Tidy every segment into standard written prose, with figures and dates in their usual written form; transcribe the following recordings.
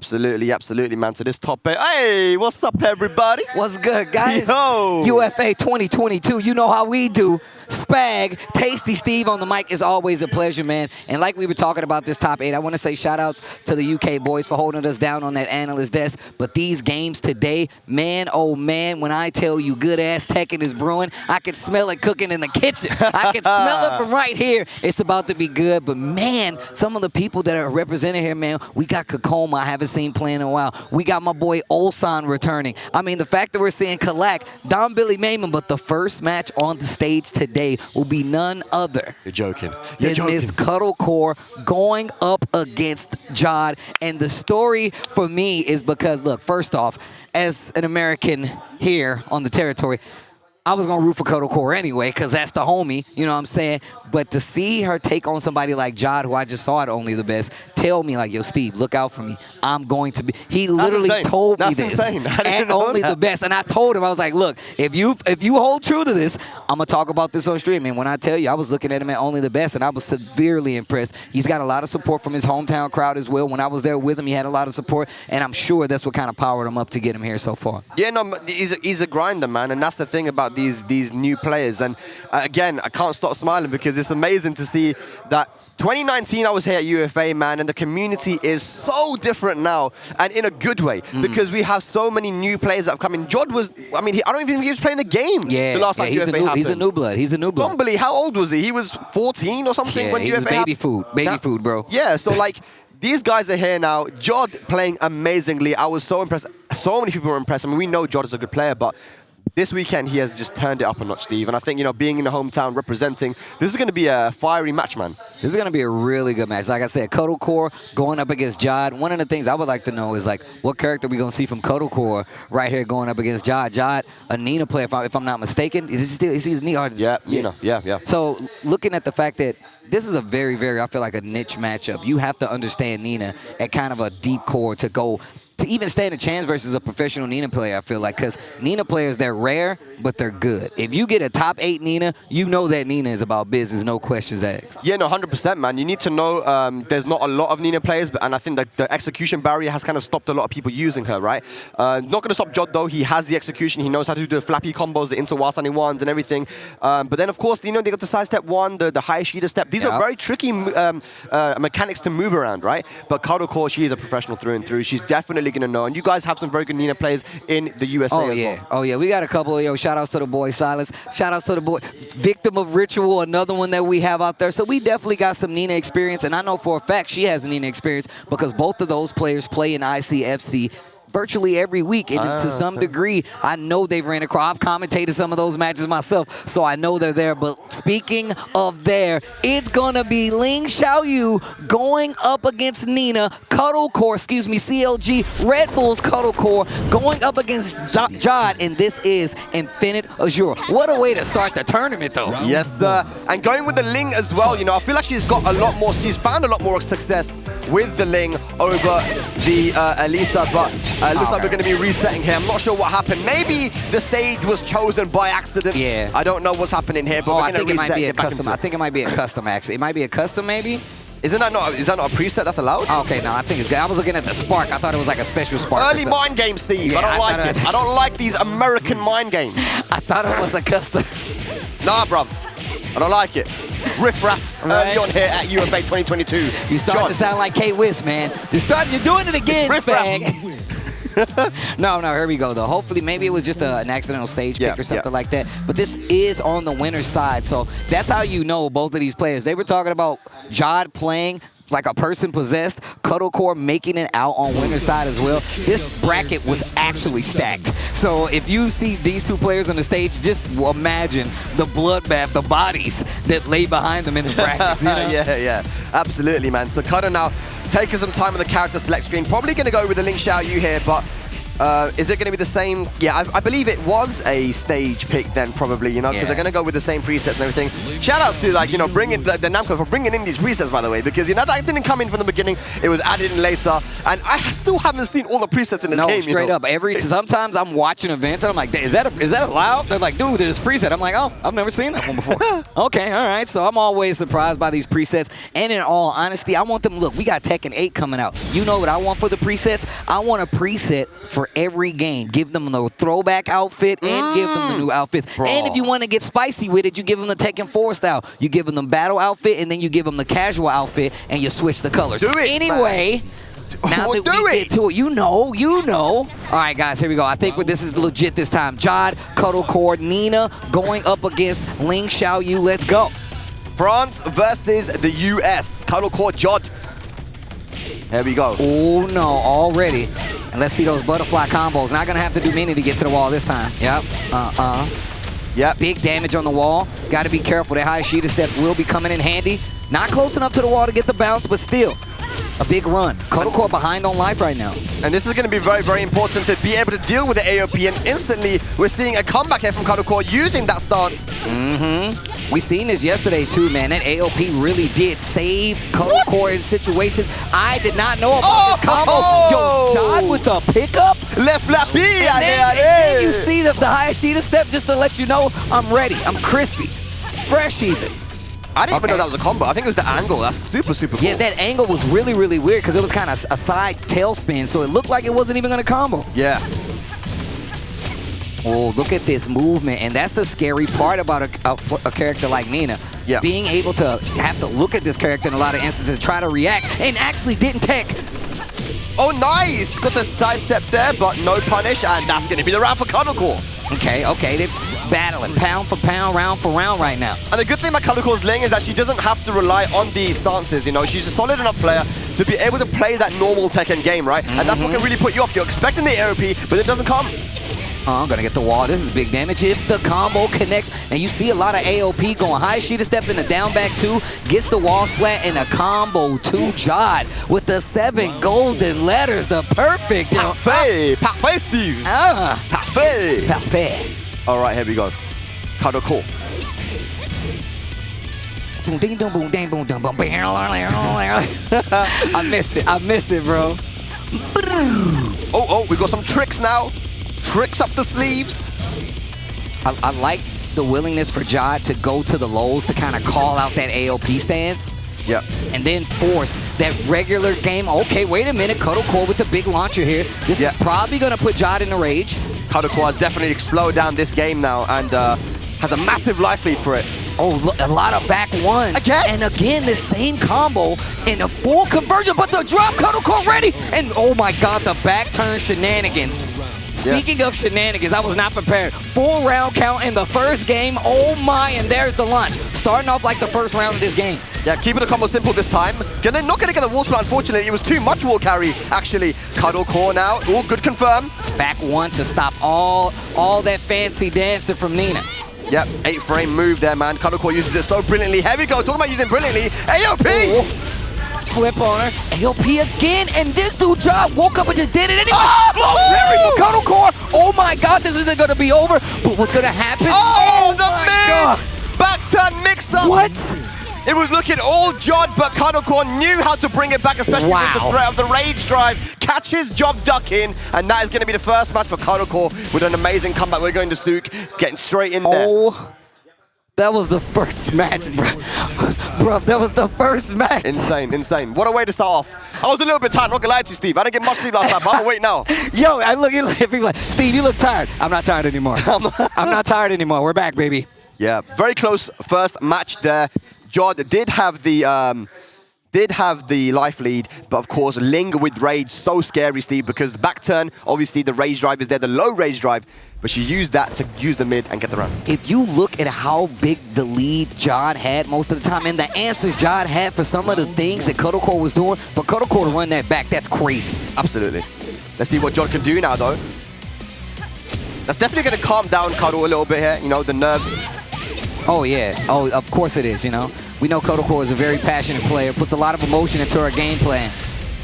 Absolutely, absolutely, man. So this top 8. Hey, what's up, everybody? What's good, guys? Yo. UFA 2022. You know how we do. Spag, Tasty Steve on the mic is always a pleasure, man. And like we were talking about this top 8, I want to say shout-outs to the UK boys for holding us down on that analyst desk. But these games today, man, oh man, when I tell you good-ass Tekken is brewing, I can smell it cooking in the kitchen. I can smell it from right here. It's about to be good. But, man, some of the people that are represented here, man, we got Kkokkoma. I haven't seen playing in a while. We got my boy Ulsan returning. I mean, the fact that we're seeing Kalak, DombiliMaymun, but the first match on the stage today will be none other. You're joking. Than this Kkokkoma going up against Jodd. And the story for me is because, look, first off, as an American here on the territory, I was going to root for Kkokkoma anyway because that's the homie, you know what I'm saying? But to see her take on somebody like Jodd, who I just saw at Only the Best, tell me like, yo, Steve, look out for me. I'm going to be. He literally told me this at Only the Best. And I told him, I was like, look, if you hold true to this, I'm going to talk about this on stream. And when I tell you, I was looking at him at Only the Best, and I was severely impressed. He's got a lot of support from his hometown crowd as well. When I was there with him, he had a lot of support. And I'm sure that's what kind of powered him up to get him here so far. Yeah, no, he's a grinder, man. And that's the thing about these new players. And again, I can't stop smiling because it's amazing to see that 2019 I was here at UFA, man, and the community is so different now, and in a good way, because we have so many new players that have come in. Jodd was, I mean, I don't even think he was playing the game the last time UFA happened. He's a new blood. He's a new blood. Dombili, how old was he? He was 14 or something when he UFA was baby food. Baby food, bro. Yeah, so like, these guys are here now. Jodd playing amazingly. I was so impressed. So many people were impressed. I mean, we know Jodd is a good player, but this weekend, he has just turned it up a notch, Steve. And I think, you know, being in the hometown, representing, this is going to be a fiery match, man. This is going to be a really good match. Like I said, Kkokkoma going up against Jodd. One of the things I would like to know is, like, what character we going to see from Kkokkoma right here going up against Jodd. Jodd, a Nina player, if I'm not mistaken. Is he Nina? Yeah, Nina. Yeah. So, looking at the fact that this is a very, very, I feel like a niche matchup. You have to understand Nina at kind of a deep core to go to even stand a chance versus a professional Nina player, I feel like, because Nina players, they're rare, but they're good. If you get a top 8 Nina, you know that Nina is about business, no questions asked. Yeah, no, 100%, man. You need to know there's not a lot of Nina players, and I think that the execution barrier has kind of stopped a lot of people using her, right? Not going to stop Jodd, though. He has the execution. He knows how to do the flappy combos, the into-Wasani ones and everything. But then, of course, you know, they got the side step one, the high Shida step. These are very tricky mechanics to move around, right? But Kkokkoma, she is a professional through and through. She's definitely going to know. And you guys have some very good Nina players in the USA as well. Oh, yeah. We got a couple of, shout-outs to the boy Silas. Shout-outs to the boy Victim of Ritual, another one that we have out there. So we definitely got some Nina experience. And I know for a fact she has Nina experience because both of those players play in ICFC virtually every week, and to some degree, I know they've ran across. I've commentated some of those matches myself, so I know they're there. But speaking of there, it's gonna be Ling Xiaoyu going up against Nina, CLG, Red Bull's Kkokkoma going up against Jodd, and this is Infinite Azure. What a way to start the tournament, though. Yes, sir. And going with the Ling as well, you know, I feel like she's got a lot more, she's found a lot more success with the Ling over the Elisa, but looks like we're going to be resetting here. I'm not sure what happened. Maybe the stage was chosen by accident. Yeah. I don't know what's happening here, but we're going to reset. I think it might be a custom, actually. It might be a custom, maybe? Is that not a preset that's allowed? Okay, no, I think it's good. I was looking at the spark. I thought it was like a special spark. Early mind games, Steve. Yeah, I don't like it. I don't like these American mind games. I thought it was a custom. Nah, bruv. I don't like it. Riff raff early on here at UFA 2022. You're starting to sound like K-Wiz, man. You're doing it again, Spag. No, here we go, though. Hopefully, maybe it was just an accidental stage pick or something like that. But this is on the winner's side, so that's how you know both of these players. They were talking about Jodd playing like a person possessed, Kkokkoma making it out on winner's side as well. This bracket was actually stacked. So if you see these two players on the stage, just imagine the bloodbath, the bodies that lay behind them in the brackets. You know? Yeah, absolutely, man. So Cutter now taking some time on the character select screen. Probably going to go with the Ling Xiaoyu here, but Is it going to be the same? Yeah, I believe it was a stage pick then, probably, you know, because they're going to go with the same presets and everything. Shoutouts to, like, you know, bringing the Namco for bringing in these presets, by the way, because, you know, that didn't come in from the beginning. It was added in later. And I still haven't seen all the presets in this game, straight you know? up. Sometimes I'm watching events and I'm like, is that allowed? They're like, dude, there's preset. I'm like, oh, I've never seen that one before. Okay, all right. So I'm always surprised by these presets. And in all honesty, I want them, look, we got Tekken 8 coming out. You know what I want for the presets? I want a preset for every game. Give them the throwback outfit and give them the new outfits. Bro. And if you want to get spicy with it, you give them the Tekken 4 style. You give them the battle outfit and then you give them the casual outfit and you switch the colors. Do it, anyway. man. Now that we get to it, you know. All right, guys, here we go. I think this is legit this time. Jodd, Kkokkoma, Nina going up against Ling Xiaoyu. Let's go. France versus the US. Kkokkoma, Jodd. Here we go. Oh, no, already. And let's see those butterfly combos. Not going to have to do many to get to the wall this time. Yep. Yep. Big damage on the wall. Got to be careful. That high Shida step will be coming in handy. Not close enough to the wall to get the bounce, but still. A big run. Kkokkoma behind on life right now. And this is going to be very, very important to be able to deal with the AOP. And instantly, we're seeing a comeback here from Kkokkoma using that stance. We seen this yesterday too, man. That AOP really did save Kkokkoma in situations I did not know about this combo. Yo, Jodd with the pickup. Left flappy. And then you see the high Shida step just to let you know I'm ready. I'm crispy. Fresh even. I didn't even know that was a combo. I think it was the angle. That's super, super cool. Yeah, that angle was really, really weird because it was kind of a side tailspin, so it looked like it wasn't even going to combo. Yeah. Oh, look at this movement, and that's the scary part about a character like Nina. Yeah. Being able to have to look at this character in a lot of instances, try to react, and actually didn't tech. Oh, nice! Got the sidestep there, but no punish, and that's going to be the round for Kkokkoma. Okay, they're battling pound for pound, round for round right now. And the good thing about Kkokkola's Ling is that she doesn't have to rely on these stances, you know. She's a solid enough player to be able to play that normal Tekken game, right? And that's what can really put you off. You're expecting the AOP, but it doesn't come. I'm gonna get the wall. This is big damage. If the combo connects, and you see a lot of AOP going high Shida step in the down back 2, gets the wall splat and a combo to Jodd with the 7 golden letters, the perfect. Parfait! Parfait, Steve! Parfait! Parfait. All right, here we go. Kkokkoma. Boom, ding, boom, boom, ding, boom, boom, boom. I missed it, bro. Oh, we got some tricks now. Tricks up the sleeves. I like the willingness for Jodd to go to the lows to kind of call out that AOP stance. Yeah. And then force that regular game. Okay, wait a minute. Kkokkoma with the big launcher here. This is probably going to put Jodd in a rage. Kkokkoma has definitely slowed down this game now and has a massive life lead for it. Oh, a lot of back ones. Again? And again, the same combo in a full conversion, but the drop Kkokkoma ready. And oh my God, the back turn shenanigans. Speaking of shenanigans, I was not prepared. 4 round count in the first game. Oh my, and there's the launch. Starting off like the first round of this game. Yeah, keeping the combo simple this time. Not gonna get the wall split, unfortunately. It was too much wall carry, actually. Kkokkoma now. Oh, good confirm. Back 1 to stop all that fancy dancing from Nina. Yep, 8-frame move there, man. Kkokkoma uses it so brilliantly. Here we go. Talking about using brilliantly. AOP! Oh. Flip on her. AOP again, and this dude Jodd woke up and just did it anyway. Very for Kkokkoma. Oh my God, this isn't gonna be over. But what's gonna happen? Oh the mix! Back turn mix up. What? It was looking all Jodd, but Kkokkoma knew how to bring it back, especially with the threat of the rage drive. Catches Jobb duck in, and that is going to be the first match for Kkokkoma with an amazing comeback. We're going to Sook, getting straight in there. Oh, that was the first match, bro. Bro, that was the first match. Insane, insane. What a way to start off. I was a little bit tired, not gonna lie to you, Steve. I didn't get much sleep last night, but I'm awake now. Yo, I look at people like, Steve, you look tired. I'm not tired anymore. I'm not tired anymore. We're back, baby. Yeah, very close first match there. Jodd did have the life lead, but of course, Ling with rage, so scary, Steve, because the back turn, obviously the rage drive is there, the low rage drive, but she used that to use the mid and get the round. If you look at how big the lead Jodd had most of the time, and the answers Jodd had for some of the things that Kkokkoma was doing, for Kkokkoma to run that back, that's crazy. Absolutely. Let's see what Jodd can do now, though. That's definitely going to calm down Kkokkoma a little bit here, you know, the nerves. Oh, yeah. Oh, of course it is, you know. We know Kkokkoma is a very passionate player, puts a lot of emotion into her game plan.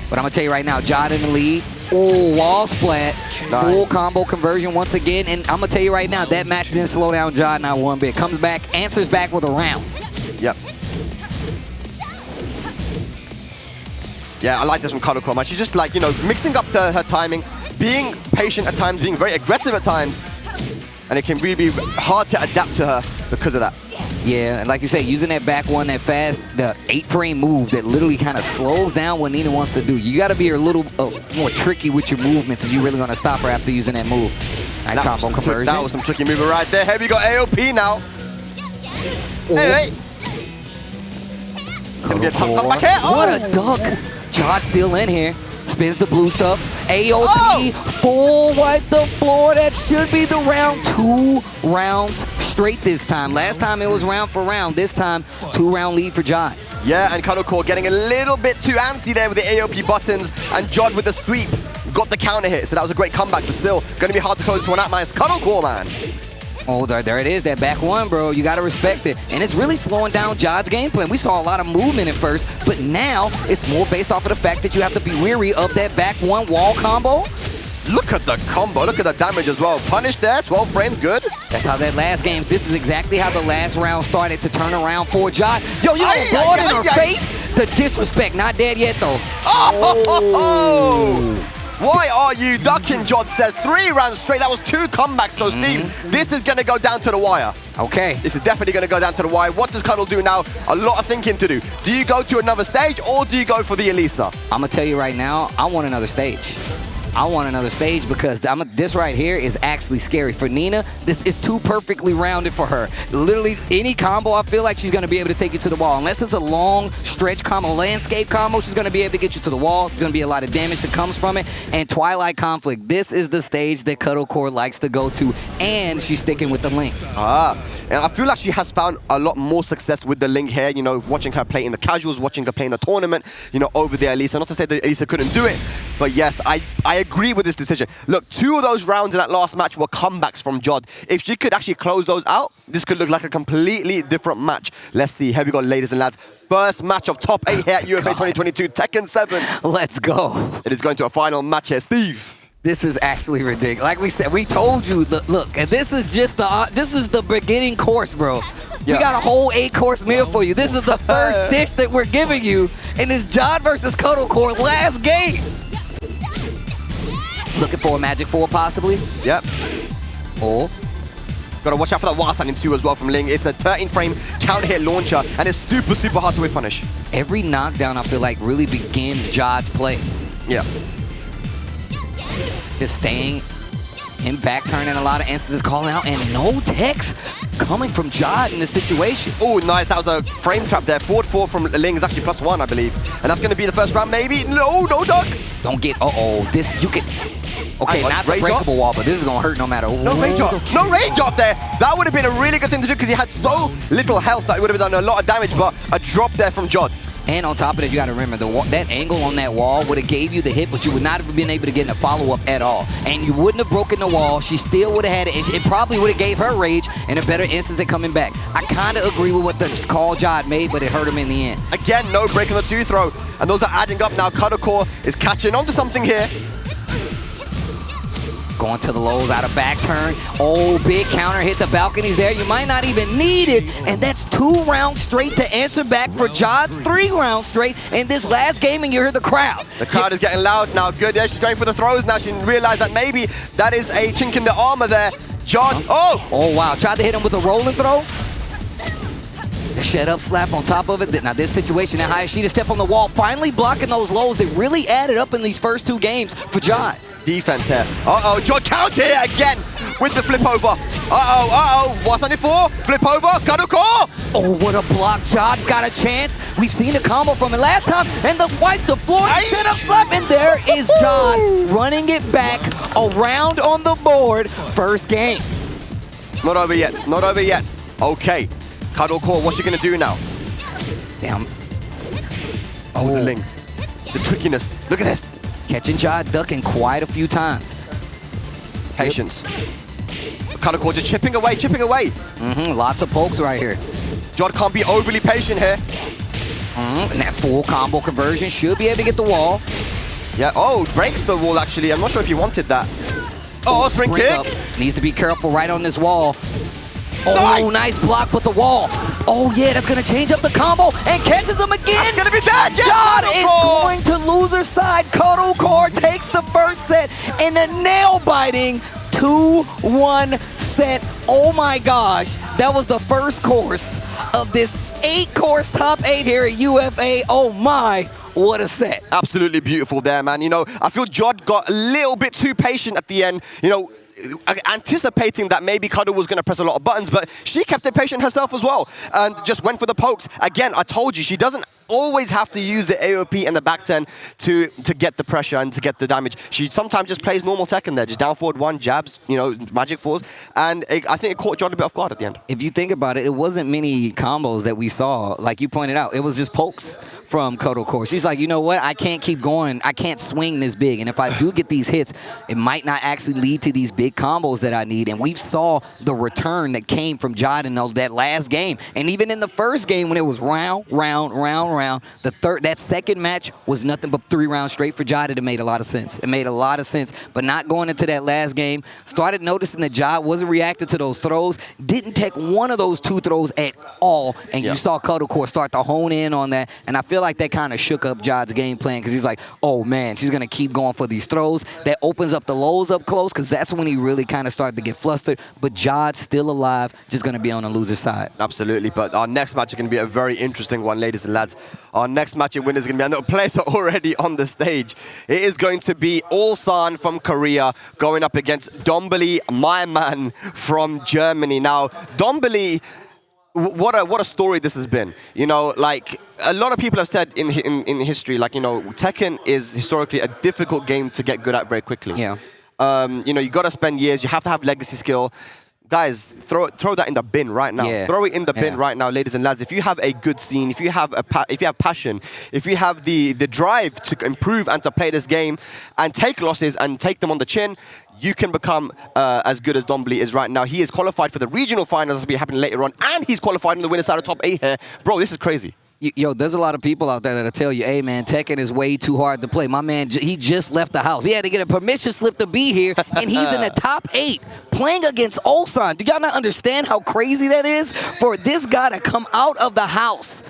But I'm going to tell you right now, Jodd in the lead, Oh, wall splat. Nice. Full combo conversion once again. And I'm going to tell you right now, that match didn't slow down Jodd not one bit. Comes back, answers back with a round. Yep. Yeah, I like this from Kkokkoma. She's just like, you know, mixing up her timing, being patient at times, being very aggressive at times. And it can really be hard to adapt to her because of that. Yeah, and like you say, using that back one, that fast, the 8-frame move that literally kind of slows down what Nina wants to do. You got to be a little more tricky with your movements if you're really going to stop her after using that move. Nice combo conversion. That was some tricky move right there. Here we got AOP now. Hey. Gonna be a tough comeback here. Oh. What a duck. Jodd still in here. Spins the blue stuff. AOP, full wipe the floor. That should be the round. 2 rounds straight this time. Last time it was round for round. This time, 2-round lead for Jodd. Yeah, and Kkokkoma getting a little bit too antsy there with the AOP buttons, and Jodd with the sweep got the counter hit. So that was a great comeback, but still going to be hard to close this one out, man. It's Kkokkoma, man. Oh, there it is, that back one, bro. You got to respect it. And it's really slowing down Jodd's game plan. We saw a lot of movement at first, but now it's more based off of the fact that you have to be weary of that back one wall combo. Look at the combo. Look at the damage as well. Punish there, 12 frames, good. That's how that last game, this is exactly how the last round started to turn around for Jodd. Yo, you know, blood in her face? The disrespect, not dead yet, though. Oh! Why are you ducking, Jodd says. 3 rounds straight. That was 2 comebacks. So, Steve, this is going to go down to the wire. Okay. This is definitely going to go down to the wire. What does Cuddle do now? A lot of thinking to do. Do you go to another stage or do you go for the Elisa? I'm going to tell you right now, I want another stage. I want another stage because this right here is actually scary. For Nina, this is too perfectly rounded for her. Literally, any combo, I feel like she's going to be able to take you to the wall. Unless it's a long stretch combo, landscape combo, she's going to be able to get you to the wall. There's going to be a lot of damage that comes from it. And Twilight Conflict, this is the stage that Kkokkoma likes to go to, and she's sticking with the Link. And I feel like she has found a lot more success with the Link here, you know, watching her play in the casuals, watching her play in the tournament, you know, over the Elisa. Not to say that Elisa couldn't do it, but yes, I agree with this decision. Look, 2 of those rounds in that last match were comebacks from Jodd. If she could actually close those out, this could look like a completely different match. Let's see. Here we go, ladies and lads. First match of top 8 here at UFA 2022, Tekken 7. Let's go. It is going to a final match here. Steve. This is actually ridiculous. Like we said, we told you, look, and this is just this is the beginning course, bro. We got a whole 8-course meal for you. This is the first dish that we're giving you, and it's Jodd versus Kkokkoma last game. Looking for a Magic 4, possibly? Yep. Oh. Got to watch out for that wall standing 2 as well from Ling. It's a 13-frame counter hit launcher, and it's super, super hard to whip punish. Every knockdown, I feel like, really begins Jodd's play. Yeah. Just staying in back turn in a lot of instances, calling out, and no text coming from Jodd in this situation. Oh, nice. That was a frame trap there. Forward 4 from Ling is actually +1, I believe. And that's going to be the first round, maybe. No, no duck. Don't get, this, you can, okay, not the breakable wall, but this is going to hurt no matter what. No range drop. No range drop there. That would have been a really good thing to do because he had so little health that it would have done a lot of damage, but a drop there from Jodd. And on top of that, you got to remember, that angle on that wall would have gave you the hit, but you would not have been able to get in a follow-up at all. And you wouldn't have broken the wall. She still would have had it. It probably would have gave her rage and a better instance at coming back. I kind of agree with what the call Jodd made, but it hurt him in the end. Again, no break on the 2 throw. And those are adding up now. Kkokkoma is catching onto something here. Going to the lows, out of back turn. Oh, big counter hit the balconies there. You might not even need it. And that's 2 rounds straight to answer back for Jodd's 3 rounds straight. In this last game, and you hear the crowd. The crowd is getting loud now. Good. Yeah, she's going for the throws now. She realized that maybe that is a chink in the armor there. Jodd, Oh, wow. Tried to hit him with a rolling throw. The shed up slap on top of it. Now this situation, that Hayashida step on the wall, finally blocking those lows that really added up in these first 2 games for Jodd. Defense here. Jodd counter here again with the flip over. What's on it for? Flip over, Kkokkoma! Oh, what a block. Jodd's got a chance. We've seen a combo from it last time, and the wipe the floor instead of slap, and there is Jodd running it back around on the board. First game. It's not over yet. Not over yet. Okay. Kkokkoma, what's she gonna do now? Damn. Oh, the Ling. The trickiness. Look at this. Catching Jodd ducking quite a few times. Patience. Kkokkoma just chipping away, chipping away. Lots of pokes right here. Jodd can't be overly patient here. And that full combo conversion should be able to get the wall. Yeah, oh, breaks the wall actually. I'm not sure if he wanted that. Oh, spring kick. Up. Needs to be careful right on this wall. Oh, nice block with the wall. Oh, yeah, that's going to change up the combo and catches him again. That's going to be dead. Jodd is going to loser's side. Kkokkoma takes the first set in a nail-biting 2-1 set. Oh, my gosh. That was the first course of this 8-course top 8 here at UFA. Oh, my. What a set. Absolutely beautiful there, man. You know, I feel Jodd got a little bit too patient at the end. You know, anticipating that maybe Cuddle was going to press a lot of buttons, but she kept it patient herself as well and just went for the pokes. Again, I told you, she doesn't always have to use the AOP and the back 10 to get the pressure and to get the damage. She sometimes just plays normal Tekken there, just down forward 1, jabs, you know, magic fours, and I think it caught Jodd a bit off guard at the end. If you think about it, it wasn't many combos that we saw, like you pointed out. It was just pokes from Kkokkoma. She's like, you know what, I can't keep going. I can't swing this big, and if I do get these hits, it might not actually lead to these big combos that I need. And we saw the return that came from Jodd in that last game. And even in the first game when it was round, that second match was nothing but 3 rounds straight for Jodd. It made a lot of sense. It made a lot of sense. But not going into that last game, started noticing that Jodd wasn't reacting to those throws, didn't take one of those 2 throws at all. And you saw Kkokkoma start to hone in on that. And I feel like that kind of shook up Jodd's game plan because he's like, oh man, she's going to keep going for these throws. That opens up the lows up close because that's when he really kind of started to get flustered. But Jodd's still alive, just going to be on the loser side. Absolutely, but our next match is going to be a very interesting one, ladies and lads. Our next match in winner is going to be, I know players are already on the stage. It is going to be Ulsan from Korea going up against DombiliMaymun from Germany. Now, Dombili, what a story this has been. You know, like a lot of people have said in history, like, you know, Tekken is historically a difficult game to get good at very quickly. Yeah. You know, you got to spend years. You have to have legacy skill. Guys, throw that in the bin right now. Yeah. Throw it in the bin right now, ladies and lads. If you have a good scene, if you have passion, if you have the drive to improve and to play this game and take losses and take them on the chin, you can become as good as Dombili is right now. He is qualified for the regional finals that will be happening later on, and he's qualified in the winner's side of top 8 here. Bro, this is crazy. Yo, there's a lot of people out there that'll tell you, hey, man, Tekken is way too hard to play. My man, he just left the house. He had to get a permission slip to be here, and he's in the top 8 playing against Ulsan. Do y'all not understand how crazy that is for this guy to come out of the house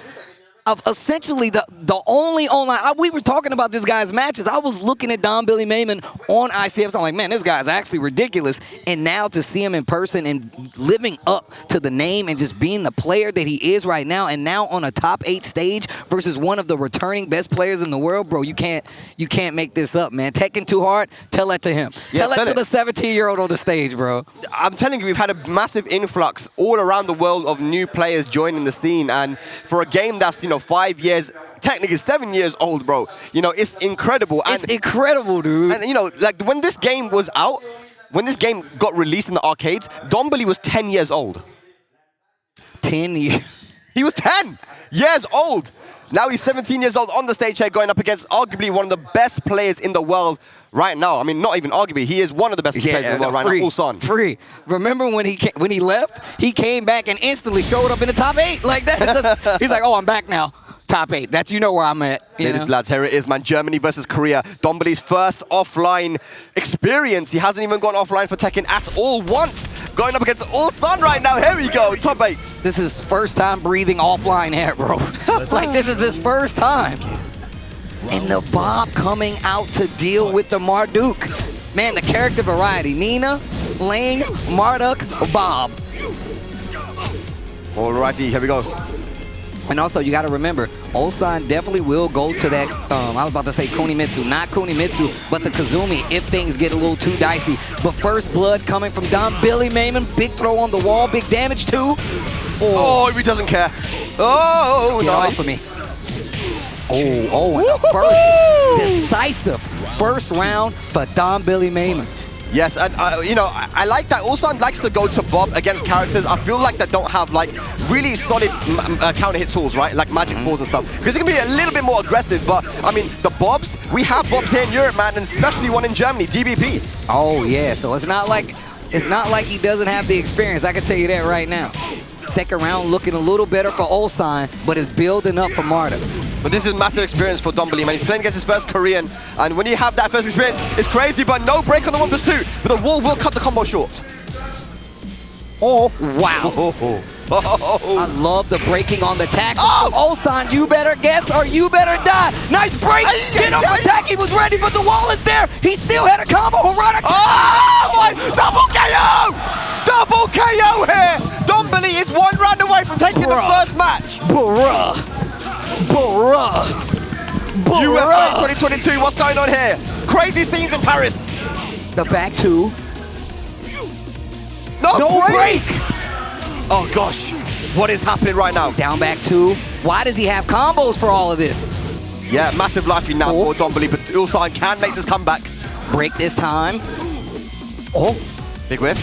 of essentially the only online. We were talking about this guy's matches. I was looking at DombiliMaymun on ICF. I'm like, man, this guy's actually ridiculous. And now to see him in person and living up to the name and just being the player that he is right now, and now on a top 8 stage versus one of the returning best players in the world, bro, you can't make this up, man. Tekken too hard, tell that to him. Yeah, tell it to the 17-year-old on the stage, bro. I'm telling you, we've had a massive influx all around the world of new players joining the scene, and for a game that's, you know, 5 years, technically 7 years old, bro. You know, it's incredible. It's incredible, dude. And, you know, like, when this game was out, when this game got released in the arcades, Dombili was 10 years old. 10 years? He was 10 years old. Now he's 17 years old on the stage here going up against arguably one of the best players in the world right now. I mean, not even arguably. He is one of the best players in the world right now, Ulsan. Free. Remember when he left, he came back and instantly showed up in the top 8 like that. He's like, oh, I'm back now. Top 8. That's, you know, where I'm at. Ladies and lads, here it is, man. Germany versus Korea. Dombili's first offline experience. He hasn't even gone offline for Tekken at all once. Going up against Ulsan right now. Here we go. Top 8. This is first time breathing offline here, bro. Like, this is his first time. And the Bob coming out to deal with the Marduk. Man, the character variety. Nina, Lang, Marduk, Bob. Alrighty, here we go. And also, you got to remember, Ulsan definitely will go to that, I was about to say Kunimitsu, not Kunimitsu, but the Kazumi if things get a little too dicey. But first blood coming from DombiliMaymun, big throw on the wall, big damage too. Oh, he doesn't care. Oh, get nice. off of me. Oh, and first decisive first round for DombiliMaymun. Yes, and you know, I like that Ulsan likes to go to Bob against characters I feel like that don't have like really solid counter hit tools, right? Like magic balls and stuff. Because it can be a little bit more aggressive, but I mean, the Bobs, we have Bobs here in Europe, man, and especially one in Germany, DBP. Oh yeah, so it's not like he doesn't have the experience. I can tell you that right now. Second round looking a little better for Ulsan, but it's building up for Marta. But this is massive experience for DombiliMaymun. He's playing against his first Korean, and when you have that first experience, it's crazy, but no break on the 1+2. But the wall will cut the combo short. Oh, wow. I love the breaking on the tackle. Oh, Ulsan, you better guess or you better die. Nice break. Get up attack. He was ready, but the wall is there. He still had a combo. Harada. Oh, my. Double KO! Double KO here. Dombili is 1 round away from taking the first match. Bruh. USA 2022, what's going on here? Crazy scenes in Paris. The back two. No break! Oh gosh, what is happening right now? Down back two. Why does he have combos for all of this? Yeah, massive life now for Dombili, but Ulsan can make this comeback. Break this time. Oh. Big whiff.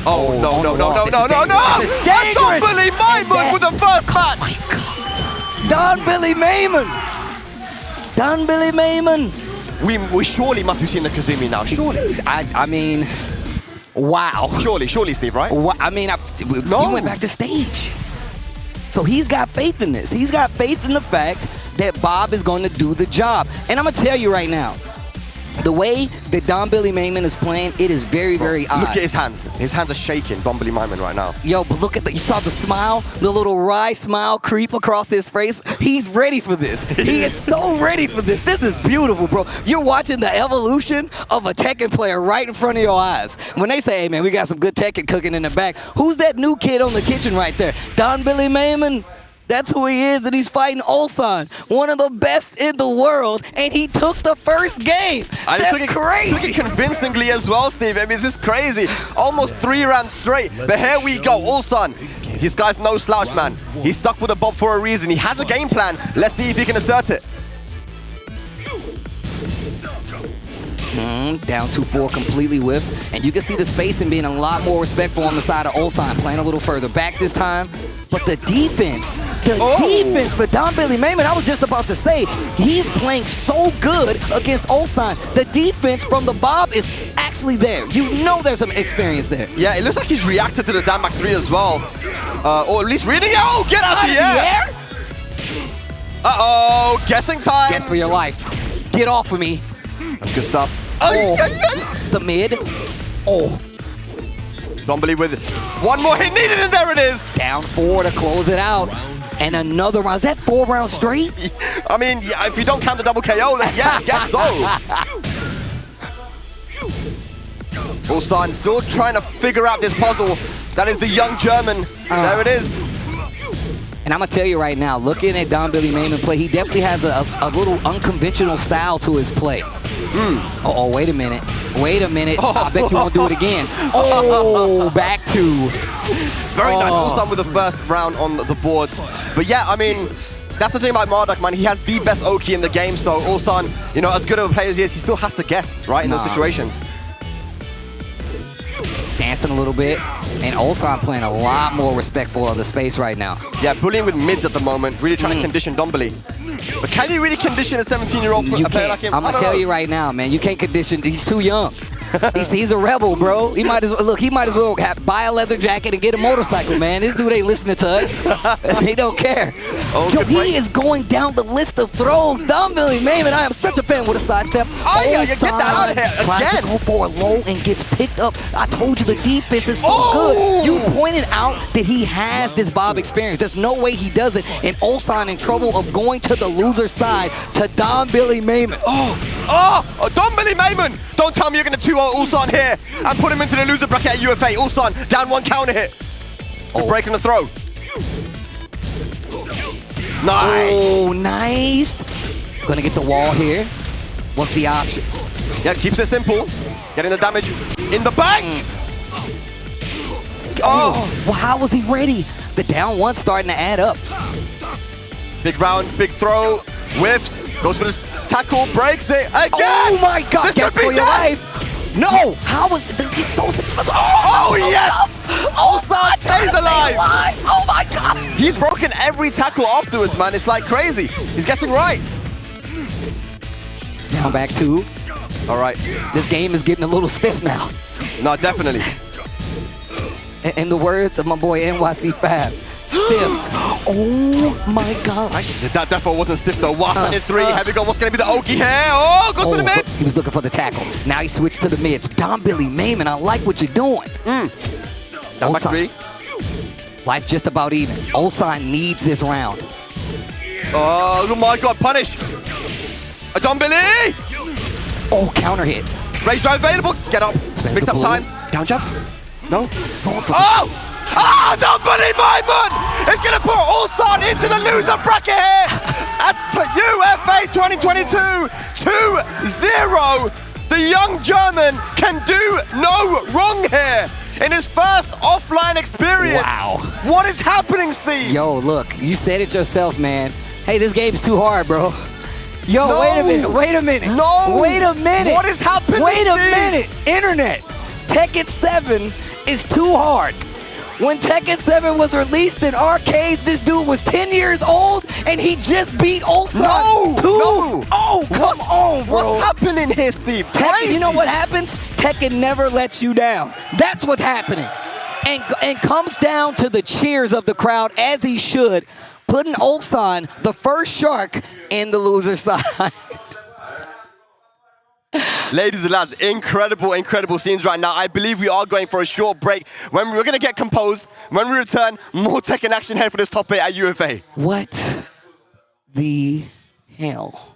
Oh, no. DombiliMaymun with the first match! Oh my God. DombiliMaymun. We surely must be seeing the Kazumi now, surely. I mean, wow. Surely, Steve, right? I mean, he went back to stage. So he's got faith in this. He's got faith in the fact that Bob is going to do the job. And I'm going to tell you right now, the way that DombiliMaymun is playing, it is very, very odd. Look at his hands. His hands are shaking, DombiliMaymun right now. Yo, but look at you saw the smile, the little wry smile creep across his face. He's ready for this. He is so ready for this. This is beautiful, bro. You're watching the evolution of a Tekken player right in front of your eyes. When they say, hey, man, we got some good Tekken cooking in the back, who's that new kid on the kitchen right there? DombiliMaymun. That's who he is, and he's fighting Ulsan, one of the best in the world, and he took the first game. That's crazy. Took it convincingly as well, Steve. I mean, this is crazy. Almost 3 rounds straight. But here we go, Ulsan. This guy's no slouch, man. He's stuck with a bob for a reason. He has a game plan. Let's see if he can assert it. Down 2-4, completely whiffs. And you can see the spacing being a lot more respectful on the side of Ulsan, playing a little further back this time. But the defense for DombiliMaymun, I was just about to say, he's playing so good against Ulsan. The defense from the Bob is actually there. You know there's some experience there. Yeah, it looks like he's reacted to the down back 3 as well. Or at least reading it. Oh, get out of the air! Uh-oh, guessing time. Guess for your life. Get off of me. That's good stuff. The mid. Dombili with one more hit needed, and there it is. Down 4 to close it out. And another round. Is that 4 rounds straight? I mean, yeah, if you don't count the double KO, then yeah, I guess so. Ulsan still trying to figure out this puzzle. That is the young German. There it is. And I'm going to tell you right now, looking at DombiliMaymun play, he definitely has a little unconventional style to his play. Oh, wait a minute. Wait a minute. I bet you won't do it again. Oh, back 2. Very nice. Ulsan with the first round on the boards. But yeah, I mean, that's the thing about Marduk, man. He has the best Oki in the game. So Ulsan, you know, as good of a player as he is, he still has to guess, right, in those situations. Dancing a little bit. And Ulsan playing a lot more respectful of the space right now. Yeah, bullying with mids at the moment. Really trying to condition Dombili. But can you really condition a 17-year-old player like him? I'm going to tell you right now, man. You can't condition. He's too young. He's a rebel, bro. He might as well buy a leather jacket and get a motorcycle, man. This dude ain't listening to us. He don't care. Yo, he is going down the list of throws. DombiliMaymun, I am such a fan with a sidestep. Oh, yeah, get that out of here tries to go for a low and gets picked up. I told you the defense is so good. You pointed out that he has this Bob experience. There's no way he doesn't. And Ulsan in trouble of going to the loser side to DombiliMaymun. DombiliMaymun! Don't tell me you're going to 2-0 Ulsan here and put him into the loser bracket at UFA. Ulsan down 1 counter hit. Breaking the throw. Nice. Oh, nice. Gonna get the wall here. What's the option? Yeah, keeps it simple. Getting the damage in the bank. Well, how was he ready? The down 1 starting to add up. Big round, big throw, whiffs, goes for the tackle, breaks it again. Oh my God! Guess for your life. No! How was it? He's so yes! Ulsan stays alive! Oh my God! He's broken every tackle afterwards, man. It's like crazy. He's guessing right. Down back 2. All right. This game is getting a little stiff now. No, definitely. In the words of my boy NYC Fab, stiff. Oh my gosh. That definitely wasn't stiff though. Wasan in 3. Here we go. What's going to be the Oki here? Oh, goes for the mid. He was looking for the tackle. Now he switched to the mids. DombiliMaymun, I like what you're doing. Down back 3. Life just about even. Ulsan needs this round. Oh my god, punish. A Dombili! Oh, counter hit. Rage drive available. Get up. Mixed up time. Down jump. No. Oh! Ah, DombiliMaymun is going to put Ulsan into the loser bracket here at UFA 2022 2-0. The young German can do no wrong here in his first offline experience. Wow. What is happening, Steve? Yo, look, you said it yourself, man. Hey, this game's too hard, bro. Yo, No. wait a minute, wait a minute. No. Wait a minute. What is happening, Wait a Steve? minute. Internet. Tekken 7 is too hard. When Tekken 7 was released in arcades, this dude was 10 years old and he just beat Ulsan. No. 2-0. Oh, come on, bro. What's happening here, Steve? Tekken, you know what happens? Tekken never lets you down. That's what's happening. And comes down to the cheers of the crowd, as he should, putting Ulsan, the first shark, in the loser's side. Ladies and lads, incredible, incredible scenes right now. I believe we are going for a short break. When we're going to get composed, when we return, more Tekken action here for this top 8 at UFA. What the hell?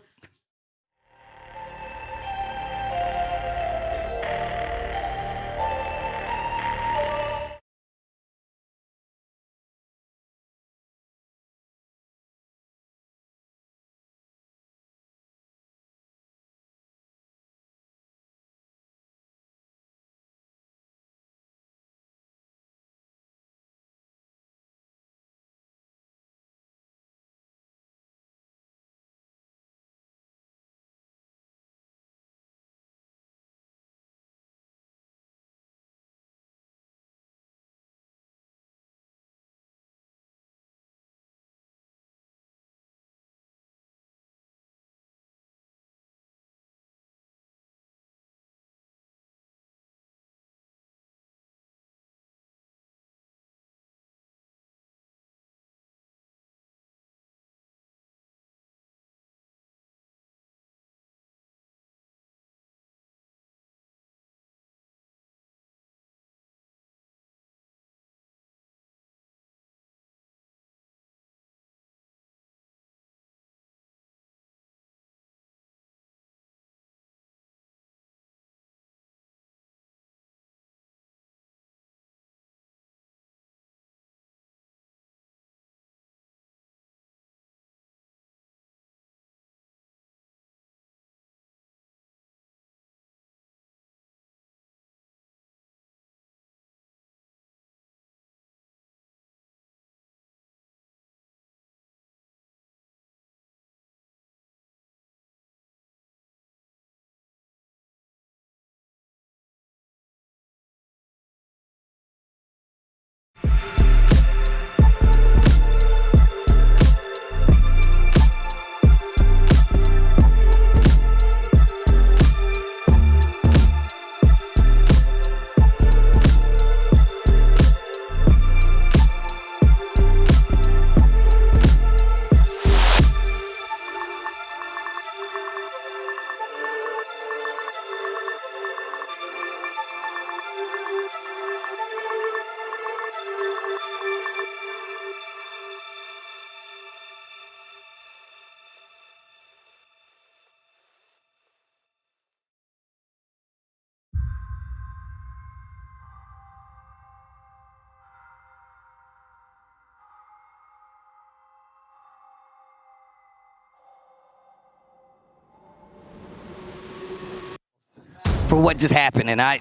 For what just happened, and I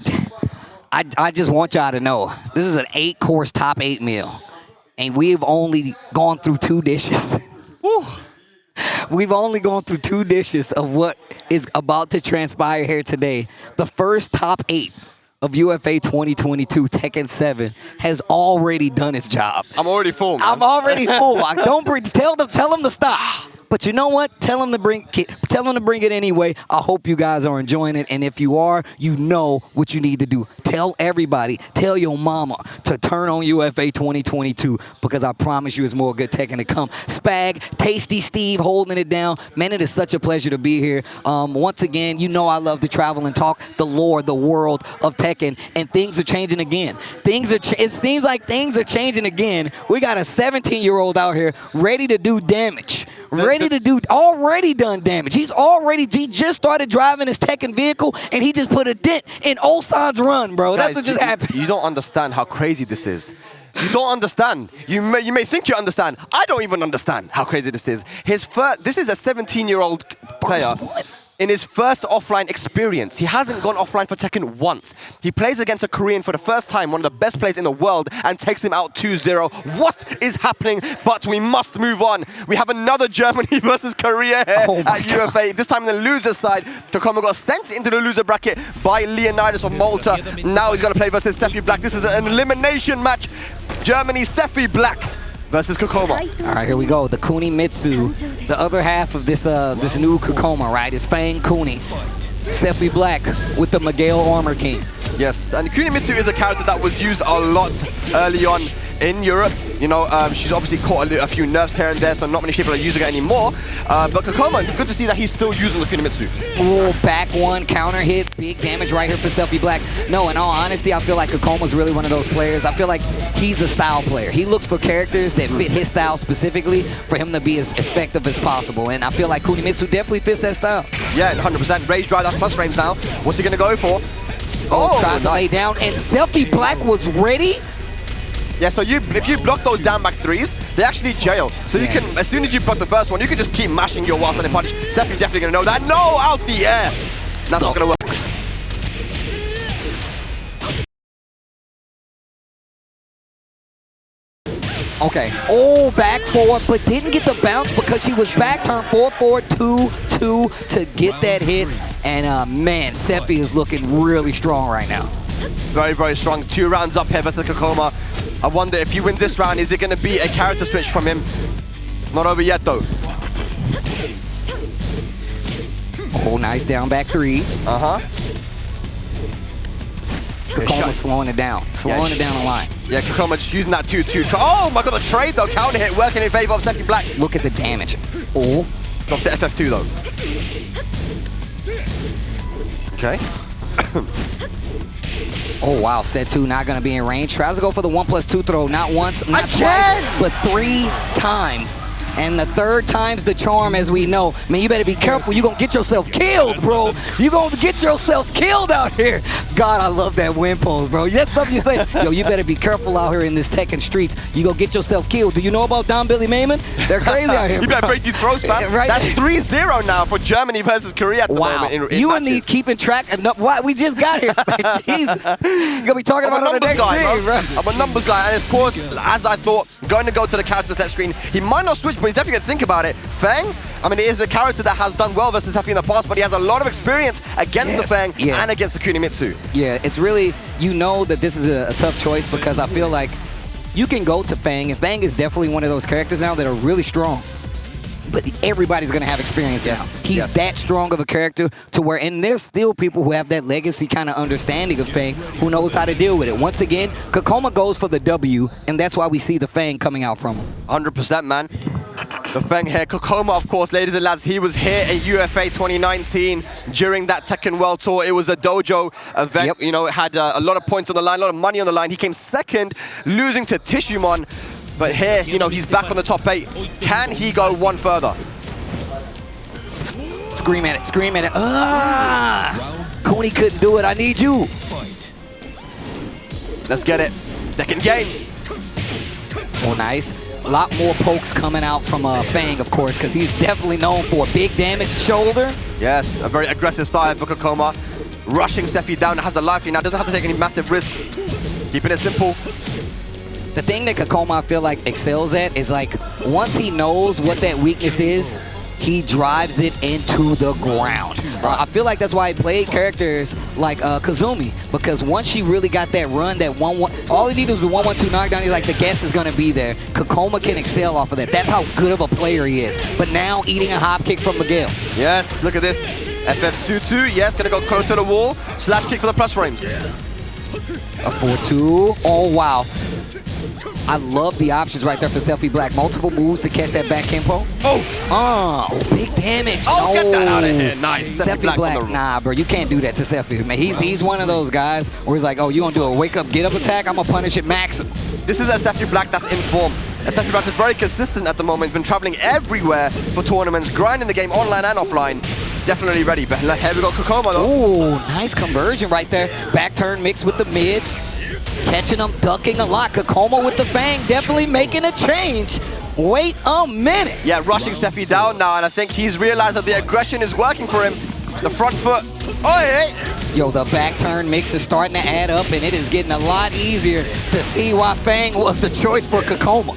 just want y'all to know, this is an 8-course top 8 meal, and we've only gone through 2 dishes. We've only gone through 2 dishes of what is about to transpire here today. The first top 8 of UFA 2022 Tekken 7 has already done its job. I'm already full, man. I'm already full. Tell them to stop. But you know what? Tell them to bring it anyway. I hope you guys are enjoying it, and if you are, you know what you need to do. tell everybody, tell your mama to turn on UFA 2022 because I promise you it's more good Tekken to come. Spag, Tasty Steve holding it down. Man, it is such a pleasure to be here. Once again, you know I love to travel and talk the lore, the world of Tekken, and things are changing again. It seems like things are changing again. We got a 17-year-old out here ready to do damage. Already done damage. He just started driving his Tekken vehicle, and he just put a dent in Ulsan's run, bro. That's what just happened. You don't understand how crazy this is. You don't understand. You may think you understand. I don't even understand how crazy this is. This is a 17-year-old player. In his first offline experience, he hasn't gone offline for Tekken once. He plays against a Korean for the first time, one of the best players in the world, and takes him out 2-0. What is happening? But we must move on. We have another Germany versus Korea here at UFA. This time on the loser side, Kkokkoma got sent into the loser bracket by Leonidas of Malta. Now he's going to play versus Sephiblack. This is an elimination match. Germany, Sephiblack versus Kkokkoma. All right, here we go. The Kunimitsu, the other half of this this new Kkokkoma, right, is Fang Kuni. Sephiblack with the Miguel Armor King. Yes, and Kunimitsu is a character that was used a lot early on in Europe. You know, she's obviously caught a few nerfs here and there, so not many people are using it anymore. But Kkokkoma, good to see that he's still using the Kunimitsu. Ooh, back one, counter hit, big damage right here for Sephiblack. No, in all honesty, I feel like Kkokoma's really one of those players. I feel like he's a style player. He looks for characters that fit his style specifically for him to be as effective as possible. And I feel like Kunimitsu definitely fits that style. Yeah, 100%. Rage drive, that's plus frames now. What's he going to go for? Oh, tried to lay down, and Sephiblack was ready. Yeah, so if you block those down back threes, they actually jail. So you can, as soon as you block the first one, you can just keep mashing your whilst landing punch. Sephi definitely gonna know that. No, out the air. That's not gonna work. Okay. Oh, back forward, but didn't get the bounce because she was back turn 4-4, 2-2 to get that hit. And man, Sephi is looking really strong right now. Very, very strong. 2 rounds up here versus Kkokkoma. I wonder if he wins this round, is it going to be a character switch from him? Not over yet, though. Oh, nice down back 3. Kkokoma's slowing it down. Slowing it down the line. Yeah, Kkokkoma just using that 2-2. Oh my god, the trade, though. Counter hit working in favor of Sephiblack. Look at the damage. Oh. Off the FF2, though. Okay. Oh wow, set 2 not gonna be in range. Tries to go for the 1+2 throw, not once, not twice, but 3 times. And the 3rd time's the charm, as we know. Man, you better be careful. You're gonna get yourself killed, bro. You're gonna get yourself killed out here. God, I love that wind pose, bro. That's something you say. Yo, you better be careful out here in this Tekken streets. You gonna get yourself killed. Do you know about DombiliMaymun? They're crazy out here. You better break these throws, fam. Right. That's 3-0 now for Germany versus Korea at the moment. In you matches. and me keeping track of what we just got here. Jesus. You're gonna be talking about it on the next stream, bro. I'm a numbers guy, and of course, as I thought, going to go to the character set screen. He might not switch, but he's definitely gonna think about it. Fang, I mean, he is a character that has done well versus Sephi in the past, but he has a lot of experience against the Fang and against the Kunimitsu. Yeah, it's really, you know that this is a tough choice because I feel like you can go to Fang, and Fang is definitely one of those characters now that are really strong. But everybody's going to have experience now. He's that strong of a character to where, and there's still people who have that legacy kind of understanding of Fang who knows how to deal with it. Once again, Kkokkoma goes for the W, and that's why we see the Fang coming out from him. 100%, man. The Fang here. Kkokkoma, of course, ladies and lads, he was here at UFA 2019 during that Tekken World Tour. It was a dojo event. You know, it had a lot of points on the line, a lot of money on the line. He came second, losing to Tishumon. But here, you know, he's back on the top 8. Can he go one further? Scream at it, scream at it. Ah! Kuni couldn't do it, I need you. Let's get it. Second game. Oh, nice. A lot more pokes coming out from Fang, of course, because he's definitely known for a big damage shoulder. Yes, a very aggressive style for Kkokkoma. Rushing Sephi down, has a life lead now, doesn't have to take any massive risks. Keeping it simple. The thing that Kkokkoma, I feel like, excels at is, like, once he knows what that weakness is, he drives it into the ground. I feel like that's why he played characters like Kazumi, because once she really got that run, that 1-1, all he needed was a 1-1-2 knockdown. He's like, the guess is going to be there. Kkokkoma can excel off of that. That's how good of a player he is. But now eating a hop kick from Miguel. Yes, look at this. FF22, yes, going to go close to the wall. Slash kick for the plus frames. A 4-2. Oh, wow. I love the options right there for Sephiblack. Multiple moves to catch that back tempo. Oh, big damage. Oh, get that out of here. Nice. Sephiblack, nah, bro, you can't do that to Sephi, man. He's one of those guys where he's like, oh, you gonna do a wake-up, get-up attack? I'm gonna punish it maximum. This is a Sephiblack that's in form. Sephiblack is very consistent at the moment. He's been traveling everywhere for tournaments, grinding the game online and offline. Definitely ready. But here we go, Kkokkoma, though. Ooh, nice conversion right there. Back turn mixed with the mid. Catching him, ducking a lot. Kkokkoma with the bang, definitely making a change. Wait a minute. Yeah, rushing Sephi down now, and I think he's realized that the aggression is working for him. The front foot. Oh, hey. Yo, the back turn mix is starting to add up, and it is getting a lot easier to see why Fang was the choice for Kkokkoma.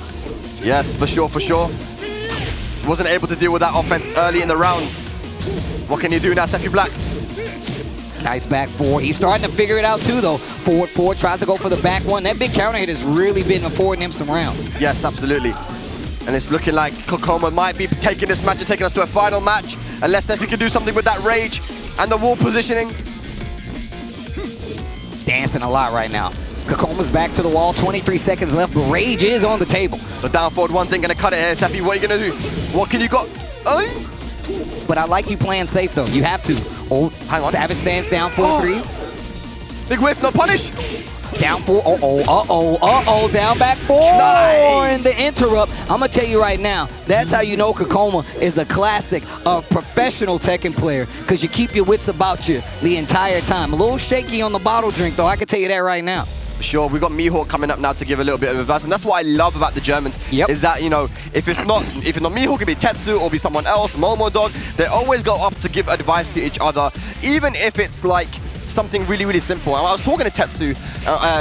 Yes, for sure, for sure. Wasn't able to deal with that offense early in the round. What can you do now, Sephiblack? Nice back four. He's starting to figure it out too, though. Forward, tries to go for the back one. That big counter hit has really been affording him some rounds. Yes, absolutely. And it's looking like Kkokkoma might be taking this match and taking us to a final match. Unless Sephi can do something with that rage and the wall positioning. Dancing a lot right now. Kokkoma's back to the wall. 23 seconds left, but rage is on the table. The down forward one thing, gonna cut it here. Sephi, what are you gonna do? What can you got? Oh! But I like you playing safe, though. You have to. Oh, hang on. Savage stands down 4-3. Big whiff, no punish. Down 4. Uh-oh. Down back 4. Nice. And the interrupt. I'm going to tell you right now, that's how you know Kkokkoma is a classic, a professional Tekken player, because you keep your wits about you the entire time. A little shaky on the bottle drink, though. I can tell you that right now. Sure, we've got Mihawk coming up now to give a little bit of advice, and that's what I love about the Germans. Is that, you know, if it's not Mihawk, it could be Tetsu or be someone else, Momo Dog. They always go up to give advice to each other, even if it's like something really, really simple. And I was talking to Tetsu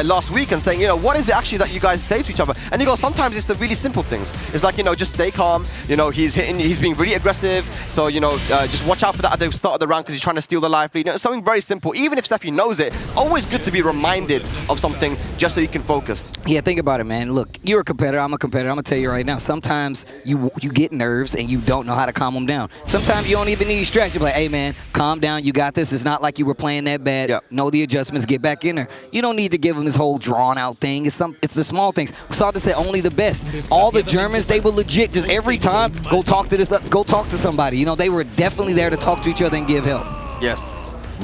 last week and saying, you know, what is it actually that you guys say to each other? And he goes, sometimes it's the really simple things. It's like, you know, just stay calm. You know, he's being really aggressive. So, you know, just watch out for that at the start of the round because he's trying to steal the life lead. You know, it's something very simple. Even if Sephi knows it, always good to be reminded of something just so you can focus. Yeah, think about it, man. Look, you're a competitor. I'm a competitor. I'm going to tell you right now, sometimes you get nerves and you don't know how to calm them down. Sometimes you don't even need strategy. Like, hey, man, calm down. You got this. It's not like you were playing that bad. Yep. Know the adjustments. Get back in there. You don't need to give them this whole drawn-out thing. It's the small things. We saw this at only the best. All the Germans, they were legit. Just every time, go talk to somebody. You know, they were definitely there to talk to each other and give help. Yes.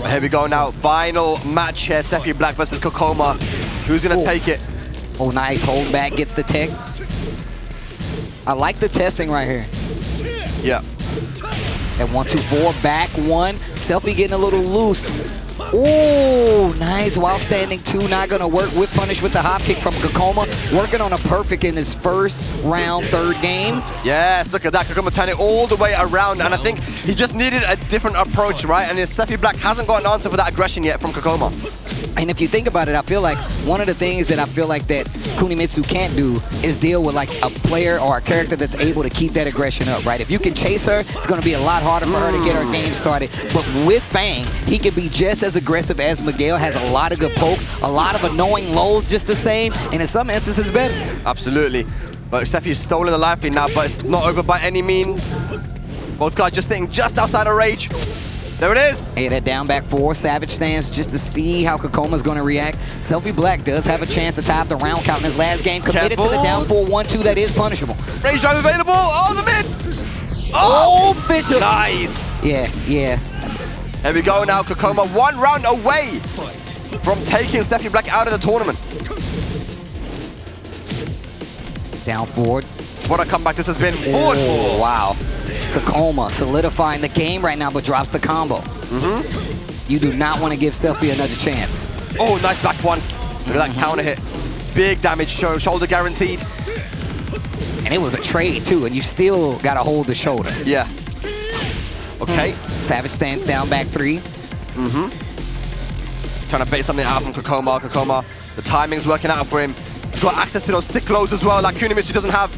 Here we go now. Final match here. Sephiblack versus Kkokkoma. Who's going to take it? Oh, nice. Hold back. Gets the tech. I like the testing right here. Yeah. At 1-2-4. Back one. Selfie getting a little loose. Ooh, nice. While standing 2, not going to work. With punish with the hop kick from Kkokkoma. Working on a perfect in his first round, third game. Yes, look at that. Kkokkoma turning it all the way around. And I think he just needed a different approach, right? And Sephiblack hasn't got an answer for that aggression yet from Kkokkoma. And if you think about it, I feel like one of the things that I feel like that Kunimitsu can't do is deal with like a player or a character that's able to keep that aggression up, right? If you can chase her, it's going to be a lot harder for her to get her game started. But with Fang, he can be just as aggressive as Miguel, has a lot of good pokes, a lot of annoying lows just the same, and in some instances better. Absolutely. But Sephi's stolen the life lead now, but it's not over by any means. Both guys just sitting just outside of rage. There it is. Hey, that down back 4, Savage stance just to see how Kkokoma's going to react. Sephiblack does have a chance to tie up the round count in his last game. Committed to the down 4-1-2 that is punishable. Rage drive available. Oh, the mid. Oh, Bishop. Nice. Yeah. Here we go now. Kkokkoma 1 round away from taking Sephiblack out of the tournament. Down forward. What a comeback this has been. Forward 4. Wow. Kkokkoma solidifying the game right now, but drops the combo. You do not want to give Sephi another chance. Oh, nice back one. Look at that counter hit. Big damage, shoulder guaranteed. And it was a trade too, and you still got to hold the shoulder. Yeah. Okay. Savage stands down back 3. Trying to bait something out from Kkokkoma. Kkokkoma, the timing's working out for him. He's got access to those thick lows as well, like Kunimitsu doesn't have.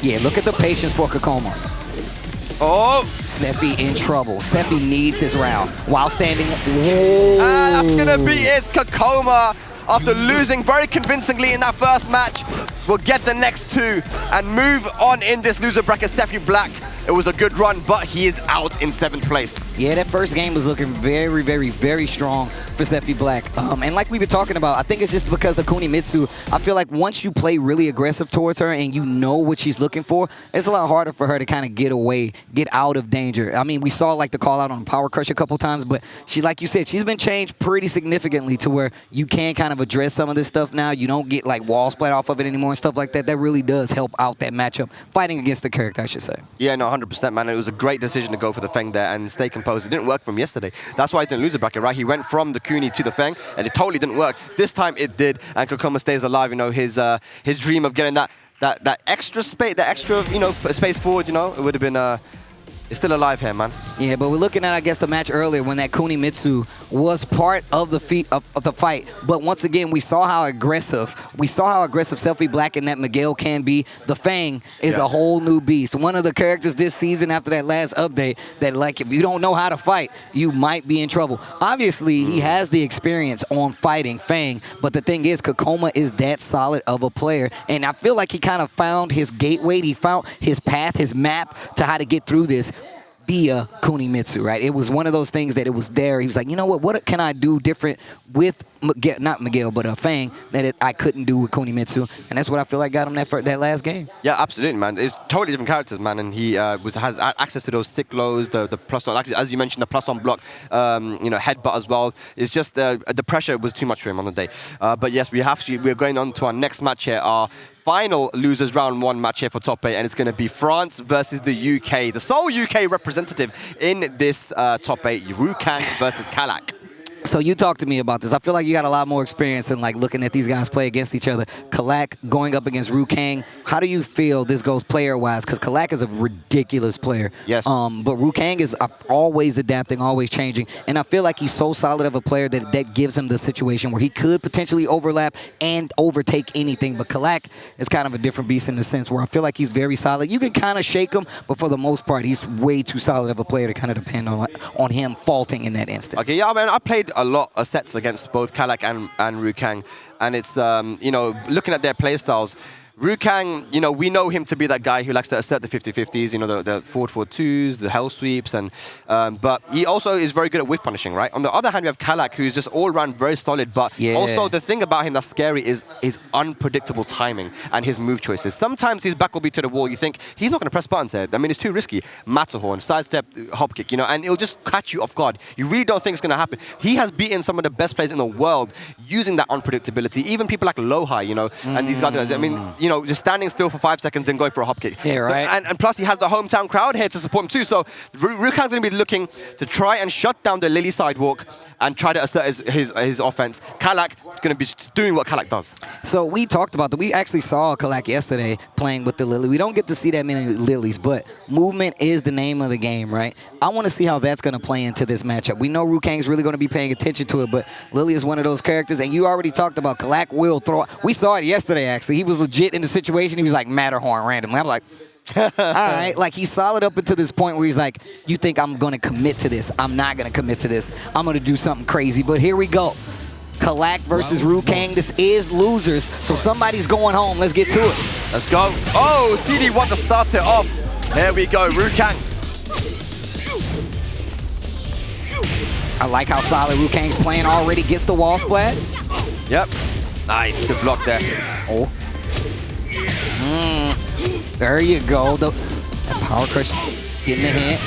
Yeah, look at the patience for Kkokkoma. Oh! Sephi in trouble. Sephi needs this round while standing. And that's gonna be it. Kkokkoma, after losing very convincingly in that first match, will get the next 2 and move on in this loser bracket. Sephiblack It was a good run, but he is out in 7th place. Yeah, that first game was looking very, very, very strong for Sephiblack. And like we've been talking about, I think it's just because of Kunimitsu. I feel like once you play really aggressive towards her and you know what she's looking for, it's a lot harder for her to kind of get away, get out of danger. I mean, we saw like the call out on Power Crush a couple times, but she, like you said, she's been changed pretty significantly to where you can kind of address some of this stuff now. You don't get like wall splat off of it anymore and stuff like that. That really does help out that matchup, fighting against the character, I should say. Yeah, no, 100%, man. It was a great decision to go for the Feng there and stay composed. It didn't work from yesterday. That's why he didn't lose a bracket, right? He went from the Kuni to the Feng, and it totally didn't work. This time it did, and Kkokkoma stays alive. You know, his dream of getting that extra space, that extra, you know, space forward, you know, it would have been. It's still alive here, man. Yeah, but we're looking at, I guess, the match earlier when that Kunimitsu was part of the fight. But once again, we saw how aggressive Sephiblack and that Miguel can be. The Fang is a whole new beast. One of the characters this season after that last update that, like, if you don't know how to fight, you might be in trouble. Obviously, he has the experience on fighting Fang, but the thing is, Kkokkoma is that solid of a player. And I feel like he kind of found his gateway. He found his path, his map to how to get through this via Kunimitsu, right? It was one of those things that it was there. He was like, you know what can I do different with, not Miguel, but Fang, that I couldn't do with Kunimitsu. And that's what I feel like got him that last game. Yeah, absolutely, man. It's totally different characters, man. And he has access to those sick lows, the plus on, as you mentioned, the plus on block, you know, headbutt as well. It's just the pressure was too much for him on the day. But yes, we're going on to our next match here. Our final losers round 1 match here for top 8, and it's going to be France versus the UK. The sole UK representative in this top 8, Kang versus Kalak. So you talk to me about this. I feel like you got a lot more experience in like looking at these guys play against each other. Kalak going up against Kang. How do you feel this goes player-wise? Because Kalak is a ridiculous player. Yes. But Kang is always adapting, always changing. And I feel like he's so solid of a player that gives him the situation where he could potentially overlap and overtake anything. But Kalak is kind of a different beast in the sense where I feel like he's very solid. You can kind of shake him, but for the most part, he's way too solid of a player to kind of depend on him faulting in that instant. Okay, yeah, man, I played a lot of sets against both Kalak and Kang, and it's you know, looking at their play styles, Kang, you know, we know him to be that guy who likes to assert the 50-50s, you know, the forward 2s, the hell sweeps, and but he also is very good at whiff punishing, right? On the other hand, we have Kalak, who's just all around very solid, but also the thing about him that's scary is his unpredictable timing and his move choices. Sometimes his back will be to the wall. You think, he's not going to press buttons here. I mean, it's too risky. Matterhorn, sidestep, hop kick, you know, and it'll just catch you off guard. You really don't think it's going to happen. He has beaten some of the best players in the world using that unpredictability, even people like Lohai, you know, and these guys, I mean, you know, just standing still for 5 seconds and going for a hop kick. Yeah, right. And plus, he has the hometown crowd here to support him too. So Kang's going to be looking to try and shut down the Lily sidewalk and try to assert his offense. Kalak going to be doing what Kalak does. So we talked about that. We actually saw Kalak yesterday playing with the Lily. We don't get to see that many Lilies, but movement is the name of the game, right? I want to see how that's going to play into this matchup. We know Kang's really going to be paying attention to it, but Lily is one of those characters, and you already talked about Kalak will throw. We saw it yesterday, actually. He was legit in the situation. He was like Matterhorn randomly. I'm like, all right, like he's solid up until this point where he's like, you think I'm going to commit to this? I'm not going to commit to this. I'm going to do something crazy, but here we go. Kalak versus Kang. This is losers, so somebody's going home. Let's get to it. Let's go. Oh, CD want to start it off. There we go, Kang. I like how solid Kang's playing already. Gets the wall splat. Yep. Nice, good block there. Oh. There you go. That power crush getting the hit.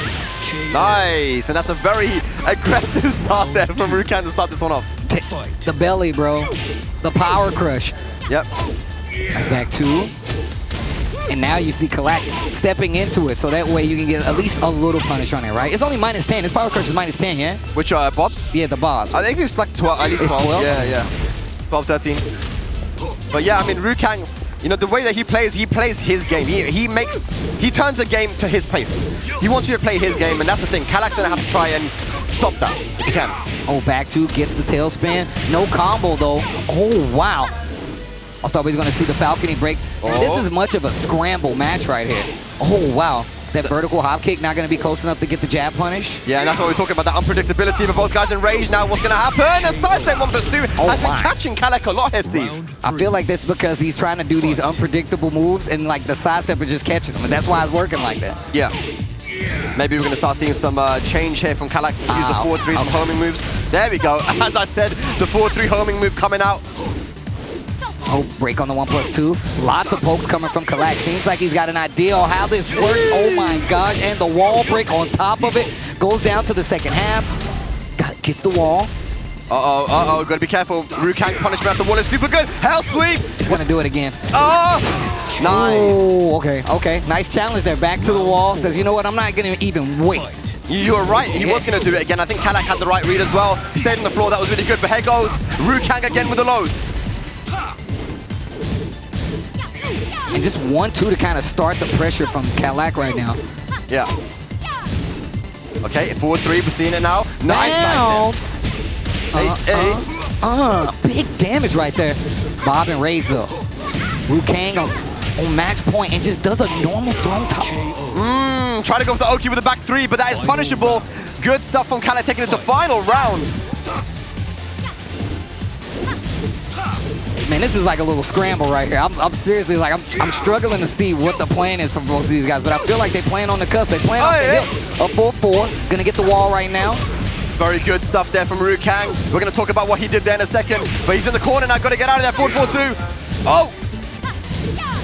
Nice, and that's a very aggressive start there from Kang to start this one off. The belly, bro. The power crush. Yep. That's back 2. And now you see Kalak stepping into it, so that way you can get at least a little punish on it, right? It's only -10. This power crush is -10, yeah? Which Bobs? Yeah, the Bobs. I think it's like 12, at least 12. 12? Yeah. 12, 13. But yeah, I mean, Kang, you know, the way that he plays his game. He turns a game to his pace. He wants you to play his game, and that's the thing. Kalak's gonna have to try and stop that if he can. Oh, back 2, gets the tail spin. No combo though. Oh, wow. I thought we were gonna see the balcony break. And this is much of a scramble match right here. Oh, wow. That vertical hop kick not going to be close enough to get the jab punish. Yeah, and that's what we're talking about, that unpredictability of both guys in rage. Now what's going to happen? The sidestep 1+2 has been catching Kalak a lot here, Steve. I feel like that's because he's trying to do these unpredictable moves and like the sidestep is just catching him. And that's why it's working like that. Yeah. Maybe we're going to start seeing some change here from Kalak. Use the 4-3, some homing moves. There we go. As I said, the 4-3 homing move coming out. Oh, break on the 1+2. Lots of pokes coming from Kalak. Seems like he's got an idea on how this works. Oh my gosh. And the wall break on top of it. Goes down to the second half. Gets the wall. Uh-oh. Gotta be careful. Kang's punishment at the wall is super good. Hell sweep. He's gonna do it again. Oh! Nice. Oh, okay. Nice challenge there. Back to the wall. Says, you know what? I'm not gonna even wait. You're right. He was gonna do it again. I think Kalak had the right read as well. He stayed on the floor. That was really good. But here goes Kang again with the lows. And just 1-2 to kind of start the pressure from Kalak right now. Yeah. Okay, 4-3, we're seeing it now. Nice. Big damage right there. Bob and Raze though. Kang on match point and just does a normal throw top. Try to go for the Oki with the back 3, but that is punishable. Good stuff from Kalak taking it to final round. Man, this is like a little scramble right here. I'm seriously like, I'm struggling to see what the plan is for both of these guys, but I feel like they playing on the cusp. They playing on the hip. A 4-4. Gonna get the wall right now. Very good stuff there from Kang. We're gonna talk about what he did there in a second, but he's in the corner now. Gotta get out of there. 4-4-2. Oh!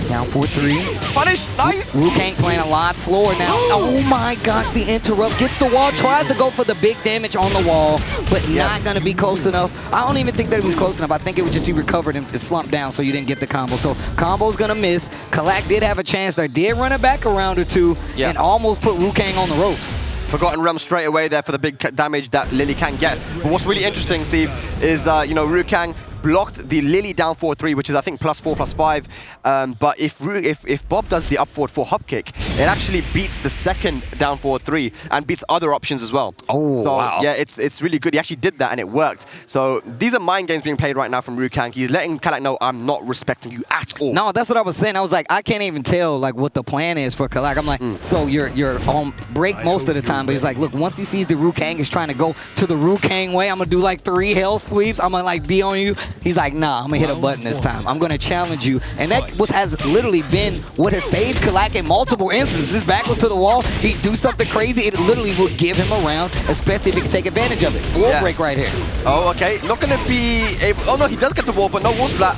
Down 4-3. Punish. Nice. Kang playing a lot slower now. Oh my gosh, the interrupt. Gets the wall. Tries to go for the big damage on the wall, but not going to be close enough. I don't even think that it was close enough. I think it would just be recovered and it slumped down, so you didn't get the combo. So combo's going to miss. Kalak did have a chance there. Did run it back a round or two and almost put Kang on the ropes. Forgotten realm straight away there for the big damage that Lily can get. But what's really interesting, Steve, is, Kang blocked the Lily down 4-3, which is, I think, +4, +5. But if Bob does the up forward 4 hop kick, it actually beats the second down 4-3 and beats other options as well. Oh, so, wow. Yeah, it's really good. He actually did that and it worked. So these are mind games being played right now from Kang. He's letting Kalak know, I'm not respecting you at all. No, that's what I was saying. I was like, I can't even tell like what the plan is for Kalak. I'm like, so you're on break most of the time, but he's like, look, once he sees the Kang is trying to go to the Kang way, I'm gonna do like 3 hell sweeps. I'm gonna like be on you. He's like, nah, I'm gonna hit a button this time. I'm gonna challenge you. And that has literally been what has saved Kalak in multiple instances. Backward to the wall, he'd do something crazy, it literally would give him a round, especially if he can take advantage of it. Floor break right here. Oh, okay. Not gonna be able. Oh no, he does get the wall, but no wall splat.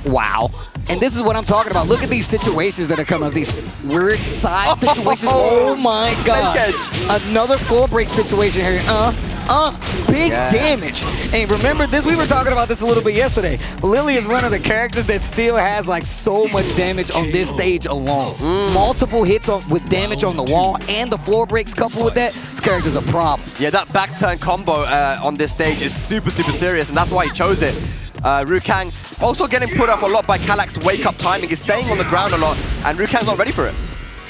Wow. And this is what I'm talking about. Look at these situations that are coming up. These weird side situations. Oh my god. Another floor break situation here. Big damage. And remember this, we were talking about this a little bit yesterday. Lily is one of the characters that still has like so much damage on this stage alone. Multiple hits with damage on the wall and the floor breaks coupled with that. This character's a problem. Yeah, that back turn combo on this stage is super serious, and that's why he chose it. Kang also getting put off a lot by Kalak's wake-up timing. He's staying on the ground a lot, and Kang's not ready for it.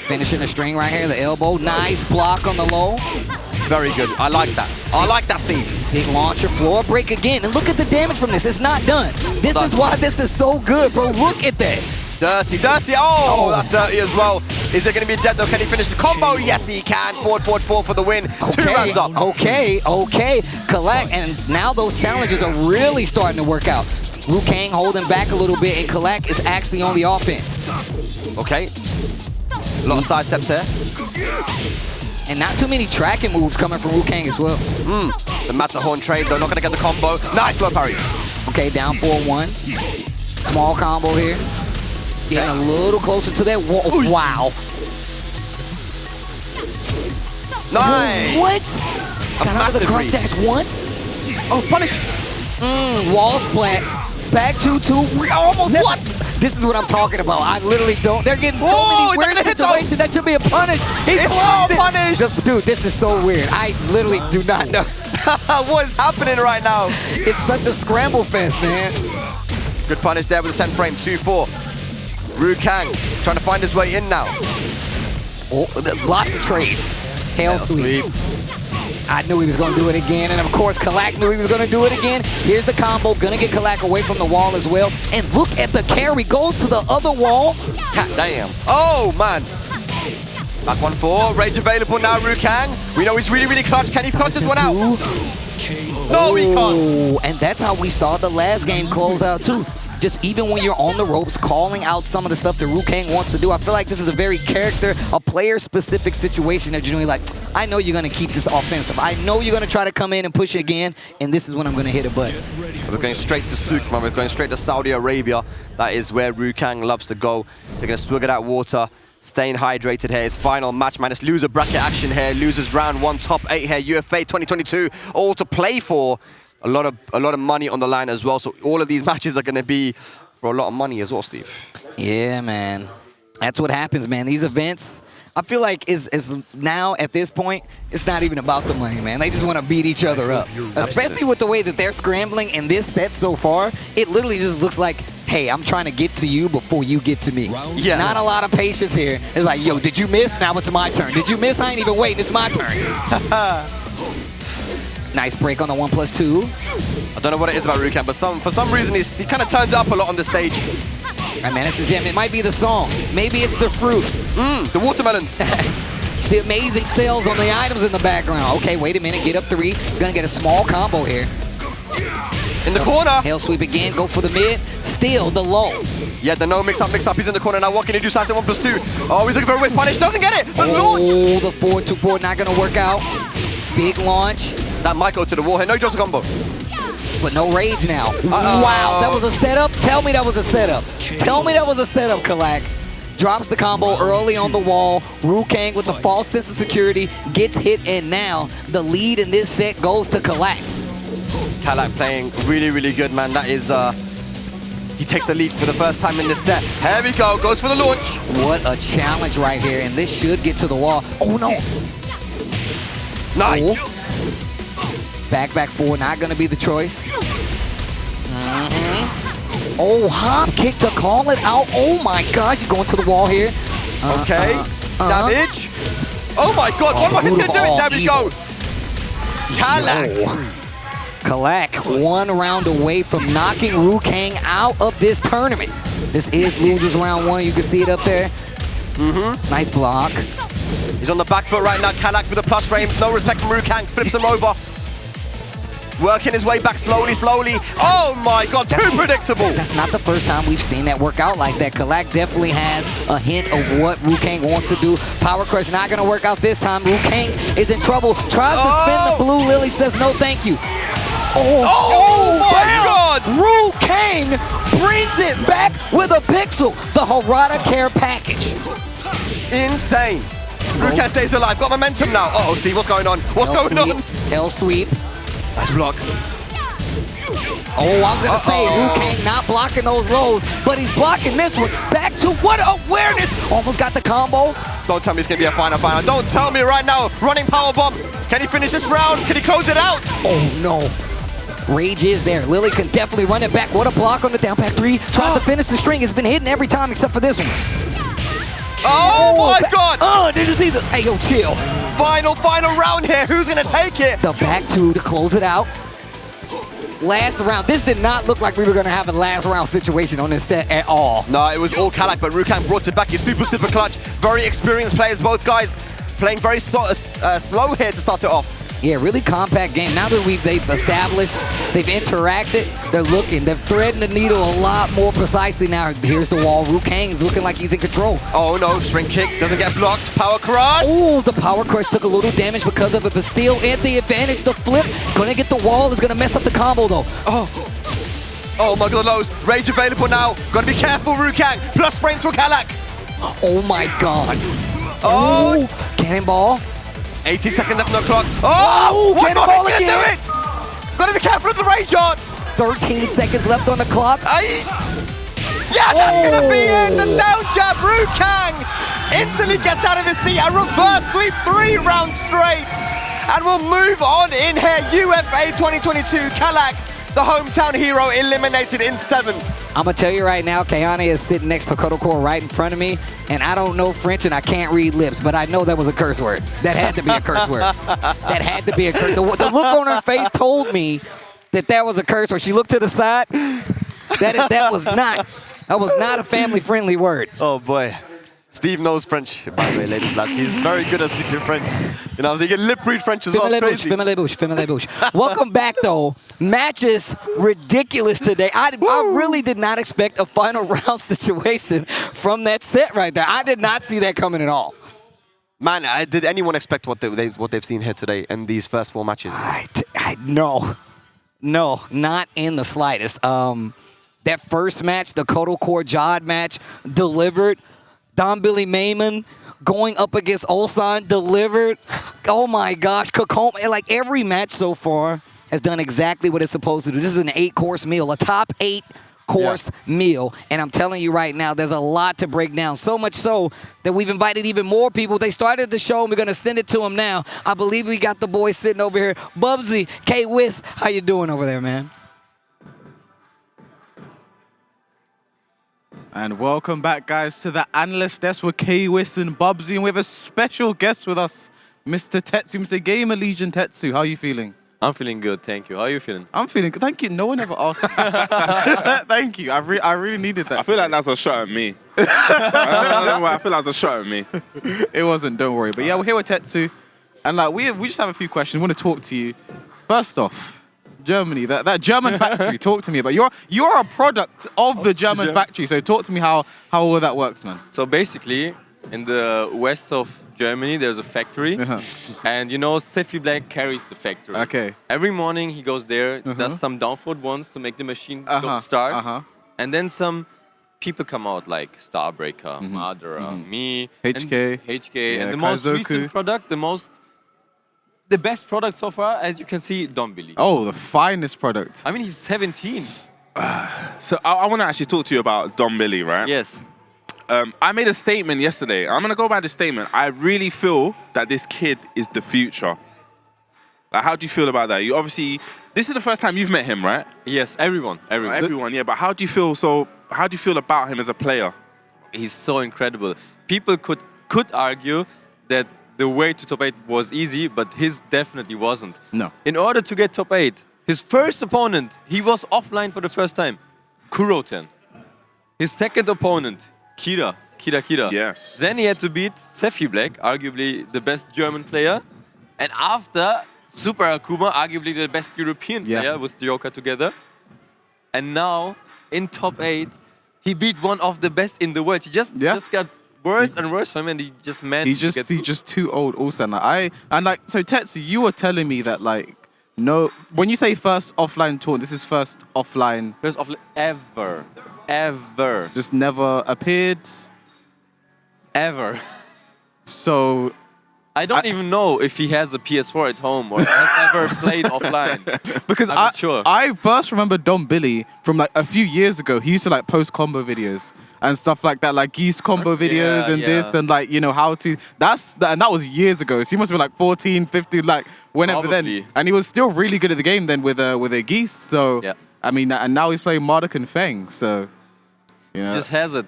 Finishing the string right here, the elbow. Nice block on the low. Very good. I like that. I like that, Steve. Big launcher, floor break again. And look at the damage from this. It's not done. This is why this is so good, bro. Look at that. Dirty. Oh, that's dirty as well. Is there going to be a death though? Can he finish the combo? Yes, he can. Forward for the win. 2 rounds up. Okay. Kalak, and now those challenges are really starting to work out. Kang holding back a little bit, and Kalak is actually on the offense. Okay. A lot of side steps there. And not too many tracking moves coming from Kang as well. The Matterhorn trade, though, not going to get the combo. Nice low parry. Okay, down 4-1. Small combo here. Getting a little closer to that wall. Ooh. Wow. Nice. What? A massive read. Dash 1? Oh, punish. Wall splat. Back 2-2. We almost what? This is what I'm talking about. I literally don't. They're getting so many weird situations. That should be a punish. It's not a punish. Dude, this is so weird. I literally do not know. What is happening right now? It's such a scramble fest, man. Good punish there with the 10 frame. 2-4. Kang trying to find his way in now. Oh, lots of trades. Hail sweep. I knew he was going to do it again, and of course Kalak knew he was going to do it again. Here's the combo, gonna get Kalak away from the wall as well. And look at the carry, goes to the other wall. God damn. Oh, man. Back 1-4. Rage available now, Kang. We know he's really, really clutch. Can he clutch this one out? No, he can't. And that's how we saw the last game close out, too. Just even when you're on the ropes, calling out some of the stuff that Kang wants to do. I feel like this is a very a player-specific situation that you're doing. Like, I know you're going to keep this offensive. I know you're going to try to come in and push it again, and this is when I'm going to hit a butt. We're going straight to Sukma. We're going straight to Saudi Arabia. That is where Kang loves to go. Taking a swig of that water. Staying hydrated here. It's final match, man. It's loser bracket action here. Losers round 1, top 8 here. UFA 2022, all to play for. A lot of money on the line as well. So all of these matches are going to be for a lot of money as well, Steve. Yeah, man. That's what happens, man. These events, I feel like is now at this point, it's not even about the money, man. They just want to beat each other up. Especially with the way that they're scrambling in this set so far. It literally just looks like, hey, I'm trying to get to you before you get to me. Yeah. Not a lot of patience here. It's like, yo, did you miss? Now it's my turn. Did you miss? I ain't even waiting. It's my turn. Nice break on the 1+2. I don't know what it is about Kang, but for some reason he kind of turns up a lot on the stage. Right, man, it's the gem. It might be the song. Maybe it's the fruit. The watermelons. The amazing sales on the items in the background. Okay, wait a minute. Get up 3. Gonna get a small combo here. In the corner. Hell sweep again. Go for the mid. Steal the low. Yeah, the no mix up. He's in the corner now. What can he do? Side to 1+2. Oh, he's looking for a whip punish. Doesn't get it. The launch. The 4-2-4 not gonna work out. Big launch. That might go to the wall here. No Jodd's combo. But no rage now. Wow, that was a setup? Tell me that was a setup. Tell me that was a setup, Kalak. Drops the combo early on the wall. Kang with the false sense of security gets hit, and now the lead in this set goes to Kalak. Kalak playing really, really good, man. That is, he takes the lead for the first time in this set. Here we go, goes for the launch. What a challenge right here, and this should get to the wall. Oh, no. Nice. Oh. Back 4, not gonna be the choice. Oh, hop kick to call it out. Oh my gosh, he's going to the wall here. Okay, damage. Oh my god, what am I gonna do? There we go. Kalak. Kalak, 1 round away from knocking Kang out of this tournament. This is losers round 1, you can see it up there. Nice block. He's on the back foot right now. Kalak with the plus frames. No respect from Kang. Flips him over. Working his way back slowly. Oh my god, too predictable. That's not the first time we've seen that work out like that. Kalak definitely has a hint of what Kang wants to do. Power crush not gonna work out this time. Kang is in trouble. Tries to spin the blue lily, says no thank you. Oh my god! Kang brings it back with a pixel. The Harada Care package. Insane. Kang stays alive. Got momentum now. Uh-oh, Steve, what's going on? What's going on? Hell sweep. Nice block. Oh, I'm gonna say Kang not blocking those lows, but he's blocking this one. Back to what awareness! Almost got the combo. Don't tell me it's gonna be a final. Don't tell me right now. Running power bomb. Can he finish this round? Can he close it out? Oh no. Rage is there. Lily can definitely run it back. What a block on the down back 3. Tries to finish the string. It's been hitting every time except for this one. Oh my god! Oh, did you see the? Hey, yo, chill. Final round here. Who's gonna take it? The back 2 to close it out. Last round. This did not look like we were gonna have a last round situation on this set at all. No, it was all Kalak, but Kang brought it back. He's super clutch. Very experienced players, both guys playing very slow here to start it off. Yeah, really compact game. Now that they've established, they've interacted, they're threading the needle a lot more precisely now. Here's the wall. Kang is looking like he's in control. Oh no, spring kick, doesn't get blocked. Power crush. Oh, the power crush took a little damage because of it, but still at the advantage. The flip, gonna get the wall, is gonna mess up the combo though. Oh my god, the lows. Rage available now. Gotta be careful, Kang. Plus frames for Kalak. Oh my god. Oh, cannonball. 18 seconds left on the clock. Oh, what more can you do it? Gotta be careful of the rage art. 13 seconds left on the clock. Yeah, that's gonna be it. The down jab, Kang instantly gets out of his seat. A reverse sweep, 3 rounds straight. And we'll move on in here. UFA 2022, Kalak, the hometown hero, eliminated in 7th. I'm gonna tell you right now, Kayane is sitting next to Kkokkoma right in front of me, and I don't know French and I can't read lips, but I know that was a curse word. That had to be a curse word. That had to be a curse. The look on her face told me that was a curse word. She looked to the side. That was not a family-friendly word. Oh boy. Steve knows French, by the way, ladies and lads. He's very good at speaking French. You know, so he can lip read French as well. It's crazy. Welcome back, though. Matches ridiculous today. I really did not expect a final round situation from that set right there. I did not see that coming at all. Man, did anyone expect what they've seen here today in these first 4 matches? No, not in the slightest. That first match, the Kkokkoma Jodd match, delivered. DombiliMaymun going up against Ulsan, delivered. Oh my gosh, Kkokkoma, like every match so far has done exactly what it's supposed to do. This is an 8-course meal, a top 8-course meal. And I'm telling you right now, there's a lot to break down. So much so that we've invited even more people. They started the show and we're gonna send it to them now. I believe we got the boys sitting over here. Bubsy, K-Wiz, how you doing over there, man? And welcome back, guys, to the Analyst Desk with K-Wiz and Bubsy. And we have a special guest with us, Mr. Tetsu, Mr. Gamer Legion Tetsu. How are you feeling? I'm feeling good, thank you. How are you feeling? I'm feeling good. Thank you. No one ever asked. Thank you. I really needed that. I feel like that's a shot at me. I don't know why. I feel like that's a shot at me. It wasn't, don't worry. But yeah, we're here with Tetsu. And like we just have a few questions. We want to talk to you. First off, Germany, that German factory. Talk to me about you're a product of the German factory. So talk to me how all that works, man. So basically, in the west of Germany, there's a factory, and you know, Sephiblack carries the factory. Okay. Every morning he goes there, does some downforce once to make the machine start, and then some people come out like Starbreaker, Madara, me, HK, and the most recent product, the best product so far, as you can see, Dombili. Oh, the finest product. I mean, he's 17. So I want to actually talk to you about Dombili, right? Yes. I made a statement yesterday. I'm going to go by the statement. I really feel that this kid is the future. Like, how do you feel about that? You obviously, this is the first time you've met him, right? Yes, everyone. Everyone, yeah. But how do you feel? So, how do you feel about him as a player? He's so incredible. People could argue that the way to top 8 was easy, but his definitely wasn't. No. In order to get top 8, his first opponent, he was offline for the first time, Kuroten. His second opponent, Kira. Yes. Then he had to beat Sephiblack, arguably the best German player. And after, Super Akuma, arguably the best European player with Dioka together. And now, in top 8, he beat one of the best in the world. He just got worse and worse for him, and he just managed to get... He's just too old also. So Tetsu, you were telling me that like, no, when you say first offline tour, this is first offline... First offline ever. Just never appeared? Ever. So... I don't even know if he has a PS4 at home or has ever played offline. Because I'm not sure. I first remember Dombili from like a few years ago. He used to like post combo videos and stuff like that, like geese combo videos and this and like, you know, how to... And that was years ago. So he must have been like 14, 15, like whenever then. And he was still really good at the game then with a geese. So, I mean, and now he's playing Marduk and Feng. So, you know. He just has it.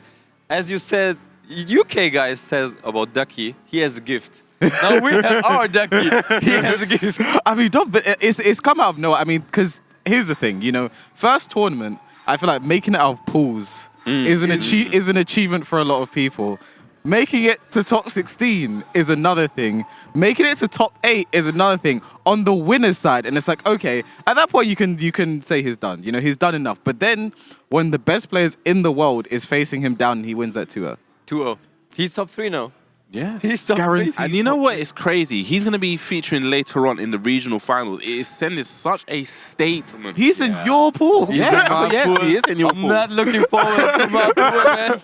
As you said, UK guys says about Ducky, he has a gift. Now we have our Ducky. He has a gift. I mean, it's come out of nowhere. I mean, because here's the thing, you know, first tournament, I feel like making it out of pools is an achievement for a lot of people. Making it to top 16 is another thing. Making it to top 8 is another thing. On the winner's side, and it's like, okay, at that point you can say he's done. You know, he's done enough. But then when the best players in the world is facing him down and he wins that 2-0. 2-0. He's top 3 now. Yeah, he's guaranteed. And you know what is crazy? He's going to be featuring later on in the regional finals. It is sending such a statement. He's in your pool. Yes, he is in your pool. I'm not looking forward to my pool, man.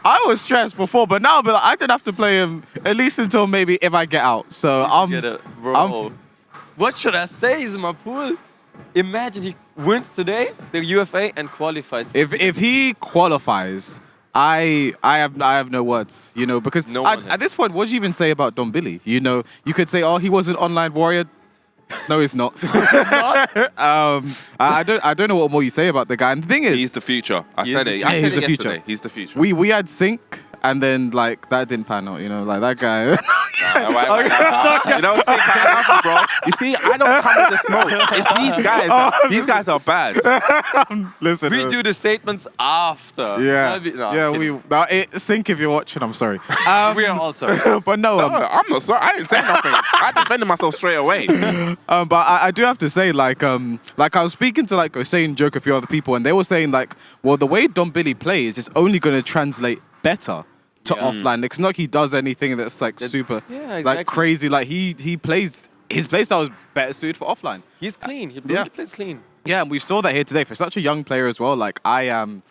I was stressed before, but now I don't have to play him at least until maybe if I get out. So What should I say? He's in my pool. Imagine he wins today, the UFA, and qualifies. If he qualifies, I have no words, you know, because at this point, what do you even say about Dombili? You know, you could say, oh, he was an online warrior. No, he's not. I don't know what more you say about the guy. And the thing is, he's the future. I said it. He's the future. He's the future. We had Sync and then like that didn't pan out. You know, like that guy. You know, bro. You see, I don't come with the smoke. It's these guys. These guys are bad. Listen, We do the statements after. yeah, No, yeah. kidding. Sync if you're watching. I'm sorry. We are also. But no, I'm not sorry. I didn't say nothing. I defended myself straight away. but I do have to say, like I was speaking to like Hussein, Joke, a few other people, and they were saying like, well, the way Dombili plays is only going to translate better to offline. It's not like he does anything that's like super like crazy. Like he plays, his playstyle is better suited for offline. He's clean. He really plays clean. Yeah, and we saw that here today for such a young player as well. Like I am,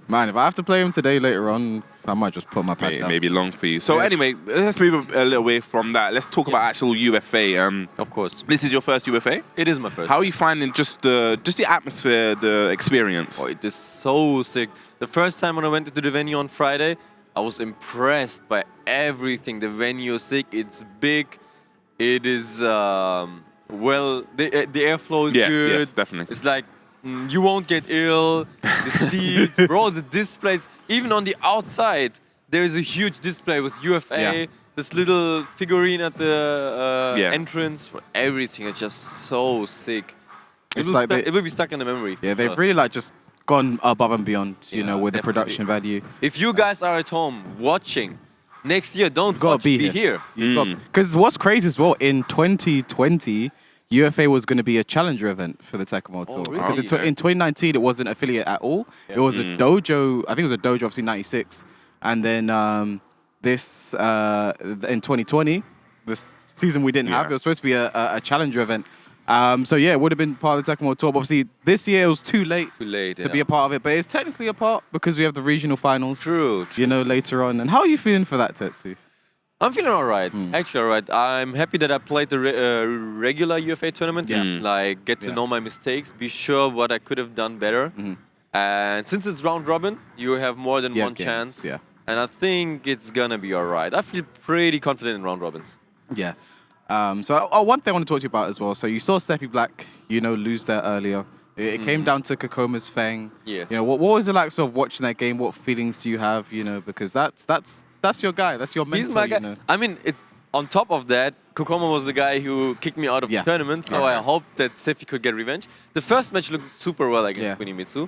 man, if I have to play him today later on, I might just put my pad down. Maybe long for you. So Yes. anyway, let's move a little away from that. Let's talk about actual UFA. Of course. This is your first UFA? It is my first. How are you finding just the atmosphere, the experience? Oh, it is so sick. The first time when I went to the venue on Friday, I was impressed by everything. The venue is sick. It's big. It is well. The airflow is good. Yes, definitely. It's like you won't get ill. The seats, bro. The displays. Even on the outside, there is a huge display with UFA. Yeah. This little figurine at the Yeah. entrance. Everything is just so sick. It's like It will be stuck in the memory. Yeah, for they've sure. really like just gone above and beyond, you Yeah, know, with the definitely. production value. If you guys are at home watching next year, don't Gotta watch, be here. Because what's crazy as well, in 2020, UFA was going to be a challenger event for the Tekken Tour. really? Because in 2019, it wasn't affiliate at all. It was a dojo, I think it was a dojo, obviously 96. And then this, in 2020, this season we didn't have, it was supposed to be a challenger event. So yeah, it would have been part of the Tekken Tour. But obviously, this year it was too late to be a part of it. But it's technically a part because we have the regional finals. True. You know, later on. And how are you feeling for that, Tetsu? I'm feeling alright. Actually, alright. I'm happy that I played the regular UFA tournament. Yeah. Like, get to know my mistakes, be sure what I could have done better. And since it's round robin, you have more than one games, chance. yeah. And I think it's gonna be alright. I feel pretty confident in round robins. Yeah. So one thing I want to talk to you about as well. So you saw Sephiblack, you know, lose there earlier. It came down to Kkokoma's Fang. Yeah. You know, what was it like sort of watching that game? What feelings do you have? You know, because that's your guy. That's your mentor. He's my guy. You know? I mean, it's on top of that, Kkokkoma was the guy who kicked me out of the tournament, so I hoped that Sephi could get revenge. The first match looked super well against Kunimitsu.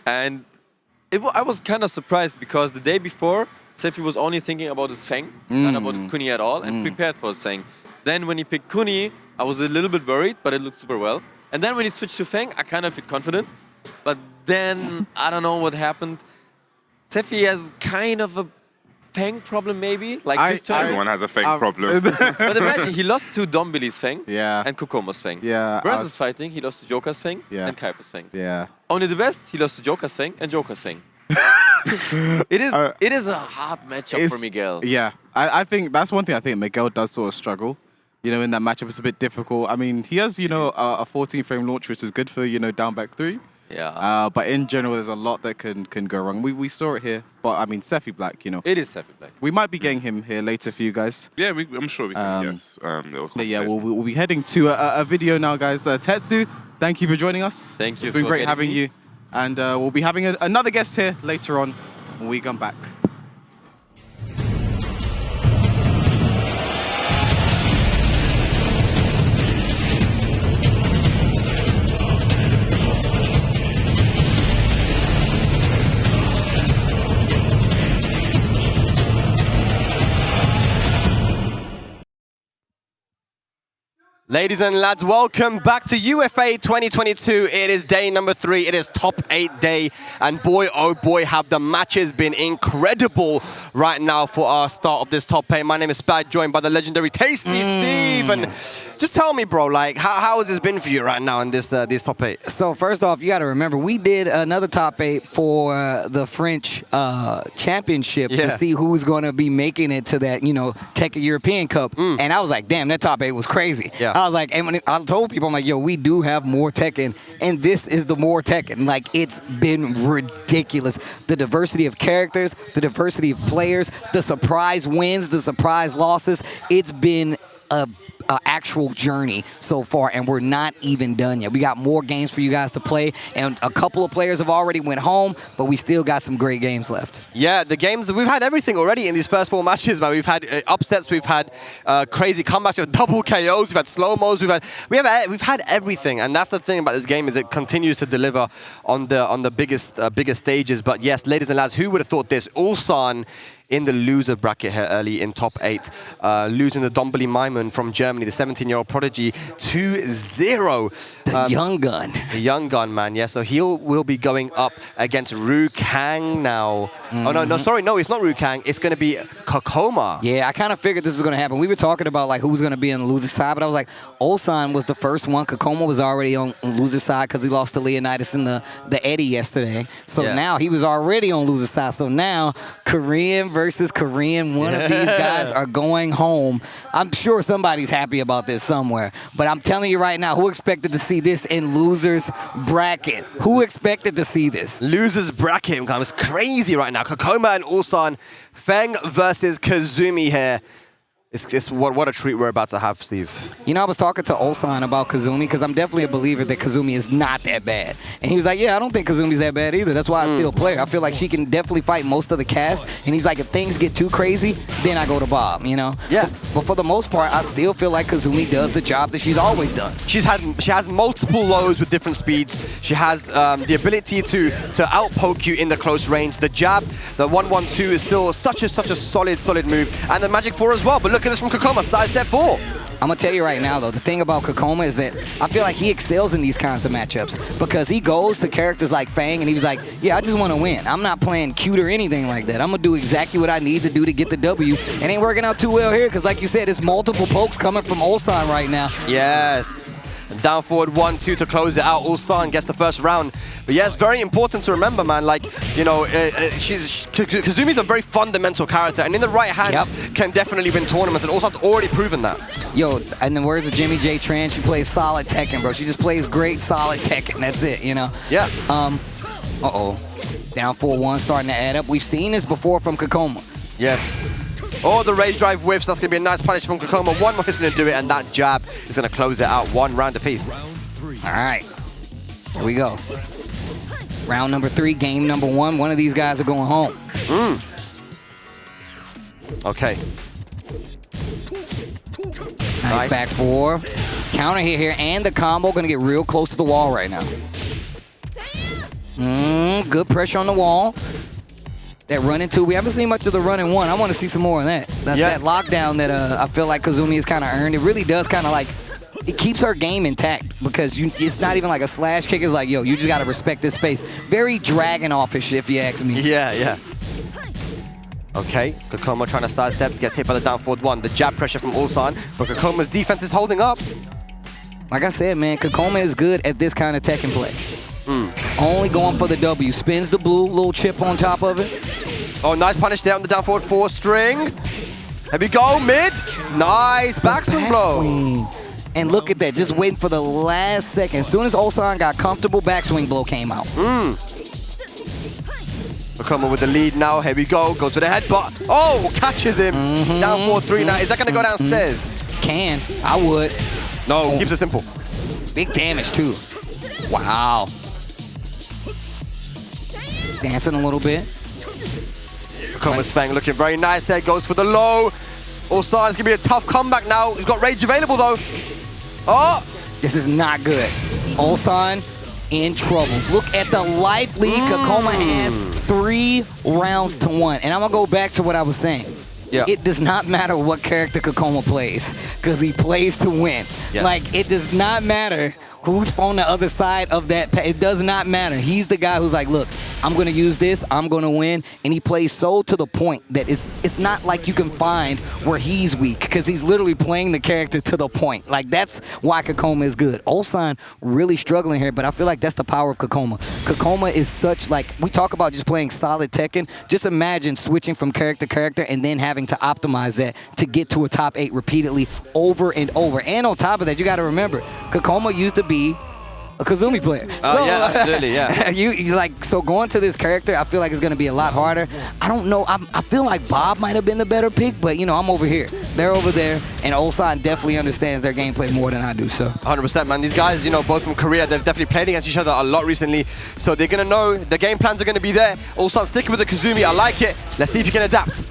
And I was kind of surprised because the day before, Sephi was only thinking about his Fang, not about his Kuni at all, and prepared for his Fang. Then when he picked Kuni, I was a little bit worried, but it looked super well. And then when he switched to Fang, I kind of felt confident. But then, I don't know what happened. Sephi has kind of a Fang problem maybe, like this tournament. Everyone has a fake problem. But imagine, he lost to Dombili's Fang Yeah. and Kkokkoma's Fang. Yeah, Versus fighting, he lost to Joker's Fang Yeah. and Kuiper's Fang. Yeah. Only the best, he lost to Joker's Fang and Joker's Fang. It is a hard matchup for Miguel. Yeah. I think that's one thing I think Miguel does sort of struggle. You know, in that matchup, it's a bit difficult. I mean, he has, you know, a 14-frame launch, which is good for, you know, down back 3. Yeah. But in general, there's a lot that can go wrong. We saw it here. But, I mean, Sephiblack, you know. It is Sephiblack. We might be getting him here later for you guys. Yeah, I'm sure we can. Yes. But yeah, we'll be heading to a video now, guys. Tetsu, thank you for joining us. Thank you It's been for great getting having me. you. And we'll be having another guest here later on when we come back. Ladies and lads, welcome back to UFA 2022. It is day number 3. It is top 8 day. And boy, oh boy, have the matches been incredible right now for our start of this top 8. My name is Spad, joined by the legendary Tasty Steve. And just tell me, bro, like, how has this been for you right now in this top 8? So first off, you got to remember, we did another top 8 for the French championship to see who's going to be making it to that, you know, Tekken European Cup. And I was like, damn, that top 8 was crazy. Yeah. I was like, and when I told people, I'm like, yo, we do have more Tekken, and this is the more Tekken. Like, it's been ridiculous. The diversity of characters, the diversity of players, the surprise wins, the surprise losses. It's been a actual journey so far, and we're not even done yet. We got more games for you guys to play, and a couple of players have already went home, but we still got some great games left. Yeah, the games, we've had everything already in these first 4 matches, man. We've had upsets, we've had crazy comebacks, we've had double KOs, we've had slow-mos, we've had everything, and that's the thing about this game is it continues to deliver on the biggest stages. But yes, ladies and lads, who would have thought this? Ulsan in the loser bracket here early in top 8, losing the DombiliMaymun from Germany, the 17-year-old prodigy, 2-0. The young gun. The young gun, man, yeah. So will be going up against Kang now. Oh, no, it's not Kang. It's going to be Kkokkoma. Yeah, I kind of figured this was going to happen. We were talking about like who's going to be on the loser side, but I was like, Ulsan was the first one. Kkokkoma was already on loser side because he lost to Leonidas in the Eddie yesterday. So now he was already on loser side. So now Korean versus Korean, one of these guys are going home. I'm sure somebody's happy about this somewhere, but I'm telling you right now, who expected to see this in losers bracket? Who expected to see this? Losers bracket, it's crazy right now. Kkokkoma and Ulsan, Feng versus Kazumi here. It's what a treat we're about to have, Steve. You know, I was talking to Ulsan about Kazumi because I'm definitely a believer that Kazumi is not that bad. And he was like, yeah, I don't think Kazumi's that bad either. That's why I still play her. I feel like she can definitely fight most of the cast. And he's like, if things get too crazy, then I go to Bob, you know? Yeah. But for the most part, I still feel like Kazumi does the job that she's always done. She has multiple lows with different speeds. She has the ability to outpoke you in the close range. The jab, the 1-1-2 is still such a solid move. And the magic 4 as well. But look at this from Kkokkoma, side step 4. I'm going to tell you right now, though, the thing about Kkokkoma is that I feel like he excels in these kinds of matchups because he goes to characters like Fang and he was like, yeah, I just want to win. I'm not playing cute or anything like that. I'm going to do exactly what I need to do to get the W. It ain't working out too well here because, like you said, it's multiple pokes coming from Ulsan right now. Yes. Down forward 1-2 to close it out. Ulsan gets the first round. But yeah, it's very important to remember, man, like, you know, Kazumi's a very fundamental character, and in the right hand can definitely win tournaments, and Ulsan's already proven that. Yo, in the words of Jimmy J. Tran, she plays solid Tekken, bro. She just plays great, solid Tekken. That's it, you know? Yeah. Uh-oh. Down 4-1, starting to add up. We've seen this before from Kkokkoma. Yes. Oh, the rage drive whiffs. That's going to be a nice punish from Kkokkoma. One more is going to do it, and that jab is going to close it out. 1 round apiece. All right. Here we go. Round number 3, game number 1. One of these guys are going home. Okay. Nice back 4. Counter hit here, and the combo going to get real close to the wall right now. Good pressure on the wall. That running 2, we haven't seen much of the running 1. I want to see some more of that. That lockdown that I feel like Kazumi has kind of earned. It really does kind of like, it keeps her game intact because it's not even like a slash kick. It's like, yo, you just got to respect this space. Very Dragon-off-ish, if you ask me. Yeah. Okay, Kkokkoma trying to sidestep, gets hit by the down forward 1. The jab pressure from Ulsan, but Kokkoma's defense is holding up. Like I said, man, Kkokkoma is good at this kind of Tekken play. Only going for the W. Spins the blue, little chip on top of it. Oh, nice punish there on the down forward 4 string. Here we go, mid. Nice backswing blow. And look at that, just waiting for the last second. As soon as Ulsan got comfortable, backswing blow came out. Kkokkoma with the lead now. Here we go. Goes to the headbutt. Oh, catches him. Down 4-3 now. Is that going to go downstairs? Can. I would. No, keeps it simple. Big damage, too. Wow. Dancing a little bit. Kkokoma's Fang looking very nice there. Goes for the low. Ulsan is going to be a tough comeback now. He's got rage available, though. Oh! This is not good. Ulsan in trouble. Look at the life lead Kkokkoma has. 3 rounds to 1. And I'm going to go back to what I was saying. Yeah. It does not matter what character Kkokkoma plays because he plays to win. Yeah. Like, it does not matter who's on the other side of that. It does not matter. He's the guy who's like, look, I'm going to use this. I'm going to win. And he plays so to the point that it's not like you can find where he's weak because he's literally playing the character to the point. Like, that's why Kkokkoma is good. Ulsan really struggling here, but I feel like that's the power of Kkokkoma. Kkokkoma is such, like, we talk about just playing solid Tekken. Just imagine switching from character to character and then having to optimize that to get to a top 8 repeatedly over and over. And on top of that, you got to remember, Kkokkoma used to be a Kazumi player. Oh, yeah, absolutely, yeah. you like, so going to this character, I feel like it's going to be a lot harder. I don't know. I feel like Bob might have been the better pick, but, you know, I'm over here. They're over there, and Ulsan definitely understands their gameplay more than I do, so. 100%, man. These guys, you know, both from Korea, they've definitely played against each other a lot recently, so they're going to know the game plans are going to be there. Ulsan sticking with the Kazumi. I like it. Let's see if he can adapt.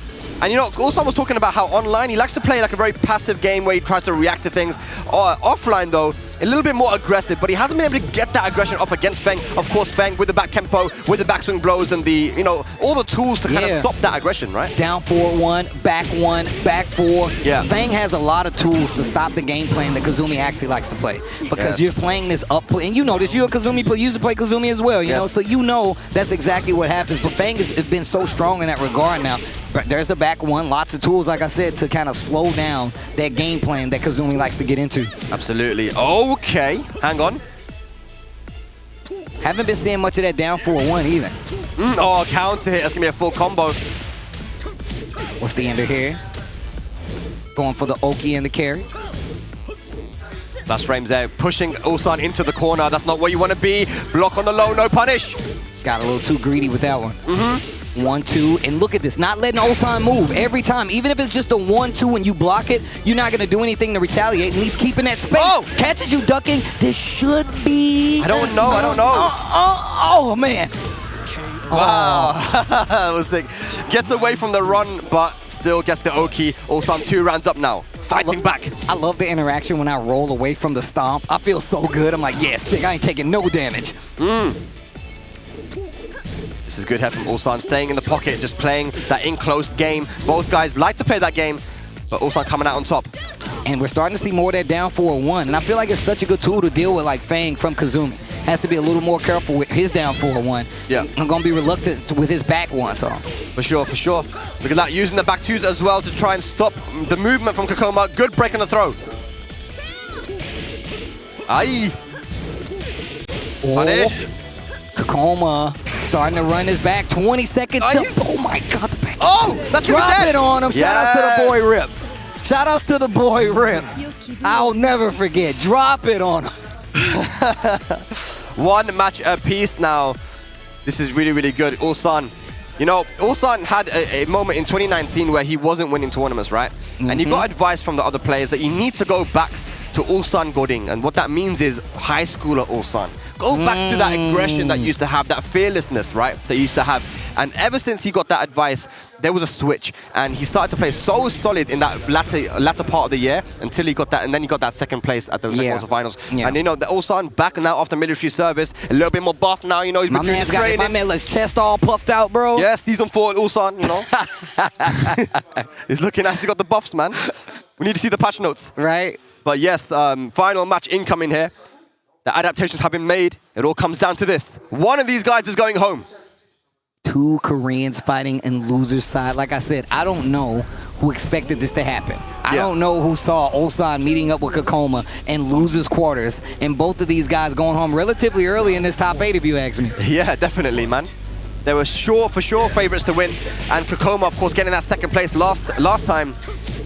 And you know, Ulsan was talking about how online he likes to play like a very passive game where he tries to react to things. Offline though, a little bit more aggressive, but he hasn't been able to get that aggression off against Feng. Of course, Feng with the back Kempo, with the backswing blows and the, you know, all the tools to kind of stop that aggression, right? Down 4-1, back 4. Yeah. Feng has a lot of tools to stop the game plan that Kazumi actually likes to play. Because you're playing this up, and you know this, you're a Kazumi player, you used to play Kazumi as well, you know, so you know that's exactly what happens. But Feng has been so strong in that regard now. But there's the back 1, lots of tools, like I said, to kind of slow down that game plan that Kazumi likes to get into. Absolutely. Okay, hang on. Haven't been seeing much of that down 4-1 either. Oh, counter hit. That's going to be a full combo. What's the ender here? Going for the Oki and the carry. Last frames there, pushing Ulsan into the corner. That's not where you want to be. Block on the low, no punish. Got a little too greedy with that one. 1-2, and look at this, not letting Ulsan move every time. Even if it's just a 1-2 and you block it, you're not gonna do anything to retaliate, and he's keeping that space. Oh! Catches you ducking. This should be... I don't know. Oh, man. Wow. That was thick. Gets away from the run, but still gets the Oki. Ulsan 2 rounds up now. Fighting back. I love the interaction when I roll away from the stomp. I feel so good. I'm like, yeah, sick. I ain't taking no damage. This is good help from Ulsan, staying in the pocket, just playing that in-close game. Both guys like to play that game, but Ulsan coming out on top. And we're starting to see more of that down 4-1, and I feel like it's such a good tool to deal with, like Feng from Kazumi. Has to be a little more careful with his down 4-1. Yeah. I'm gonna be reluctant with his back 1, so. For sure, for sure. Look at that, using the back 2s as well to try and stop the movement from Kkokkoma. Good break on the throw. Aye. Punish. Kkokkoma starting to run his back. 20 seconds. Oh my God, the back. Oh, that's Drop it on him. Yes. Shout out to the boy Rip. Shout out to the boy Rip. I'll never forget. Drop it on him. 1 match apiece now. This is really, really good. Ulsan, you know, Ulsan had a moment in 2019 where he wasn't winning tournaments, right? And he got advice from the other players that you need to go back to Ulsan Goding, and what that means is high schooler Ulsan. Go back to that aggression that you used to have, that fearlessness, right, that you used to have. And ever since he got that advice, there was a switch, and he started to play so solid in that latter part of the year until he got that, and then he got that second place at the quarterfinals. And you know, the Ulsan back now after military service, a little bit more buff now. You know, he's been doing training. My man, his chest all puffed out, bro. Yeah, season 4 at Ulsan, you know. He's looking nice. He got the buffs, man. We need to see the patch notes. Right. But yes, final match incoming here. The adaptations have been made. It all comes down to this. One of these guys is going home. 2 Koreans fighting in loser's side. Like I said, I don't know who expected this to happen. I don't know who saw Ulsan meeting up with Kkokkoma and losers quarters, and both of these guys going home relatively early in this top 8, if you ask me. Yeah, definitely, man. They were for sure favorites to win, and Kkokkoma, of course, getting that second place last time.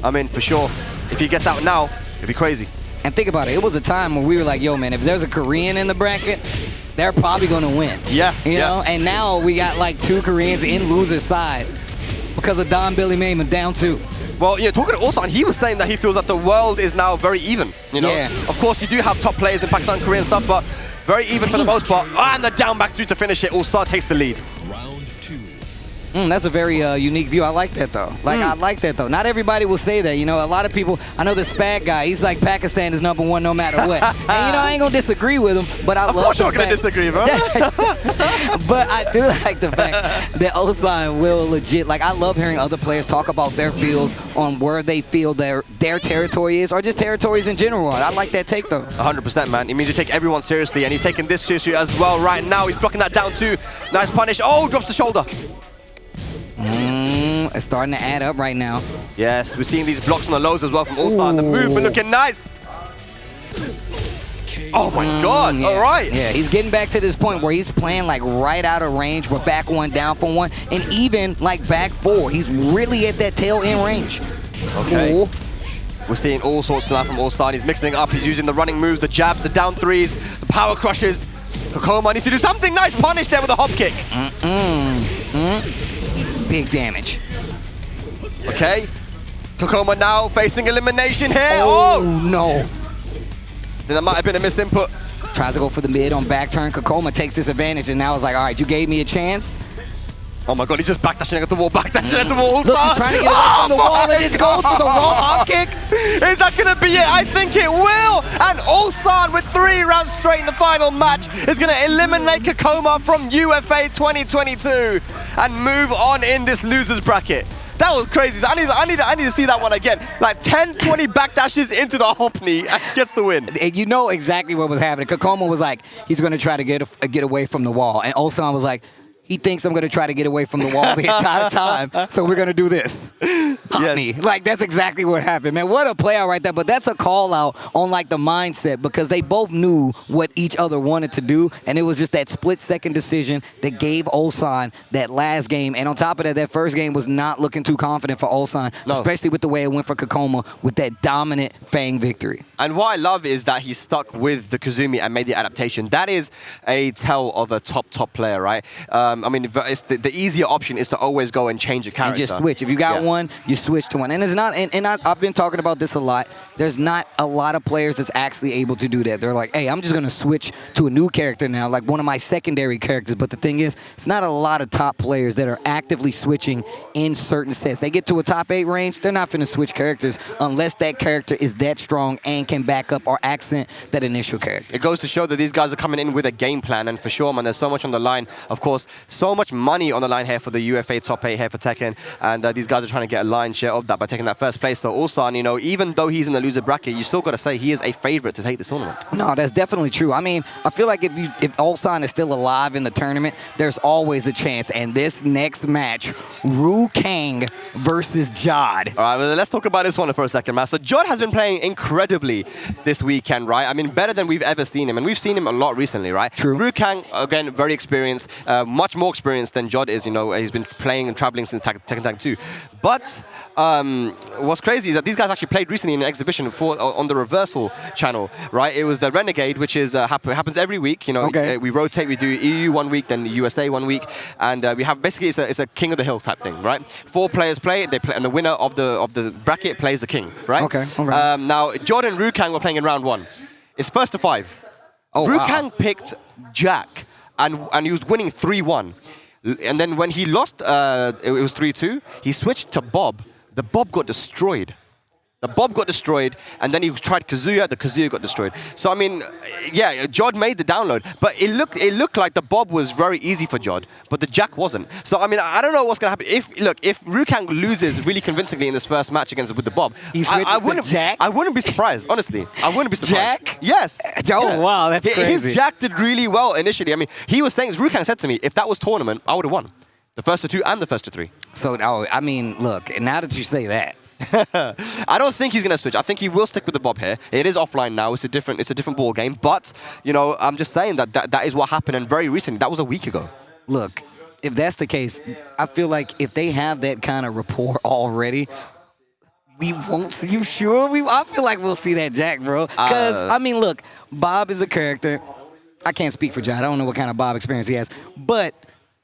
I mean, for sure, if he gets out now, it'd be crazy. And think about it, it was a time when we were like, yo, man, if there's a Korean in the bracket, they're probably going to win. Yeah. You know? And now we got like 2 Koreans in loser's side because of DombiliMaymun down 2. Well, you know, talking to Ulsan, he was saying that he feels that the world is now very even, you know? Yeah. Of course, you do have top players in Pakistan, Korea and stuff, but very even for the most part. And the down back 3 to finish it. Ulsan takes the lead. That's a very unique view. I like that, though. I like that, though. Not everybody will say that. You know, a lot of people, I know this Spag guy, he's like, Pakistan is #1 no matter what. And, you know, I ain't going to disagree with him, but I love the fact... Of course you're not going to disagree, bro. But I do like the fact that Ulsan will legit, like, I love hearing other players talk about their feels on where they feel their territory is, or just territories in general. I like that take, though. 100%, man. It means you take everyone seriously, and he's taking this seriously as well right now. He's blocking that down too. Nice punish. Oh, drops the shoulder. It's starting to add up right now. Yes, we're seeing these blocks on the lows as well from Ulsan. The movement looking nice. Oh my God, yeah. All right. Yeah, he's getting back to this point where he's playing like right out of range with back 1, down for 1, and even like back 4. He's really at that tail end range. Okay. Cool. We're seeing all sorts now from Ulsan. He's mixing it up. He's using the running moves, the jabs, the down 3s, the power crushes. Kkokkoma needs to do something nice. Punish there with a hop kick. Big damage. Okay. Kkokkoma now facing elimination here. Oh, no. Then that might have been a missed input. Tries to go for the mid on back turn. Kkokkoma takes this advantage, and now it's like, all right, you gave me a chance. Oh my god, he's just backdashing at the wall, backdashing at the wall. Look, he's trying to get away from the wall, and just goes for the wall hop kick. Is that going to be it? I think it will. And Ulsan, with 3 rounds straight in the final match, is going to eliminate Kkokkoma from UFA 2022 and move on in this losers bracket. That was crazy. So I need to see that one again. Like 10, 20 backdashes into the hop knee and gets the win. And you know exactly what was happening. Kkokkoma was like, he's going to try to get away from the wall. And Ulsan was like, he thinks I'm going to try to get away from the wall the entire time, so we're going to do this. Hop knee. Like, that's exactly what happened, man. What a play out right there. But that's a call out on, like, the mindset, because they both knew what each other wanted to do, and it was just that split-second decision that gave Ulsan that last game. And on top of that, that first game was not looking too confident for Ulsan, especially with the way it went for Kkokkoma with that dominant Fang victory. And what I love is that he stuck with the Kazumi and made the adaptation. That is a tell of a top player, right? I mean, it's the easier option is to always go and change a character. And just switch. If you got one, you switch to one. And it's not. And I've been talking about this a lot. There's not a lot of players that's actually able to do that. They're like, hey, I'm just gonna switch to a new character now, like one of my secondary characters. But the thing is, it's not a lot of top players that are actively switching in certain sets. They get to a top 8 range, they're not finna switch characters unless that character is that strong and can back up or accent that initial character. It goes to show that these guys are coming in with a game plan, and for sure, man, there's so much on the line. Of course, so much money on the line here for the UFA top 8 here for Tekken, and these guys are trying to get a lion's share of that by taking that first place. So Ulsan, you know, even though he's in the loser bracket, you still got to say he is a favorite to take this tournament. No, that's definitely true. I mean, I feel like if Ulsan is still alive in the tournament, there's always a chance. And this next match, Kang versus Jodd. All right, well, let's talk about this one for a second, man. So Jodd has been playing incredibly this weekend, right? I mean, better than we've ever seen him, and we've seen him a lot recently, right? True. Kang, again, very experienced, much more experienced than Jodd is. You know, he's been playing and traveling since Tekken Tag 2. But what's crazy is that these guys actually played recently in an exhibition on the Reversal channel, right? It was the Renegade, which is happens every week. You know, we rotate. We do EU one week, then the USA one week, and we have basically it's a King of the Hill type thing, right? 4 players play. They play, and the winner of the bracket plays the king, right? Okay. Now, Jodd and Kang were playing in round 1. It's first to 5. Oh, Kang picked Jack, and he was winning 3-1. And then when he lost, it was 3-2, he switched to Bob. The Bob got destroyed. The Bob got destroyed, and then he tried Kazuya, the Kazuya got destroyed. So, I mean, yeah, Jodd made the download, but it looked like the Bob was very easy for Jodd, but the Jack wasn't. So, I mean, I don't know what's going to happen. If Kang loses really convincingly in this first match with the Bob, I wouldn't be surprised, honestly. I wouldn't be surprised. Jack? Yes. Oh, wow, that's crazy. His Jack did really well initially. I mean, he was saying, Kang said to me, if that was tournament, I would have won. The first to 2 and the first to 3. So, I mean, look, now that you say that, I don't think he's going to switch. I think he will stick with the Bob here. It is offline now. It's a different ball game. But, you know, I'm just saying that is what happened, and very recently. That was a week ago. Look, if that's the case, I feel like if they have that kind of rapport already, we won't see you sure? I feel like we'll see that Jack, bro. Because, I mean, look, Bob is a character. I can't speak for Jodd. I don't know what kind of Bob experience he has. But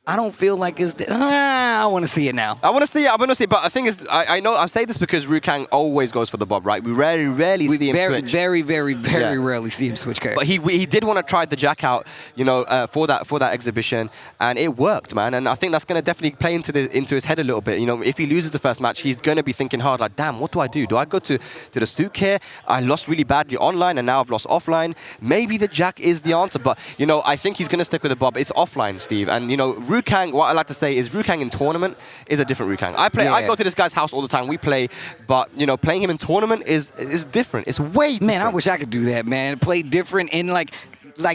I don't feel like it's... I want to see it now. I want to see it. But the thing is, I know I say this because Kang always goes for the Bob, right? We rarely see him switch. Very rarely see him switch characters. But he did want to try the Jack out, you know, for that exhibition, and it worked, man. And I think that's going to definitely play into his head a little bit. You know, if he loses the first match, he's going to be thinking hard, like, damn, what do I do? Do I go to the Souk here? I lost really badly online, and now I've lost offline. Maybe the Jack is the answer, but you know, I think he's going to stick with the Bob. It's offline, Steve, and you know, Kang, what I like to say is Kang in tournament is a different Kang. I go to this guy's house all the time. We play, but you know, playing him in tournament is different. It's way different. Man, I wish I could do that, man. Play different in like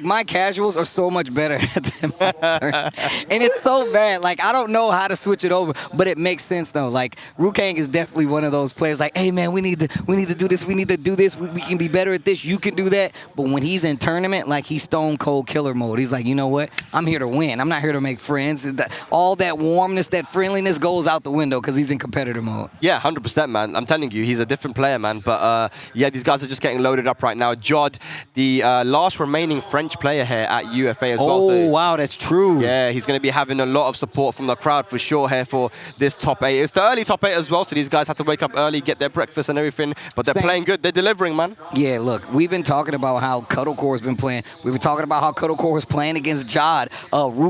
my casuals are so much better than my turn. And it's so bad. Like, I don't know how to switch it over, but it makes sense though. Like, Kang is definitely one of those players like, hey man, we need to do this, we need to do this, we can be better at this, you can do that. But when he's in tournament, like, he's stone cold killer mode. He's like, you know what? I'm here to win. I'm not here to make friends. All that warmness, that friendliness goes out the window because he's in competitor mode. Yeah, 100%, man. I'm telling you, he's a different player, man. But yeah, these guys are just getting loaded up right now. Jodd, the last remaining French player here at UFA as well. Oh, So wow, that's true. yeah, he's going to be having a lot of support from the crowd for sure here for this top 8. It's the early top 8 as well, so these guys have to wake up early, get their breakfast and everything. But they're playing good. They're delivering, man. Yeah, look, we've been talking about how Kkokkoma has been playing. We've been talking about how Kkokkoma was playing against Jodd.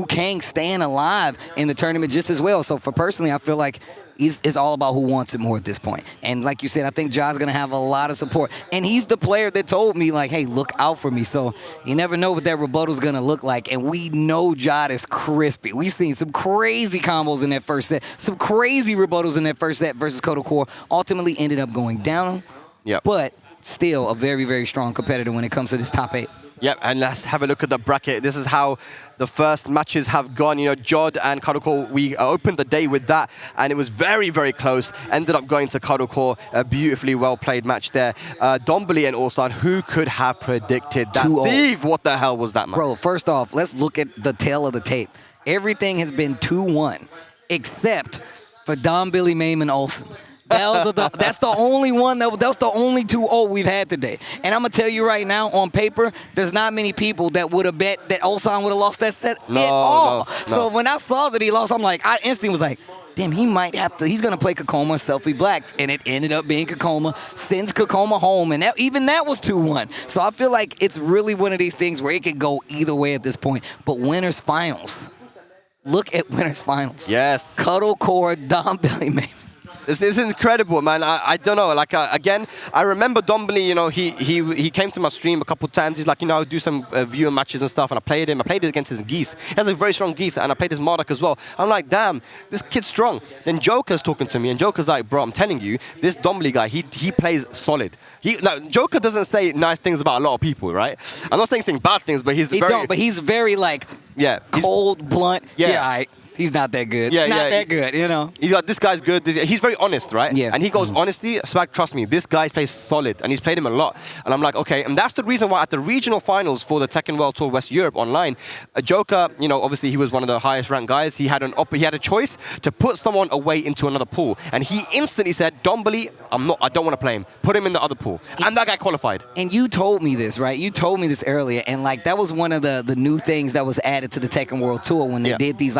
Kang staying alive in the tournament just as well. So for personally, I feel like it's all about who wants it more at this point. And like you said, I think Jodd's going to have a lot of support. And he's the player that told me, like, hey, look out for me. So you never know what that rebuttal's going to look like. And we know Jodd is crispy. We've seen some crazy combos in that first set, some crazy rebuttals in that first set versus Kkokkoma. Ultimately ended up going down. Yep. But still a very, very strong competitor when it comes to this top 8. Yep, and let's have a look at the bracket. This is how the first matches have gone. You know, Jodd and Kkokkoma, we opened the day with that, and it was very, very close. Ended up going to Kkokkoma, a beautifully well-played match there. Dombili and Ulsan, who could have predicted that? 2-0. Steve, what the hell was that, man? Bro, first off, let's look at the tail of the tape. Everything has been 2-1, except for DombiliMaymun Ulsan. That's the only one, that's the only 2-0 we've had today. And I'm going to tell you right now, on paper, there's not many people that would have bet that Ulsan would have lost that set at all. No. So when I saw that he lost, I'm like, I instantly was like, damn, he might have to, he's going to play Kkokkoma and Sephiblack. And it ended up being Kkokkoma, sends Kkokkoma home. And even that was 2-1. So I feel like it's really one of these things where it could go either way at this point. But winners finals. Look at winners finals. Yes. Kkokkoma, DombiliMaymun. This is incredible, man. I don't know. Like, again, I remember Dombili, you know, he came to my stream a couple times. He's like, you know, I'll do some viewer matches and stuff. And I played him. I played it against his geese. He has a very strong geese. And I played his Marduk as well. I'm like, damn, this kid's strong. Then Joker's talking to me. And Joker's like, bro, I'm telling you, this Dombili guy, he plays solid. Now, Joker doesn't say nice things about a lot of people, right? I'm not saying bad things, but he's But he's very, like, cold, blunt. Yeah, all right. He's not that good. Not that good, you know. He's like, this guy's good. He's very honest, right? Yeah. And he goes, honestly, Swag, trust me, this guy plays solid. And he's played him a lot. And I'm like, okay. And that's the reason why at the regional finals for the Tekken World Tour West Europe online, Joker, you know, obviously he was one of the highest ranked guys. He had a choice to put someone away into another pool. And he instantly said, Dombili, I don't want to play him. Put him in the other pool. And that guy qualified. And you told me this, right? You told me this earlier. And, like, that was one of the new things that was added to the Tekken World Tour when they did these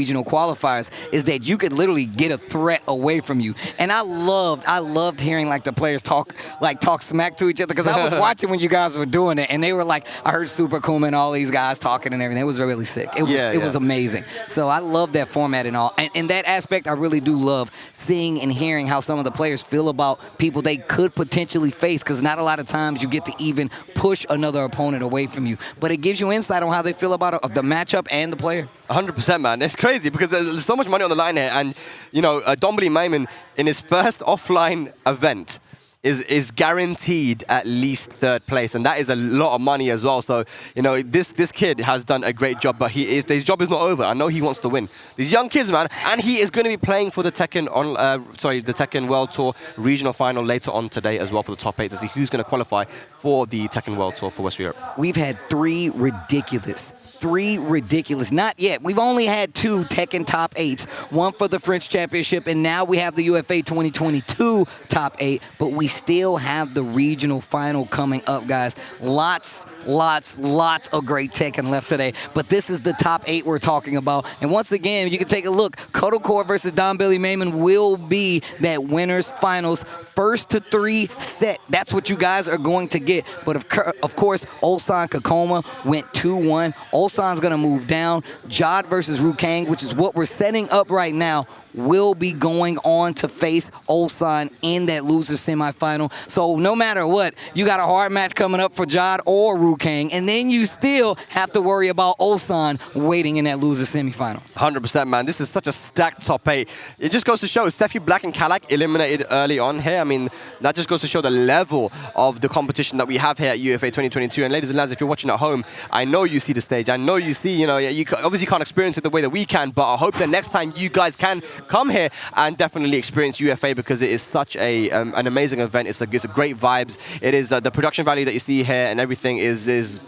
regional qualifiers, is that you could literally get a threat away from you. And I loved hearing, like, the players talk smack to each other, because I was watching when you guys were doing it, and they were like, I heard Super Kuma and all these guys talking and everything. It was really sick. It was amazing. So I love that format and all. And that aspect, I really do love seeing and hearing how some of the players feel about people they could potentially face, because not a lot of times you get to even push another opponent away from you. But it gives you insight on how they feel about the matchup and the player. 100%, man. It's crazy because there's so much money on the line here. And, you know, DombiliMaymun in his first offline event is guaranteed at least 3rd place. And that is a lot of money as well. So, you know, this kid has done a great job, but his job is not over. I know he wants to win. These young kids, man. And he is going to be playing for the Tekken the Tekken World Tour regional final later on today as well for the top 8 to see who's going to qualify for the Tekken World Tour for West Europe. We've had 3 ridiculous, not yet. We've only had 2 Tekken top 8s, one for the French Championship, and now we have the UFA 2022 top 8, but we still have the regional final coming up, guys. Lots of great Tekken left today, but this is the top 8 we're talking about. And once again, you can take a look. Kkokkoma versus DombiliMaymun will be that winners finals, 1st to 3 set. That's what you guys are going to get. But of course, Ulsan Kkokkoma went 2-1. Ulsan's gonna move down. Jodd versus Kang, which is what we're setting up right now, will be going on to face Ulsan in that loser semifinal. So no matter what, you got a hard match coming up for Jodd or Kang, and then you still have to worry about Ulsan waiting in that loser semifinal. 100%, man. This is such a stacked top 8. It just goes to show Sephiblack and Kalak eliminated early on here. I mean, that just goes to show the level of the competition that we have here at UFA 2022. And ladies and lads, if you're watching at home, I know you see the stage. I know you see, you know, you obviously can't experience it the way that we can, but I hope that next time you guys can come here and definitely experience UFA, because it is such an amazing event. It's great vibes. It is the production value that you see here and everything is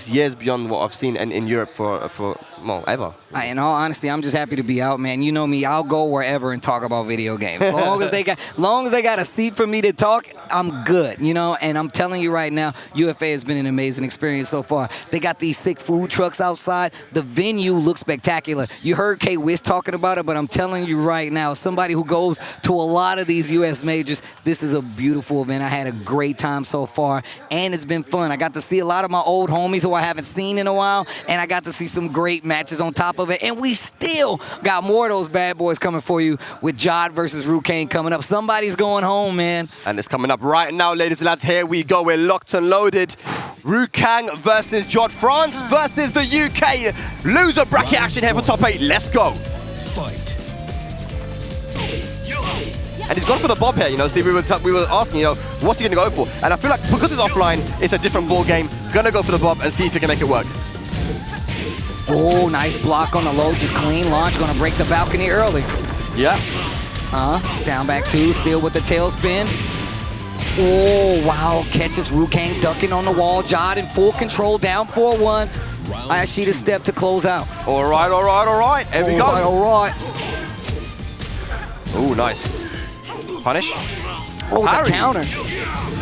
years beyond what I've seen in Europe for well, ever. In all honesty, I'm just happy to be out, man. You know me, I'll go wherever and talk about video games. Long as they got a seat for me to talk, I'm good, you know? And I'm telling you right now, UFA has been an amazing experience so far. They got these sick food trucks outside. The venue looks spectacular. You heard K-Wiz talking about it, but I'm telling you right now, somebody who goes to a lot of these U.S. majors, this is a beautiful event. I had a great time so far, and it's been fun. I got to see a lot of my old homies who I haven't seen in a while, and I got to see some great matches on top of it. And we still got more of those bad boys coming for you with Jodd versus Kang coming up. Somebody's going home, man. And it's coming up right now, ladies and lads. Here we go. We're locked and loaded. Kang versus Jodd. France versus the UK. Loser bracket action here for top 8. Let's go. Fight. And he's gone for the bob here, you know, Steve. We were asking, you know, what's he going to go for? And I feel like because it's offline, it's a different ball game. Gonna go for the bob and see if he can make it work. Oh, nice block on the low. Just clean launch. Gonna break the balcony early. Yeah. Down back 2. Still with the tailspin. Oh, wow. Catches Kang ducking on the wall. Jodd in full control. Down 4-1. Ayashida step to close out. All right, all right, all right. Here we go. All right. Oh, nice. Punish. Oh, Parry. the counter.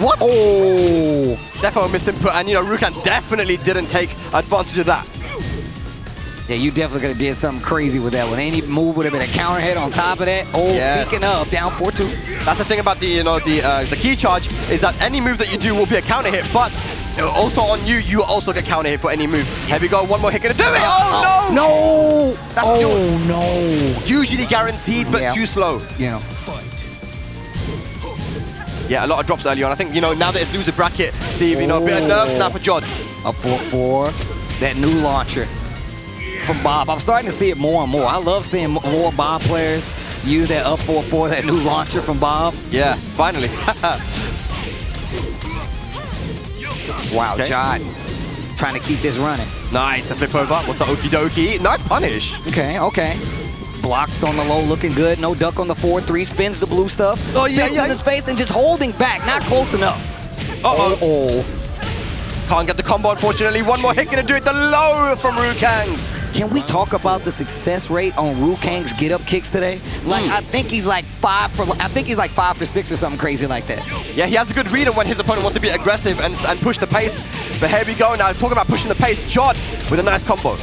What? Oh. Defo missed input, and you know, Kang definitely didn't take advantage of that. Yeah, you definitely could have did something crazy with that one. Any move would have been a counter hit on top of that. Oh, yes. Speaking of, down 4-2. That's the thing about the, you know, the key charge is that any move that you do will be a counter hit, but also on you, you also get counter hit for any move. Here we go, one more hit, gonna do it! Oh, no! No! That's no! Usually guaranteed, but too slow. Yeah. Fight. Yeah, a lot of drops early on. I think, you know, now that it's loser bracket, Steve, you know, a bit of nerves now for Jodd. Up 4-4. That new launcher from Bob. I'm starting to see it more and more. I love seeing more Bob players use that up 4-4, that new launcher from Bob. Yeah, finally. Wow, Okay. Jodd trying to keep this running. Nice, a flip over. What's the okie dokie? Nice punish. Okay. Blocks on the low, looking good. No duck on the 4-3. Spins the blue stuff. Oh, yeah, Spins yeah. in his face and just holding back. Not close enough. Uh-oh. Can't get the combo, unfortunately. One more hit, gonna do it. The low from Kang. Can we talk about the success rate on Kang's get-up kicks today? Like, I think he's like 5 for 6 or something crazy like that. Yeah, he has a good read on when his opponent wants to be aggressive and push the pace. But here we go now. Talking about pushing the pace. Jodd with a nice combo.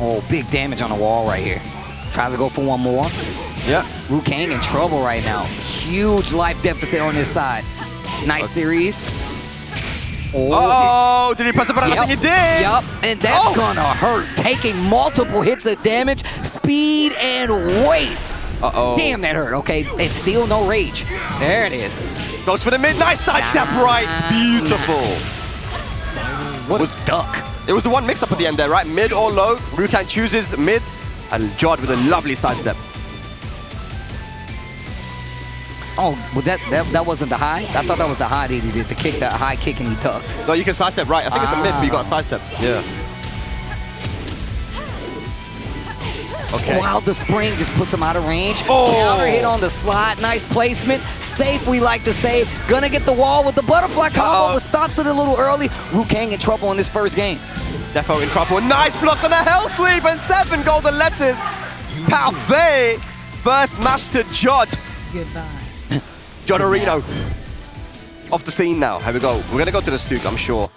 Oh, big damage on the wall right here. Tries to go for one more. Yeah. Kang in trouble right now. Huge life deficit on his side. Nice series. Oh, did he press the button? I think he did. Yep, and that's gonna hurt. Taking multiple hits of damage, speed and weight. Uh-oh. Damn, that hurt. Okay, it's still no rage. There it is. Goes for the mid. Nice sidestep right. Beautiful. What a duck. It was the one mix-up at the end there, right? Mid or low. Kang chooses mid, and Jodd with a lovely sidestep. Oh, well, that wasn't the high? I thought that was the high that he did, the kick, that high kick, and he ducked. No, you can sidestep right. I think it's a mid, but you got a sidestep. Yeah. Okay. Wow, the spring just puts him out of range. Oh. Counter hit on the slot. Nice placement. Safe, we like to say. Gonna get the wall with the butterfly combo, but stops it a little early. Kang in trouble in this first game. Defo in trouble. Nice blocks on the hell sweep and 7 golden letters. Parfait. First match to Jodd. Goodbye. Joddorino. Off the scene now. Here we go. We're going to go to the Souk, I'm sure.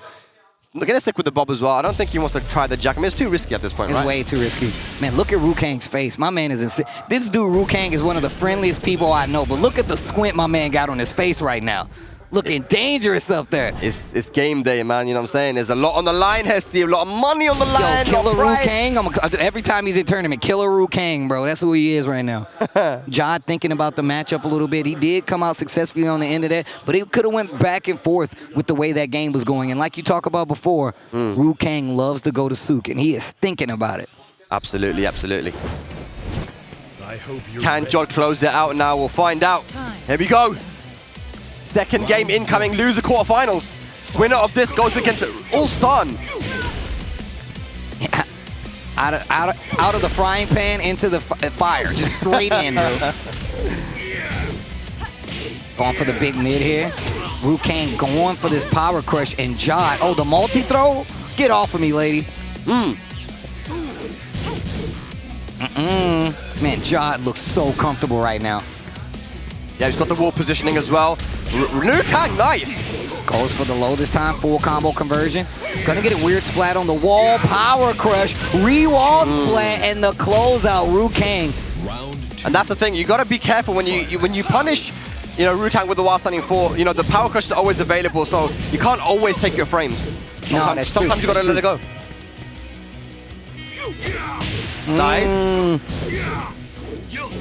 We're going to stick with the bob as well. I don't think he wants to try the jack. I mean, it's too risky at this point, It's right? way too risky. Man, look at Kang's face. My man is insane. This dude, Kang, is one of the friendliest people I know, but look at the squint my man got on his face right now. Looking dangerous up there. It's game day, man. You know what I'm saying? There's a lot on the line, Hesty. A lot of money on the line. Yo, Killer pride. Kang. Every time he's in tournament, Killer Kang, bro. That's who he is right now. Jodd thinking about the matchup a little bit. He did come out successfully on the end of that, but it could have went back and forth with the way that game was going. And like you talked about before, Kang loves to go to Souk, and he is thinking about it. Absolutely, absolutely. I hope you're Can ready. Jodd close it out now? We'll find out. Here we go. Second game incoming, loser quarterfinals. Winner of this goes against Ulsan. Out of the frying pan into the fire, just straight in, bro. Going for the big mid here. Kang going for this power crush, and Jodd. Oh, the multi-throw? Get off of me, lady. Man, Jodd looks so comfortable right now. Yeah, he's got the wall positioning as well. Liu Kang, nice. Goes for the low this time, full combo conversion. Gonna get a weird splat on the wall, power crush, re-wall splat, and the closeout, Liu Kang. And that's the thing, you gotta be careful when you punish, you know, Liu Kang with the while standing 4, you know, the power crush is always available, so you can't always take your frames. Sometimes you gotta let it go. Nice.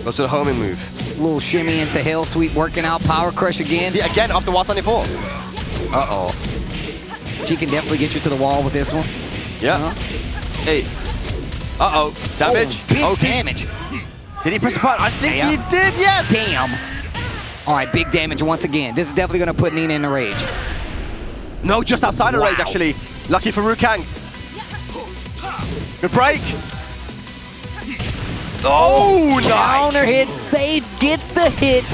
Goes to the homing move. Little shimmy into Hell Sweep, working out, power crush again. Yeah, again, after while standing 4. Uh-oh. She can definitely get you to the wall with this one. Yeah. Hey. Uh-oh. Damage. Oh, big damage. Did he press the button? I think he did, yes! Damn. All right, big damage once again. This is definitely going to put Nina in the rage. No, just outside of range, actually. Lucky for Liu Kang. Good break. Oh, nice. Counter hit, safe, gets the hit.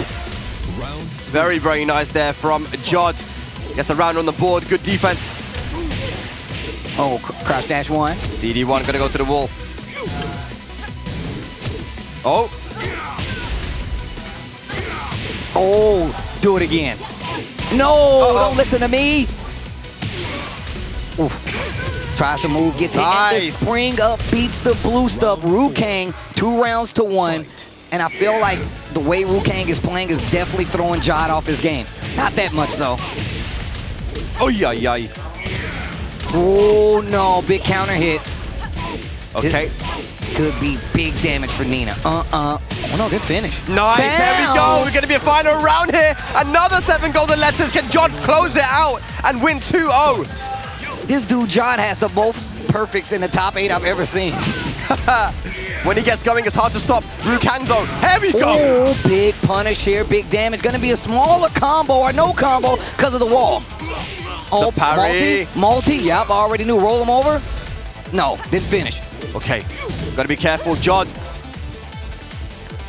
Very, very nice there from Jodd. Gets a round on the board, good defense. Oh, crouch dash 1. CD1 gonna go to the wall. Oh. Oh, do it again. No, don't listen to me. Oof. Tries to move, gets hit, and the spring up beats the blue stuff. Liu Kang, 2 rounds to 1. And I feel like the way Liu Kang is playing is definitely throwing Jodd off his game. Not that much, though. Oh, yeah. Oh, no, big counter hit. Okay. This could be big damage for Nina. Oh, no, good finish. Nice, Bam! there we go. We're going to be a final round here. Another 7 golden letters. Can Jodd close it out and win 2-0? This dude, Jodd, has the most perfects in the top 8 I've ever seen. When he gets going, it's hard to stop. Liu Kang, though. Here we go. Oh, big punish here, big damage. Gonna be a smaller combo or no combo because of the wall. Oh, the parry. Multi, yep, already knew. Roll him over. No, didn't finish. Okay, gotta be careful. Jodd.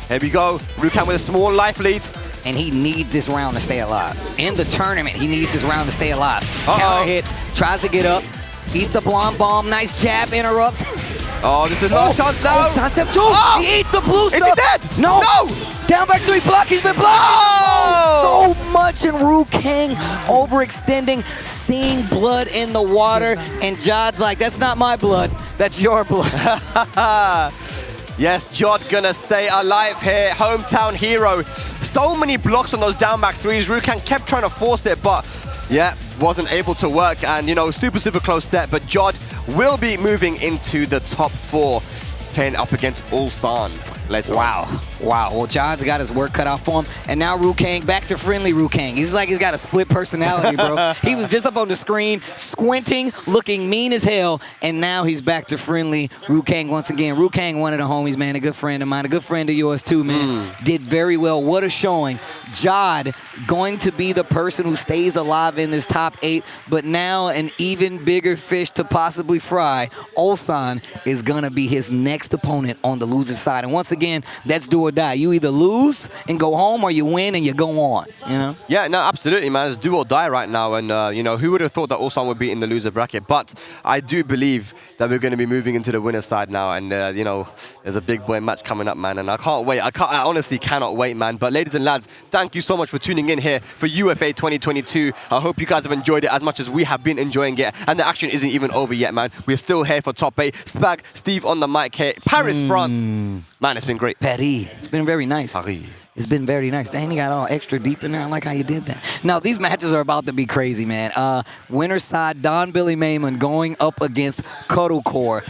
Here we go. Liu Kang with a small life lead. And he needs this round to stay alive. In the tournament, he needs this round to stay alive. Counter hit, tries to get up. Eats the blonde bomb, nice jab, interrupt. Oh, this is no chance now. Side step 2. He eats the blue stuff. Is he dead? No. Down back 3 block. He's been blocking. Oh! So much, and Liu Kang overextending, seeing blood in the water, and Jodd's like, that's not my blood. That's your blood. Yes, Jodd gonna stay alive here. Hometown hero. So many blocks on those down back 3s. Liu Kang kept trying to force it, but yeah, wasn't able to work. And, you know, super close set. But Jodd will be moving into the top 4, playing up against Ulsan later on. Wow. Well, Jodd's got his work cut out for him. And now Liu Kang, back to friendly Liu Kang. He's like he's got a split personality, bro. He was just up on the screen, squinting, looking mean as hell. And now he's back to friendly Liu Kang once again. Liu Kang, one of the homies, man, a good friend of mine, a good friend of yours too, man. Did very well. What a showing. Jodd going to be the person who stays alive in this top 8, but now an even bigger fish to possibly fry. Ulsan is going to be his next opponent on the losing side. And once again, that's do or die. You either lose and go home, or you win and you go on, you know? Yeah, no, absolutely, man. It's do or die right now. And, you know, who would have thought that Ulsan would be in the loser bracket? But I do believe that we're going to be moving into the winner's side now. And, you know, there's a big boy match coming up, man. And I can't wait. I honestly cannot wait, man. But ladies and lads, thank you so much for tuning in here for UFA 2022. I hope you guys have enjoyed it as much as we have been enjoying it. And the action isn't even over yet, man. We're still here for top 8. Spag, Steve on the mic here. Paris, France. Man, it's been great. Paris. It's been very nice. Paris. It's been very nice. Dang, you got all extra deep in there. I like how you did that. Now, these matches are about to be crazy, man. Winner's side, DombiliMaymun going up against Kkokkoma.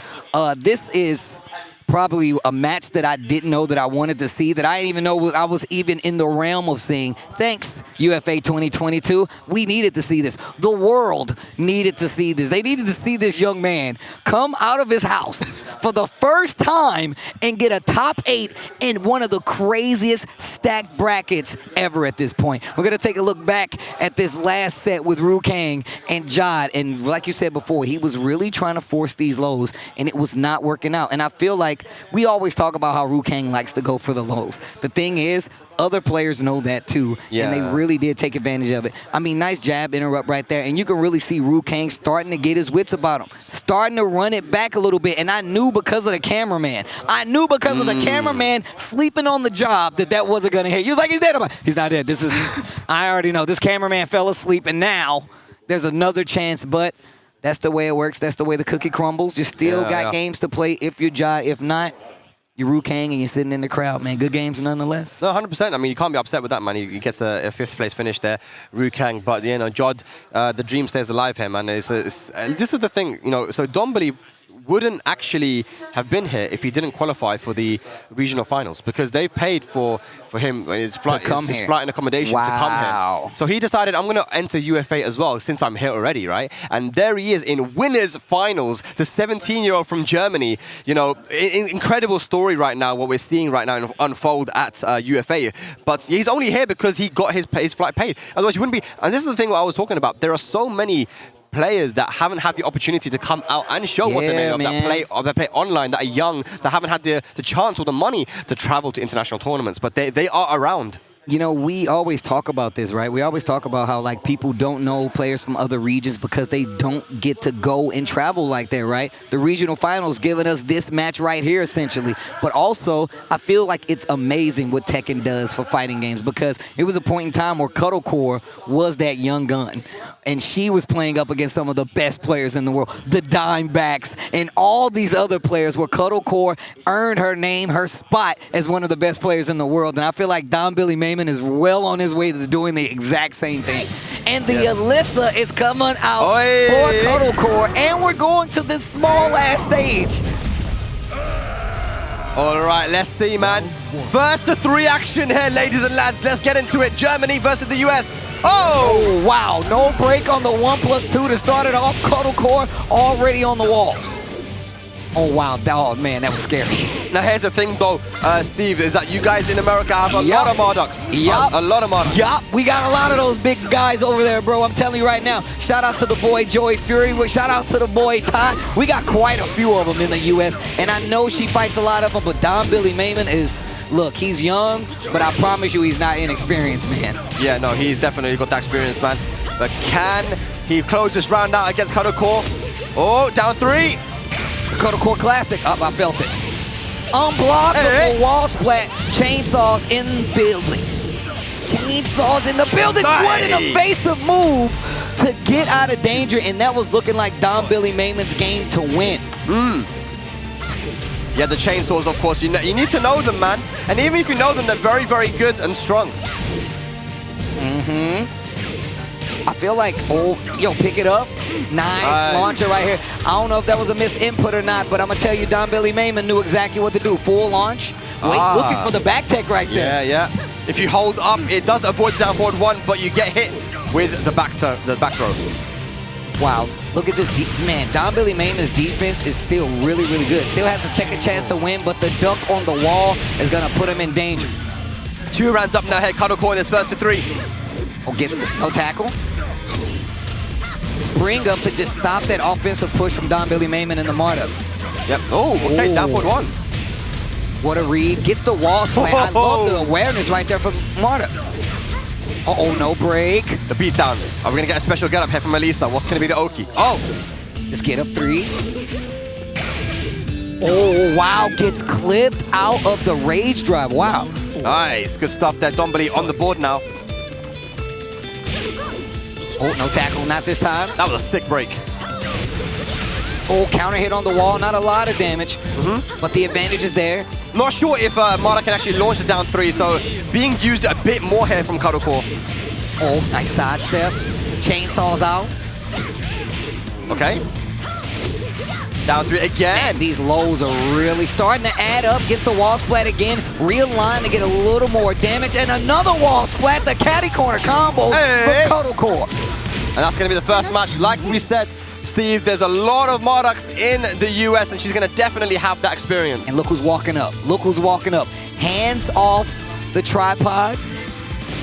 This is probably a match that I didn't know that I wanted to see, that I didn't even know I was even in the realm of seeing. Thanks, UFA 2022. We needed to see this. The world needed to see this. They needed to see this young man come out of his house for the first time and get a top 8 in one of the craziest stacked brackets ever at this point. We're going to take a look back at this last set with Liu Kang and Jodd. And like you said before, he was really trying to force these lows, and it was not working out. And I feel like we always talk about how Liu Kang likes to go for the lows. The thing is, other players know that too, and they really did take advantage of it. I mean, nice jab interrupt right there, and you can really see Kang starting to get his wits about him, starting to run it back a little bit, and I knew because of the cameraman. I knew because of the cameraman sleeping on the job that wasn't going to hit. He was like, he's dead. I'm like, he's not dead. This is, I already know. This cameraman fell asleep, and now there's another chance, but that's the way it works. That's the way the cookie crumbles. You still got games to play if you're Jodd. If not, you're Kang and you're sitting in the crowd, man. Good games nonetheless. No, 100%. I mean, you can't be upset with that, man. He gets a fifth place finish there, Kang. But, you know, Jodd, the dream stays alive here, man. This is the thing, you know, so Dombili wouldn't actually have been here if he didn't qualify for the regional finals, because they paid for him his flight and accommodation to come here. So he decided, I'm going to enter UFA as well since I'm here already, right? And there he is in winners finals, the 17-year-old from Germany. You know, incredible story right now, what we're seeing right now unfold at UFA. But he's only here because he got his flight paid. Otherwise, you wouldn't be. And this is the thing what I was talking about. There are so many players that haven't had the opportunity to come out and show what they're made of, that play online, that are young, that haven't had the chance or the money to travel to international tournaments, but they are around. You know, we always talk about this, right? We always talk about how, like, people don't know players from other regions because they don't get to go and travel like that, right? The regional finals giving us this match right here, essentially. But also, I feel like it's amazing what Tekken does for fighting games, because it was a point in time where Kkokkoma was that young gun, and she was playing up against some of the best players in the world, the Dimebacks, and all these other players, where Kkokkoma earned her name, her spot as one of the best players in the world. And I feel like DombiliMaymun is well on his way to doing the exact same thing. And the Alyssa is coming out for Kkokkoma, and we're going to this small-ass stage. All right, let's see, man. First to 3 action here, ladies and lads. Let's get into it. Germany versus the US. Oh, wow. No break on the 1+2 to start it off. Kkokkoma already on the wall. Oh, wow. Oh, man, that was scary. Now, here's the thing, though, Steve, is that you guys in America have a lot of Marduks. A lot of Marduks. Yup, we got a lot of those big guys over there, bro. I'm telling you right now. Shout outs to the boy Joey Fury. Shout outs to the boy Todd. We got quite a few of them in the U.S., and I know she fights a lot of them, but DombiliMaymun is... Look, he's young, but I promise you he's not inexperienced, man. Yeah, no, he's definitely got that experience, man. But can he close this round out against Kkokkoma? Oh, down 3. Kkokkoma classic. Up, I felt it. Unblockable wall splat. Chainsaws in building. Chainsaws in the building. Nice. What an evasive move to get out of danger, and that was looking like DombiliMaymun's game to win. Yeah, the chainsaws, of course, you need to know them, man. And even if you know them, they're very, very good and strong. I feel like, pick it up. Nice launcher right here. I don't know if that was a missed input or not, but I'm going to tell you, DombiliMaymun knew exactly what to do. Full launch. Wait, looking for the back tech right there. Yeah. If you hold up, it does avoid down forward 1, but you get hit with the back throw. Wow, look at this, man, DombiliMaymun's defense is still really, really good. Still has a second chance to win, but the dunk on the wall is gonna put him in danger. 2 rounds up now here, Kkokkoma in this first to 3. Oh, gets no tackle. Spring up to just stop that offensive push from DombiliMaymun in the Marduk. Yep, okay, down forward 1. What a read, gets the wall splat. I love the awareness right there from Marduk. Uh-oh, no break. The beatdown. Are we going to get a special get-up here from Elisa? What's going to be the Oki? Oh! Let's get up 3. Oh, wow. Gets clipped out of the rage drive. Wow. Nice. Good stuff there. Dombili on the board now. Oh, no tackle. Not this time. That was a sick break. Oh, counter hit on the wall. Not a lot of damage, but the advantage is there. Not sure if Mara can actually launch it down 3, so being used a bit more here from Kkokkoma. Oh, nice sidestep. Chainsaws out. Okay. Down 3 again. Man, these lows are really starting to add up. Gets the wall splat again. Realign to get a little more damage. And another wall splat. The caddy corner combo from Kkokkoma. And that's going to be the first match. Like we said, Steve, there's a lot of Marduks in the US, and she's going to definitely have that experience. And look who's walking up. Look who's walking up. Hands off the tripod.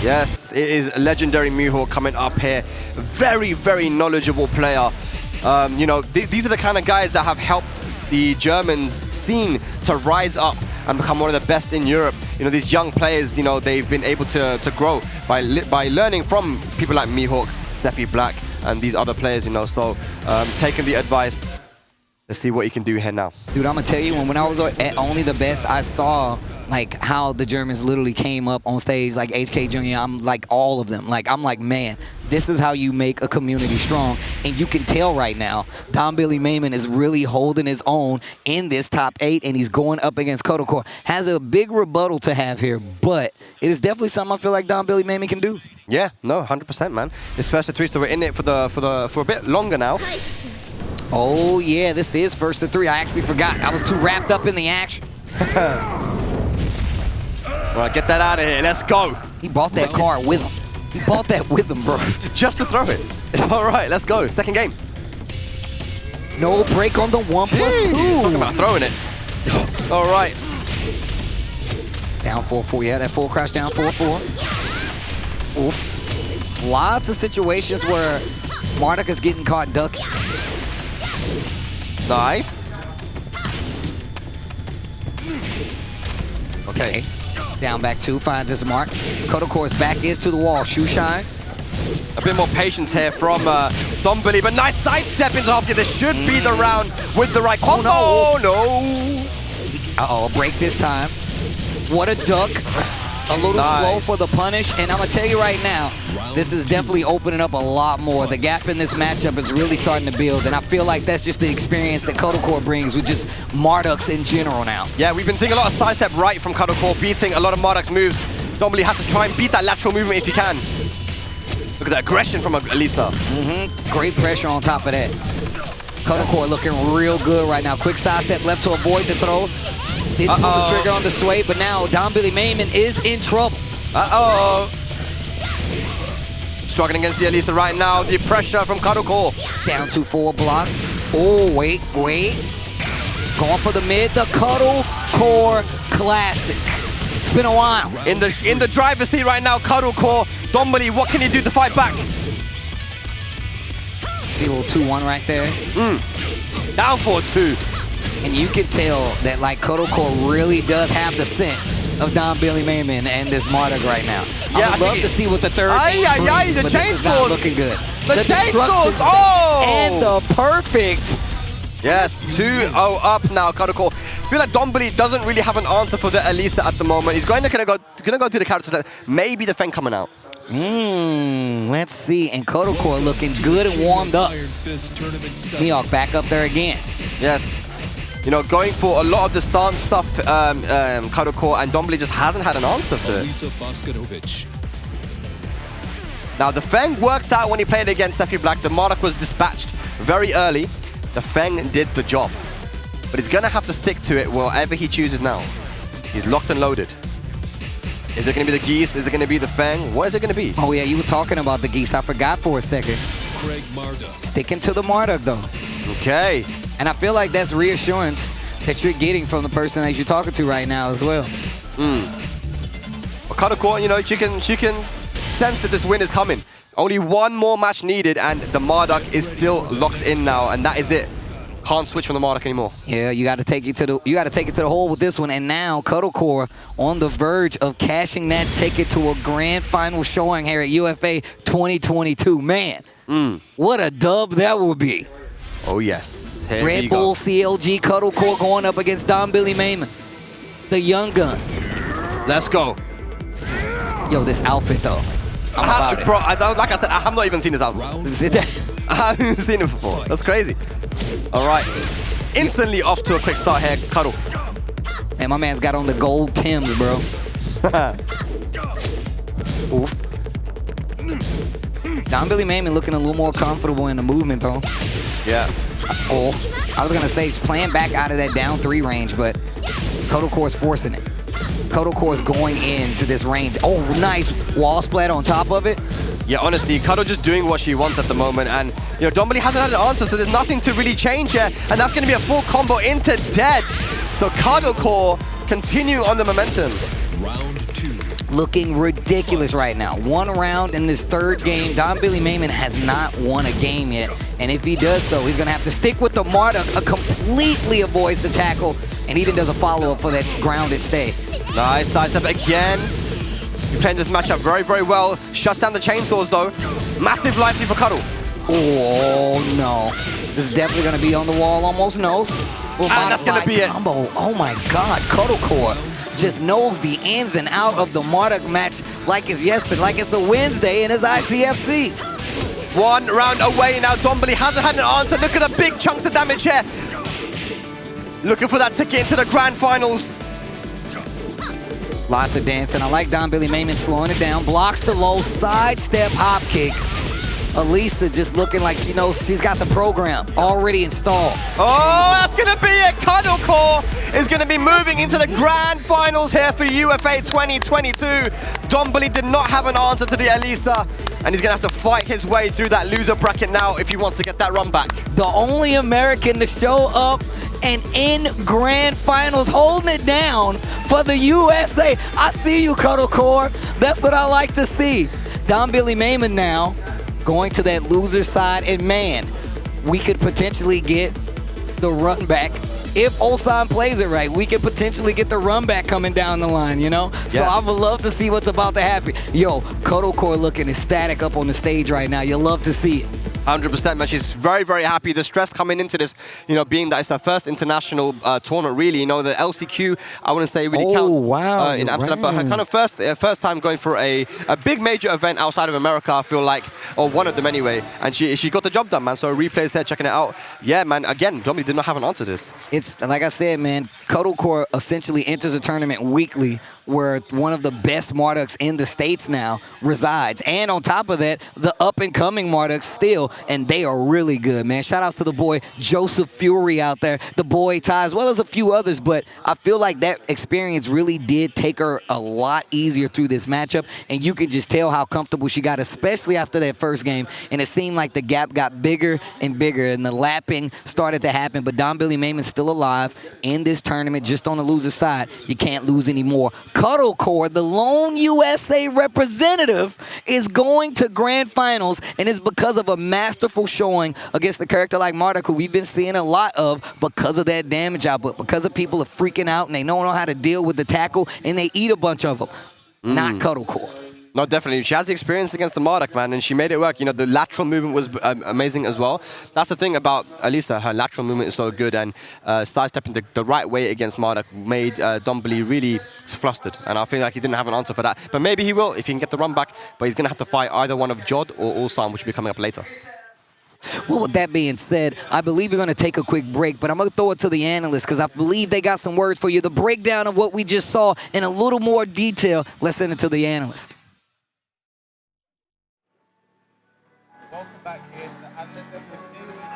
Yes, it is legendary Muho coming up here. Very, very knowledgeable player. You know, these are the kind of guys that have helped the German scene to rise up and become one of the best in Europe. You know, these young players, you know, they've been able to grow by learning from people like Mihawk, Sephiblack, and these other players, you know. So taking the advice, let's see what he can do here now. Dude, I'm gonna tell you, when I was at Only the Best, I saw like how the Germans literally came up on stage, like HK Jr., I'm like all of them. Like, I'm like, man, this is how you make a community strong. And you can tell right now, DombiliMaymun is really holding his own in this top 8, and he's going up against Kkokkoma. Has a big rebuttal to have here, but it is definitely something I feel like DombiliMaymun can do. Yeah, no, 100%, man. It's first to 3, so we're in it for a bit longer now. Oh yeah, this is first to 3. I actually forgot. I was too wrapped up in the action. All right, get that out of here. Let's go. He bought that card with him. He bought that with him, bro. Just to throw it. All right, let's go. Second game. No break on the 1+2. Talking about throwing it. All right. Down 4-4. Yeah, that full crash down 4-4. Oof. Lots of situations where Marduk is getting caught ducking. Nice. Okay. Down back 2, finds his mark. Kkkkoma's back is to the wall. Shoe shine. A bit more patience here from Dombili, but nice sidestep into off. This should be the round with the right combo. Oh, no. Uh-oh, break this time. What a duck. A little slow for the punish, and I'm going to tell you right now, this is definitely opening up a lot more. The gap in this matchup is really starting to build, and I feel like that's just the experience that Kkokkoma brings with just Marduks in general now. Yeah, we've been seeing a lot of sidestep right from Kkokkoma, beating a lot of Marduk's moves. Dombili has to try and beat that lateral movement if he can. Look at that aggression from Elisa. Great pressure on top of that. Kkokkoma looking real good right now. Quick sidestep left to avoid the throw. Didn't pull the trigger on the sway, but now DombiliMaymun is in trouble. Struggling against the Elisa right now. The pressure from Kkokkoma. Down 2-4 block. Oh, wait. Going for the mid. The Kkokkoma classic. It's been a while. In the driver's seat right now, Kkokkoma. Dombili, what can he do to fight back? See a little 2-1 right there. Down 4-2. And you can tell that like Kkokkoma really does have the scent of DombiliMaymun and this Marduk right now. Yeah, I would love to see what the third game brings, the but chain this is not scores. looking good. The chain scores. And the perfect. Yes, 2-0 up now, Kkokkoma. I feel like Dombili doesn't really have an answer for the Elisa at the moment. He's gonna go to the character set. Maybe the Feng coming out. Let's see. And Kkokkoma looking good and warmed up. Mihawk back up there again. Yes. You know, going for a lot of the stance stuff, Kkokkoma, and Dombili just hasn't had an answer to it. Now, the Feng worked out when he played against Sephiblack. The Marduk was dispatched very early. The Feng did the job. But he's going to have to stick to it wherever he chooses now. He's locked and loaded. Is it going to be the Geese? Is it going to be the Feng? What is it going to be? Oh, yeah, you were talking about the Geese. I forgot for a second. Sticking to the Marduk, though. Okay. And I feel like that's reassurance that you're getting from the person that you're talking to right now as well. Well, Kkokkoma, you know, she can sense that this win is coming. Only one more match needed, and the Marduk is still locked in now, and that is it. Can't switch from the Marduk anymore. Yeah, you got to take it to the hole with this one, and now Kkokkoma on the verge of cashing that ticket to a grand final showing here at UFA 2022. Man, what a dub that would be. Oh yes. Here Red Bull CLG Kkokkoma going up against DombiliMaymun, the young gun. Let's go. Yo, this outfit though. I'm about it. Bro, like I said, I have not even seen this outfit. I haven't even seen it before. That's crazy. All right. Instantly off to a quick start here, Kkokkoma. And my man's got on the gold Timbs, bro. Oof. DombiliMaymun looking a little more comfortable in the movement, though. Yeah. Oh, I was gonna say he's playing back out of that down 3 range, but Kkokkoma is forcing it. Kkokkoma is going into this range. Oh, nice wall splat on top of it. Yeah, honestly, Kado just doing what she wants at the moment, and you know, Dombili hasn't had an answer, so there's nothing to really change here, and that's going to be a full combo into dead. So Kkokkoma continuing on the momentum. Round 2. looking ridiculous right now. One round in this third game. DombiliMaymun has not won a game yet. And if he does so, he's going to have to stick with the Marduk. Completely avoids the tackle and even does a follow-up for that grounded stay. Nice sidestep again. He's playing this matchup very, very well. Shuts down the chainsaws though. Massive life lead for Cuddle. Oh no. This is definitely going to be on the wall, almost knows. And that's going to be it. Combo. Oh my god, Kkokkoma just knows the ins and out of the Marduk match like it's yesterday, like it's a Wednesday in his ICFC. One round away now. Dombili hasn't had an answer. Look at the big chunks of damage here. Looking for that ticket into the grand finals. Lots of dancing. I like DombiliMaymun slowing it down. Blocks the low, sidestep hop kick. Elisa just looking like she knows she's got the program already installed. Oh, that's going to be it. Kkokkoma is going to be moving into the grand finals here for UFA 2022. Dombili did not have an answer to the Elisa, and he's going to have to fight his way through that loser bracket now if he wants to get that run back. The only American to show up and in grand finals, holding it down for the USA. I see you, Kkokkoma. That's what I like to see. DombiliMaymun now going to that loser side, and man, we could potentially get the run back. If Ulsan plays it right, we could potentially get the run back coming down the line, you know? So I would love to see what's about to happen. Yo, Kkokkoma looking ecstatic up on the stage right now. You love to see it. 100%, man. She's very, very happy. The stress coming into this, you know, being that it's her first international tournament, really. You know, the LCQ, I wouldn't say really counts in Amsterdam, but her kind of first time going for a big major event outside of America, I feel like, or one of them anyway. And she got the job done, man. So replays there, checking it out. Yeah, man. Again, Dombili did not have an answer to this. It's like I said, man. Kkokkoma essentially enters a tournament weekly, where one of the best Marduks in the States now resides. And on top of that, the up-and-coming Marduks still, and they are really good, man. Shout out to the boy Joseph Fury out there, the boy Ty, as well as a few others, but I feel like that experience really did take her a lot easier through this matchup, and you can just tell how comfortable she got, especially after that first game, and it seemed like the gap got bigger and bigger, and the lapping started to happen, but DombiliMaymun's still alive in this tournament, just on the loser side. You can't lose anymore. Kkokkoma, the lone USA representative, is going to grand finals, and it's because of a masterful showing against a character like Marduk, who we've been seeing a lot of because of that damage output, because of people are freaking out and they don't know how to deal with the tackle, and they eat a bunch of them. Not Kkokkoma. No, definitely. She has the experience against the Marduk, man, and she made it work. You know, the lateral movement was amazing as well. That's the thing about Elisa. Her lateral movement is so good, and sidestepping the right way against Marduk made Dombili really flustered. And I feel like he didn't have an answer for that. But maybe he will if he can get the run back. But he's going to have to fight either one of Jodd or Ulsan, which will be coming up later. Well, with that being said, I believe we're going to take a quick break, but I'm going to throw it to the analysts because I believe they got some words for you. The breakdown of what we just saw in a little more detail. Let's send it to the analyst. Welcome back here to the Analyst Desk with News,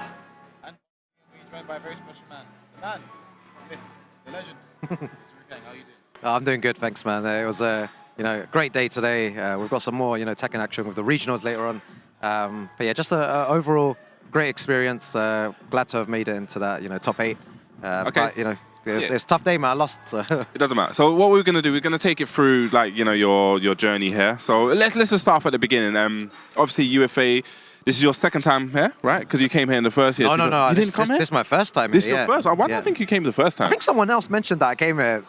and we're joined by a very special man. The man, the legend. Mr. Kang, how are you doing? I'm doing good, thanks, man. It was a great day today. We've got some more Tekken action with the regionals later on. But yeah, just a overall great experience. Glad to have made it into that top 8. Okay. But, it's a tough day, man. I lost. So. It doesn't matter. So what we're gonna do, we're gonna take it through your journey here. So let's just start off at the beginning. Obviously UFA. This is your second time here, right? Because you came here in the first year. No. You didn't come here? This is my first time. This is your first? Why do I think you came the first time? I think someone else mentioned that I came here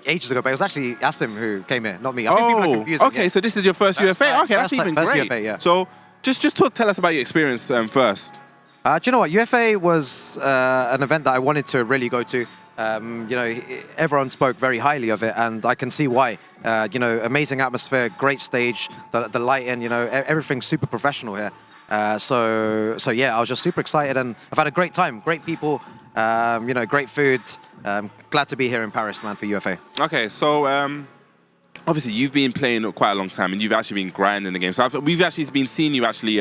ages ago, but it was actually Asim who came here, not me. I think people are confusing. Okay, so this is your first UFA. Okay, that's even great. UFA, yeah. So just tell us about your experience first. Do you know what? UFA was an event that I wanted to really go to. Everyone spoke very highly of it, and I can see why. Amazing atmosphere, great stage, the lighting, everything's super professional here. So yeah, I was just super excited, and I've had a great time. Great people, great food. Glad to be here in Paris, man, for UFA. Okay, so obviously you've been playing quite a long time, and you've actually been grinding the game. So we've actually been seeing you actually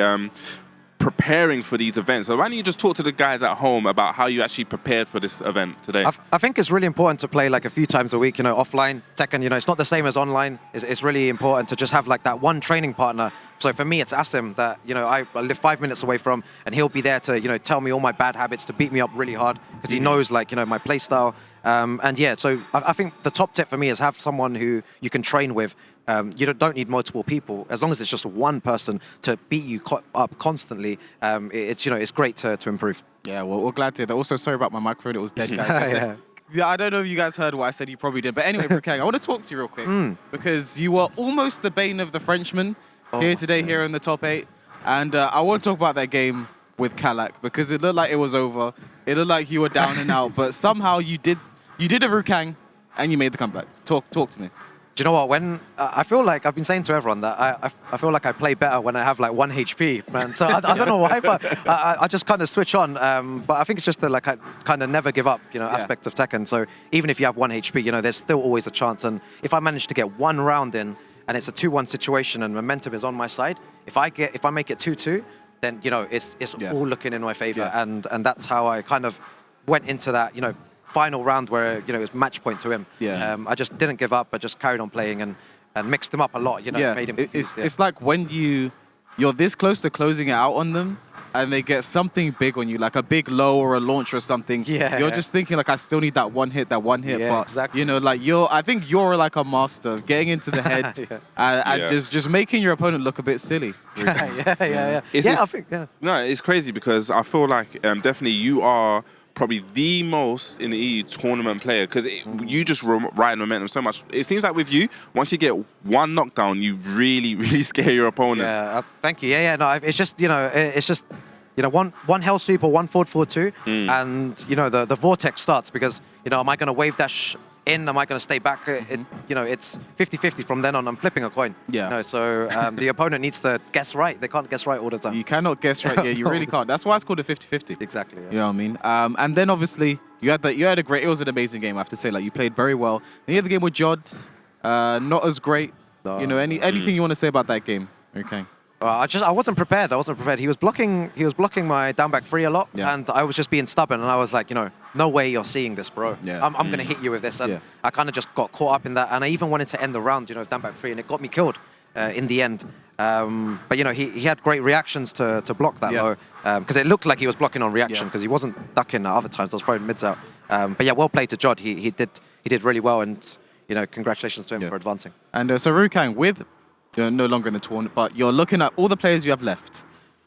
prepare preparing for these events. So why don't you just talk to the guys at home about how you actually prepared for this event today? I think it's really important to play like a few times a week, offline. Tekken, it's not the same as online. It's really important to just have like that one training partner. So for me, it's Asim that, I live 5 minutes away from, and he'll be there to, tell me all my bad habits, to beat me up really hard, because he knows like, my play style. And yeah, so I think the top tip for me is have someone who you can train with. You don't need multiple people. As long as it's just one person to beat you up constantly, it's great to improve. Yeah, well, we're glad to hear that. Also, sorry about my microphone. It was dead, guys. Yeah, I don't know if you guys heard what I said. You probably did. But anyway, Kang, I want to talk to you real quick because you were almost the bane of the Frenchmen here today, here in the top 8. And I want to talk about that game with Kalak because it looked like it was over. It looked like you were down and out. But somehow you did a Rukang and you made the comeback. Talk to me. Do you know what? When I feel like I've been saying to everyone that I feel like I play better when I have like 1 HP, man. So I don't know why, but I just kind of switch on. But I think it's just the like I kind of never give up, aspect of Tekken. So even if you have 1 HP, there's still always a chance. And if I manage to get 1 round in, and it's a 2-1 situation, and momentum is on my side, if I make it 2-2, then it's all looking in my favor. And that's how I kind of went into that, final round where it was match point to him. I just didn't give up. I just carried on playing and mixed him up a lot. Made him. It's like when you're this close to closing it out on them, and they get something big on you, like a big low or a launch or something. You're just thinking like, I still need that one hit. But exactly. I think you're like a master of getting into the head and just making your opponent look a bit silly. I think. No, it's crazy because I feel like definitely you are probably the most in the EU tournament player because you just ride momentum so much. It seems like with you, once you get 1 knockdown, you really, really scare your opponent. Yeah, thank you. No, it's just, one hell sweep or 1 forward 4-2, and, the vortex starts because, am I going to wave dash in? Am I going to stay back? It's 50-50 from then on. I'm flipping a coin. So the opponent needs to guess right. They can't guess right all the time. You cannot guess right. Yeah, you really can't. That's why it's called a 50-50. Exactly. Yeah. You know what I mean? And then obviously you had a great. It was an amazing game. I have to say, like you played very well. Then you had the game with Jodd. Not as great. No. Anything you want to say about that game? Okay. I wasn't prepared. He was blocking my down back 3 a lot, and I was just being stubborn. And I was like, no way you're seeing this, bro. I'm gonna hit you with this. And I kind of just got caught up in that. And I even wanted to end the round, down back 3, and it got me killed in the end. But he had great reactions to block that low, because it looked like he was blocking on reaction because he wasn't ducking at other times. I was throwing mids out. But yeah, well played to Jodd. He did really well, and congratulations to him for advancing. And so Rukang, with you're no longer in the tournament, but you're looking at all the players you have left.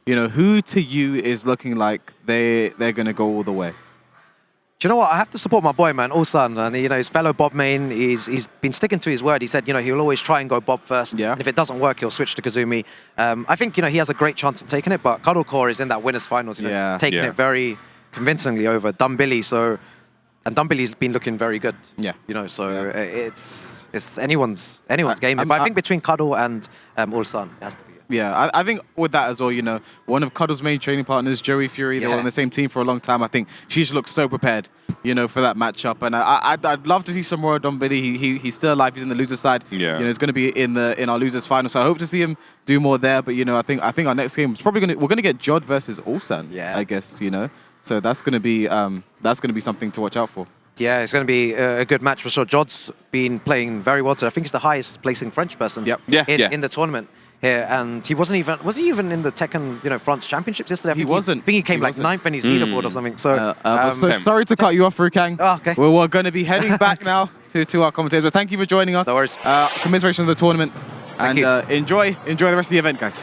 Who to you is looking like they're going to go all the way? Do you know what? I have to support my boy, man, Ulsan. And, his fellow Bob main, he's been sticking to his word. He said, he'll always try and go Bob first. And if it doesn't work, he'll switch to Kazumi. I think, he has a great chance of taking it, but Kkokkoma is in that winners finals, taking it very convincingly over Dombili. And Dombili's been looking very good. So it's anyone's game. But I think between Cuddle and Ulsan, it has to be. Yeah, I think with that as well, one of Cuddle's main training partners, Joey Fury, they were on the same team for a long time. I think she just looks so prepared, for that matchup. And I'd love to see some more of Dombili. He's still alive. He's in the loser's side. He's going to be in our losers final. So I hope to see him do more there. But I think our next game is probably we're gonna get Jodd versus Ulsan. I guess So that's gonna be something to watch out for. Yeah, it's going to be a good match for sure. Jodd's been playing very well today. I think he's the highest placing French person in the tournament here. And was he even in the Tekken, France Championships yesterday? He wasn't. I think he came like 9th in his leaderboard or something. So, sorry to cut you off, Kang. Oh, okay. We're going to be heading back now to our commentators. But thank you for joining us. No worries. Commiseration of the tournament. Thank you. And enjoy the rest of the event, guys.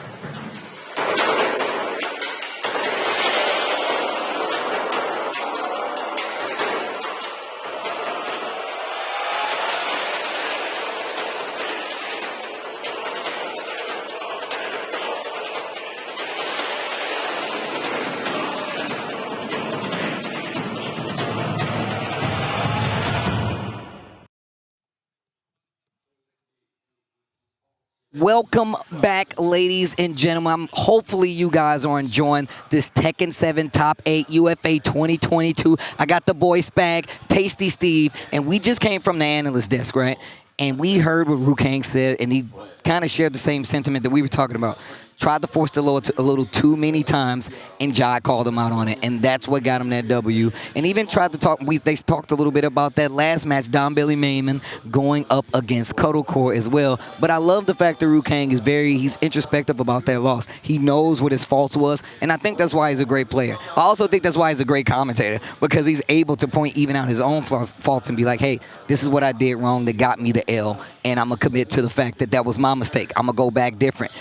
Welcome back, ladies and gentlemen. Hopefully you guys are enjoying this Tekken 7 Top 8 UFA 2022. I got the boy Spag, Tasty Steve, and we just came from the analyst desk, right? And we heard what Rukang said, and he kind of shared the same sentiment that we were talking about. tried to force the low a little too many times, and Jodd called him out on it, and that's what got him that W. And even tried to talk, they talked a little bit about that last match, DombiliMaymun going up against Kkokkoma as well. But I love the fact that Kang is he's introspective about that loss. He knows what his fault was, and I think that's why he's a great player. I also think that's why he's a great commentator, because he's able to point even out his own faults and be like, hey, this is what I did wrong that got me the L, and I'm going to commit to the fact that that was my mistake. I'm going to go back different.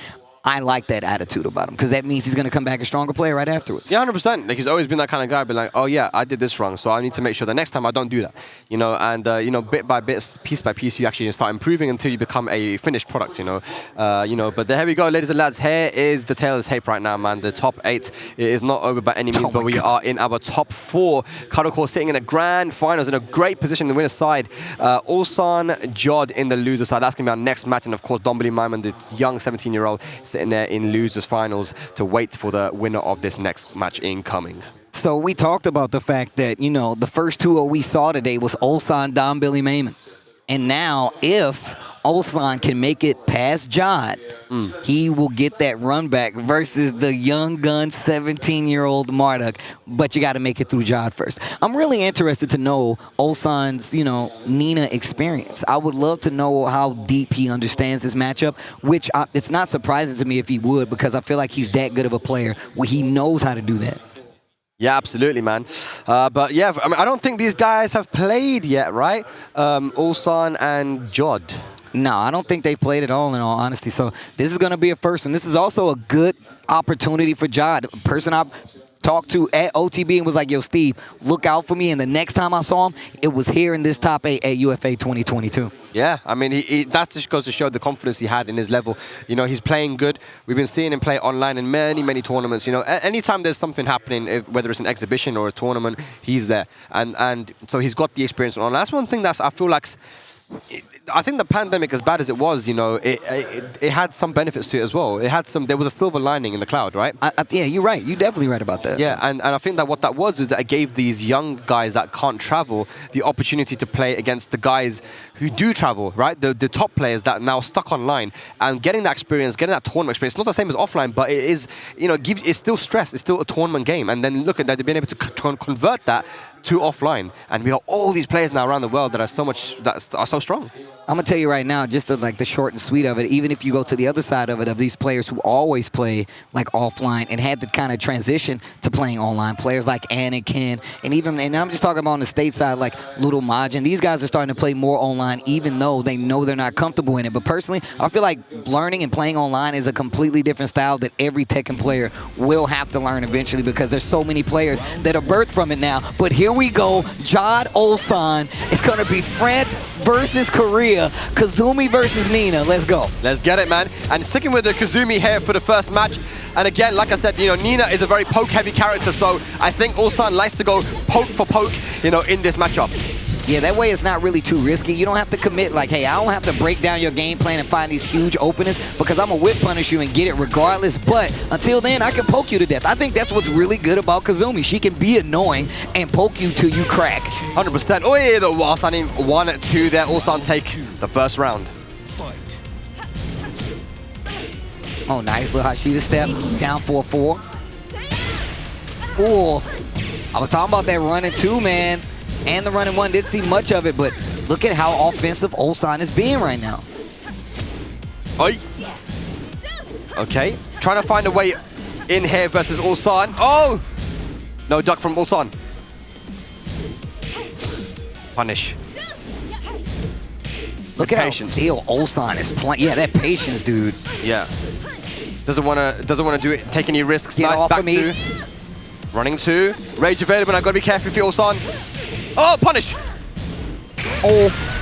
I like that attitude about him, because that means he's going to come back a stronger player right afterwards. Yeah, 100%. Like, he's always been that kind of guy, be like, oh yeah, I did this wrong, so I need to make sure the next time I don't do that. You know, and bit by bit, piece by piece, you actually start improving until you become a finished product. But here we go, ladies and lads. Here is the tail of the tape right now, man. The top 8 is not over by any means, but we are in our top 4. Kkokkoma sitting in the grand finals in a great position in the winner's side. Ulsan, Jodd in the loser side. That's going to be our next match, and of course, DombiliMaymun, the young 17-year-old, sitting there in losers finals to wait for the winner of this next match incoming. So we talked about the fact that, the first 2 we saw today was Ulsan, DombiliMaymun. And now if Ulsan can make it past Jodd, he will get that run back versus the young gun 17-year-old Marduk. But you got to make it through Jodd first. I'm really interested to know Ulsan's, Nina experience. I would love to know how deep he understands this matchup, which it's not surprising to me if he would, because I feel like he's that good of a player where he knows how to do that. Yeah, absolutely, man. But yeah, I mean, I don't think these guys have played yet, right? Ulsan and Jodd. No, I don't think they've played at all, in all honesty. So this is going to be a first one. This is also a good opportunity for Jodd. A person I talked to at OTB and was like, yo, Steve, look out for me. And the next time I saw him, it was here in this top 8 at UFA 2022. Yeah, I mean, that just goes to show the confidence he had in his level. He's playing good. We've been seeing him play online in many, many tournaments. Anytime there's something happening, whether it's an exhibition or a tournament, he's there. And so he's got the experience online. That's one thing that I feel like... I think the pandemic, as bad as it was, it had some benefits to it as well. There was a silver lining in the cloud, right? Yeah, you're right. You're definitely right about that. Yeah, and I think that what that was that it gave these young guys that can't travel the opportunity to play against the guys who do travel, right? The top players that are now stuck online, and getting that experience, getting that tournament experience. It's not the same as offline, but it is, it's still stress. It's still a tournament game. And then look at that, they've been able to convert that to offline, and we have all these players now around the world that are so strong. I'm gonna tell you right now, just like the short and sweet of it, even if you go to the other side of it, of these players who always play like offline and had to kind of transition to playing online, players like Anakin, and I'm just talking about on the state side, like Little Majin. These guys are starting to play more online, even though they know they're not comfortable in it. But personally, I feel like learning and playing online is a completely different style that every Tekken player will have to learn eventually, because there's so many players that are birthed from it now. But here we go, Jodd Ulsan. It's gonna be France versus Korea. Kazumi versus Nina. Let's go. Let's get it, man. And sticking with the Kazumi here for the first match. And again, like I said, Nina is a very poke-heavy character, so I think Ulsan likes to go poke for poke, in this matchup. Yeah, that way it's not really too risky. You don't have to commit like, hey, I don't have to break down your game plan and find these huge openings, because I'm going to whip punish you and get it regardless. But until then, I can poke you to death. I think that's what's really good about Kazumi. She can be annoying and poke you till you crack. 100%. Oh yeah, the while standing 1-2 there. Ulsan take the first round. Fight. Oh, nice little Hashida step. Down 4-4. Ooh, I was talking about that running too, man. And the running one, didn't see much of it, but look at how offensive Ulsan is being right now. Oi. Okay, trying to find a way in here versus Ulsan. Oh! No duck from Ulsan. Punish. Look at patience. How still Ulsan is playing. Yeah, that patience, dude. Yeah. Doesn't want to do it. Take any risks. Get nice off back of me. Two. Running 2. Rage available. I've got to be careful for Ulsan. Oh, punish!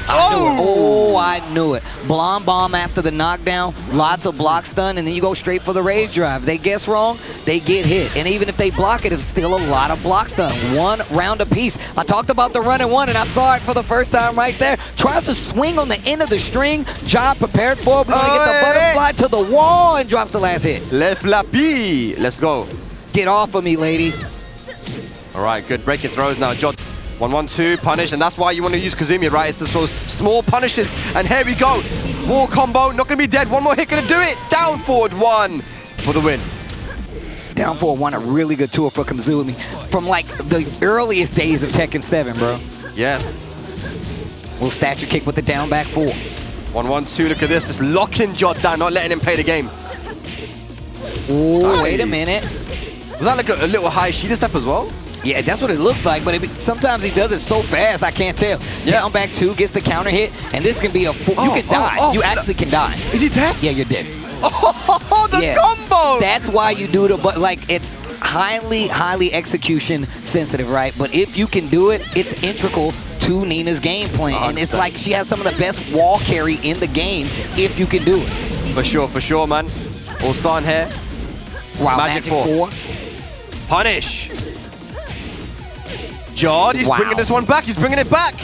I knew it. Blonde bomb after the knockdown, lots of blocks done, and then you go straight for the rage drive. They guess wrong, they get hit. And even if they block it, it's still a lot of blocks done. 1 round apiece. I talked about the running one, and I saw it for the first time right there. Tries to swing on the end of the string. Jodd prepared for it. We're going to get the butterfly to the wall and drop the last hit. Le flappy. Let's go. Get off of me, lady. All right, good. Breaking throws now. Jodd. 1-1-2, punish, and that's why you want to use Kazumi, right? It's just those small punishes, and here we go. Wall combo, not going to be dead. One more hit, going to do it. Down forward 1. for the win. Down 4-1, a really good tour for Kazumi from like the earliest days of Tekken 7, bro. Yes. Will statue kick with the down back 4. 1-1-2, look at this, just locking Jodd down, not letting him play the game. Ooh, Nice. wait a minute. Was that like a little high Shida step as well? Yeah, that's what it looked like, but sometimes he does it so fast, I can't tell. Yeah. Down back 2, gets the counter hit, and this can be a full, you can die. You actually can die. Is he dead? Yeah, you're dead. Oh, the Yeah. combo! That's why you do the, but like it's highly execution sensitive, right? But if you can do it, it's integral to Nina's game plan. And it's like she has some of the best wall carry in the game if you can do it. For sure, man. Ulsan here. Wow, Magic Magic 4. Punish. Jodd, he's Wow. bringing this one back. He's bringing it back.